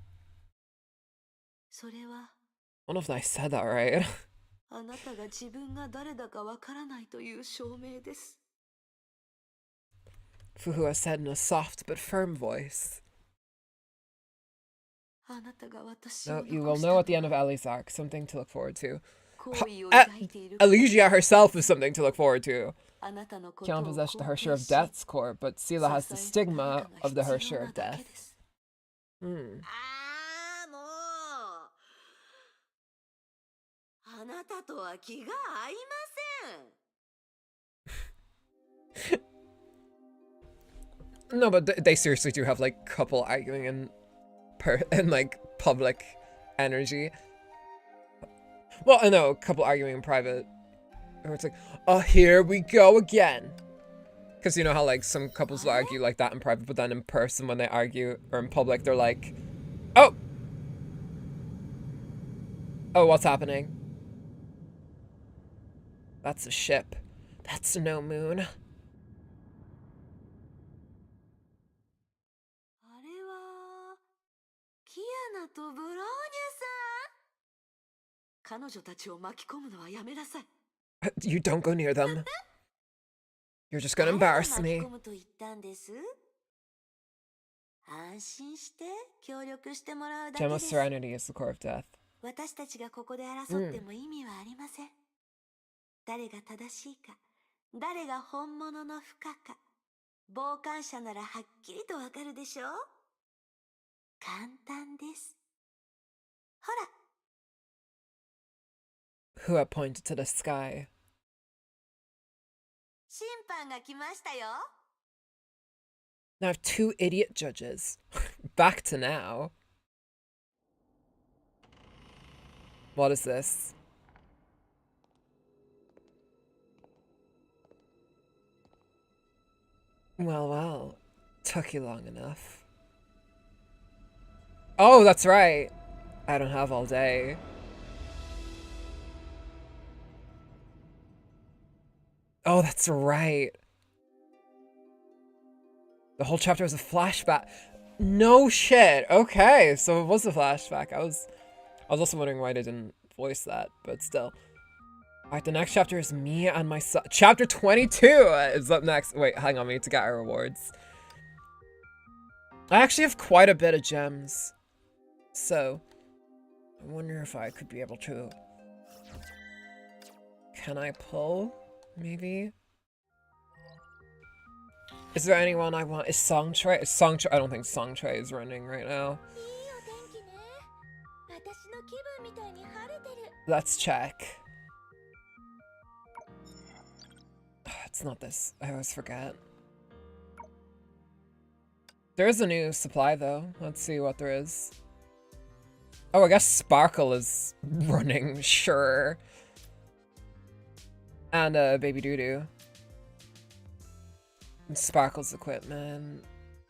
I don't know if I said that right. あなたが自分が誰だかわからないという証明です。 Fuhua said in a soft but firm voice. あなたが私を No, 残した you will know at the end of Ellie's arc, something to look forward to. 好意を抱いている Alicia herself is something to look forward to. あなたのことを Cannot possess the 肯 Hersher 定 of し Death's core, but Sela has the 支える stigma 誰かが of the 必 Hersher 要 of なだ Death. けです。 Hmm. ああ、もう。あなたとは気が合いません。No, but they seriously do have like couple arguing in like public energy. Well, I know, couple arguing in private. Or it's like, oh, here we go again. Because you know how like some couples will argue like that in private, but then in person when they argue or in public, they're like, oh, what's happening? That's a ship. That's no moon. あれはキアナとブローニュさん。彼女たちを巻き込むのはやめなさい。 You don't go near them. You're just gonna embarrass me. 巻き込むと言ったんです。安心して協力してもらうだけ Gem で of す。 Serenity is the core of death. 私たちがここで争っても意味はありません。誰が正しいか、誰が本物の不可か、傍観者ならはっきりとわかるでしょう。簡単です。ほら。 Who had pointed to the sky? 審判が来ましたよ。 Now I have 2 idiot judges. Back to now. What is this? Well, took you long enough. Oh, that's right. I don't have all day. Oh, that's right. The whole chapter was a flashback. No shit. Okay, so it was a flashback. I was also wondering why they didn't voice that, but still. Alright, the next chapter is me and my son. Chapter 22 is up next. Wait, hang on, we need to get our rewards. I actually have quite a bit of gems. So, I wonder if I could be able to... Can I pull? Maybe? Is there anyone I want? Is Songtray? I don't think Songtray is running right now. Let's check. It's not this. I always forget. There is a new supply though. Let's see what there is. Oh, I guess Sparkle is running, sure. And Baby Doodoo. And Sparkle's equipment.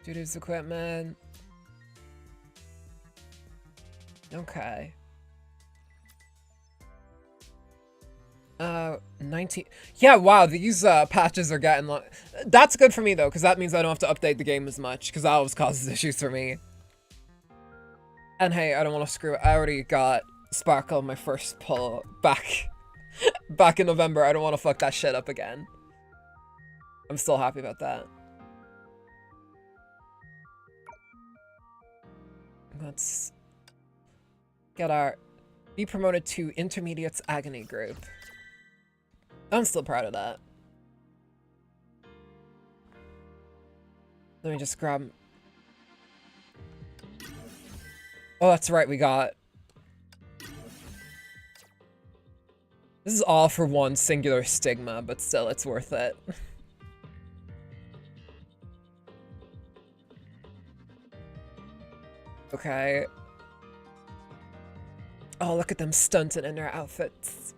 Doodoo's equipment. Okay. 19. Yeah, wow, these patches are getting long. That's good for me though, because that means I don't have to update the game as much, because that always causes issues for me. And hey, I don't want to screw it. I already got Sparkle my first pull back in November. I don't want to fuck that shit up again. I'm still happy about that. Let's get our... Be promoted to Intermediate's Agony Group. I'm still proud of that. Let me just grab... Oh, that's right, we got... This is all for one singular stigma, but still, it's worth it. Okay. Oh, look at them stunted in their outfits.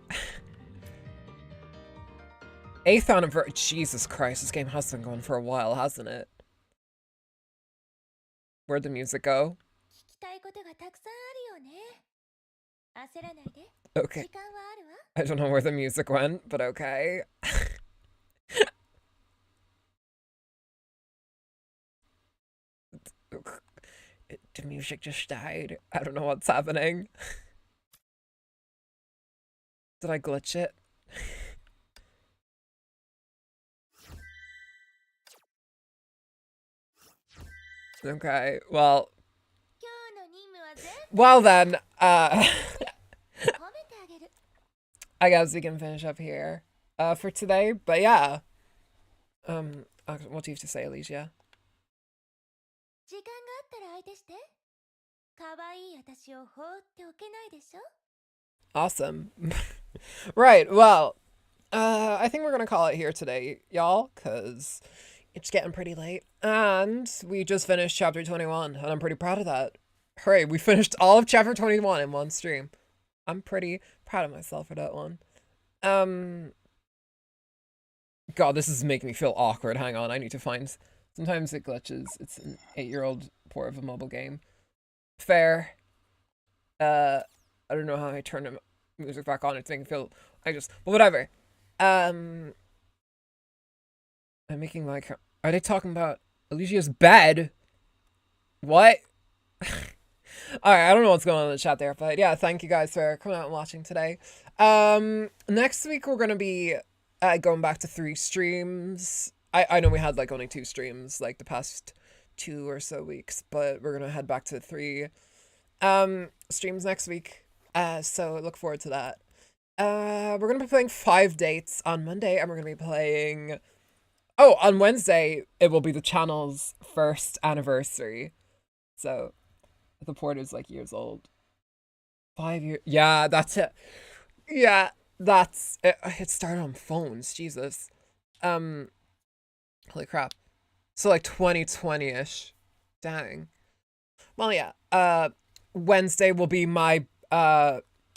8th anniversary. Jesus Christ, this game has been going for a while, hasn't it? Where'd the music go? Okay. I don't know where the music went, but okay. The music just died. I don't know what's happening. Did I glitch it? Okay, well then, I guess we can finish up here for today, but yeah. What do you have to say, Alicia? Awesome. Right, well, I think we're gonna call it here today, y'all, because It's getting pretty late. And we just finished chapter 21, and I'm pretty proud of that. Hooray, we finished all of chapter 21 in one stream. I'm pretty proud of myself for that one. God, this is making me feel awkward. Hang on, I need to find... Sometimes it glitches. It's an 8-year-old port of a mobile game. Fair. I don't know how I turn the music back on. It's making me feel... But whatever. I'm making like... Are they talking about Alicia's bed? What? Alright, I don't know what's going on in the chat there, but yeah, thank you guys for coming out and watching today. Next week we're gonna be going back to 3 streams. I know we had like only 2 streams like the past 2 or so weeks, but we're gonna head back to 3 streams next week. So look forward to that. We're gonna be playing 5 Dates on Monday, and we're gonna be playing... Oh, on Wednesday, it will be the channel's 1st anniversary. So, the port is like years old. 5 years. Yeah, that's it. Yeah, that's it. It started on phones. Jesus. Holy crap. So like 2020-ish. Dang. Well, yeah. Wednesday will be my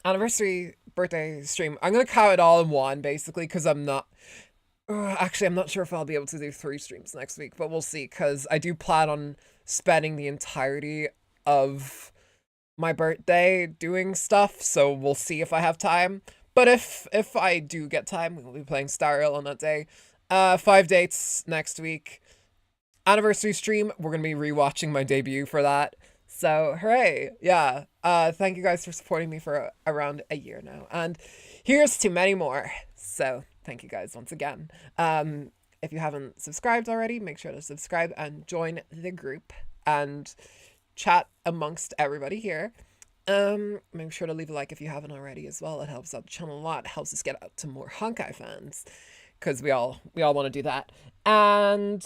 anniversary birthday stream. I'm gonna count it all in one, basically, because I'm not... Actually, I'm not sure if I'll be able to do 3 streams next week, but we'll see, because I do plan on spending the entirety of my birthday doing stuff, so we'll see if I have time. But if I do get time, we'll be playing Star Rail on that day. 5 Dates next week. Anniversary stream, we're going to be rewatching my debut for that. So, hooray. Yeah. Thank you guys for supporting me for around a year now. And here's to many more. So, thank you guys once again. If you haven't subscribed already, make sure to subscribe and join the group and chat amongst everybody here. Make sure to leave a like if you haven't already as well. It helps out the channel a lot. It helps us get out to more Honkai fans, because we all want to do that. And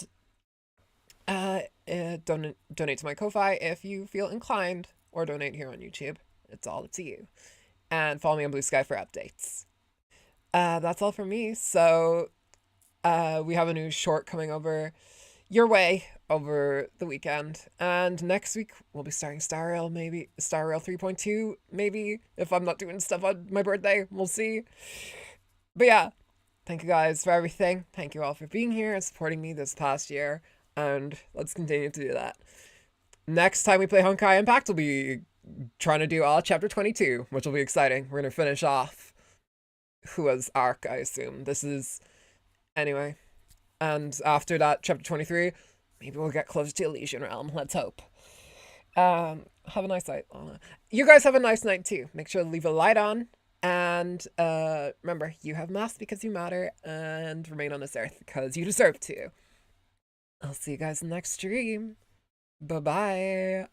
donate to my Ko-Fi if you feel inclined, or donate here on YouTube. It's all up to you. And follow me on Blue Sky for updates. That's all from me. So we have a new short coming over your way over the weekend, and next week we'll be starting Star Rail, maybe Star Rail 3.2, maybe, if I'm not doing stuff on my birthday. We'll see. But yeah, thank you guys for everything. Thank you all for being here and supporting me this past year, and let's continue to do that. Next time we play Honkai Impact, we'll be trying to do all chapter 22, which will be exciting. We're gonna finish off Hua's arc, I assume. This is... Anyway. And after that, chapter 23, maybe we'll get closer to Elysian Realm. Let's hope. Have a nice night. You guys have a nice night too. Make sure to leave a light on. And remember, you have mass because you matter. And remain on this earth because you deserve to. I'll see you guys in the next stream. Bye-bye.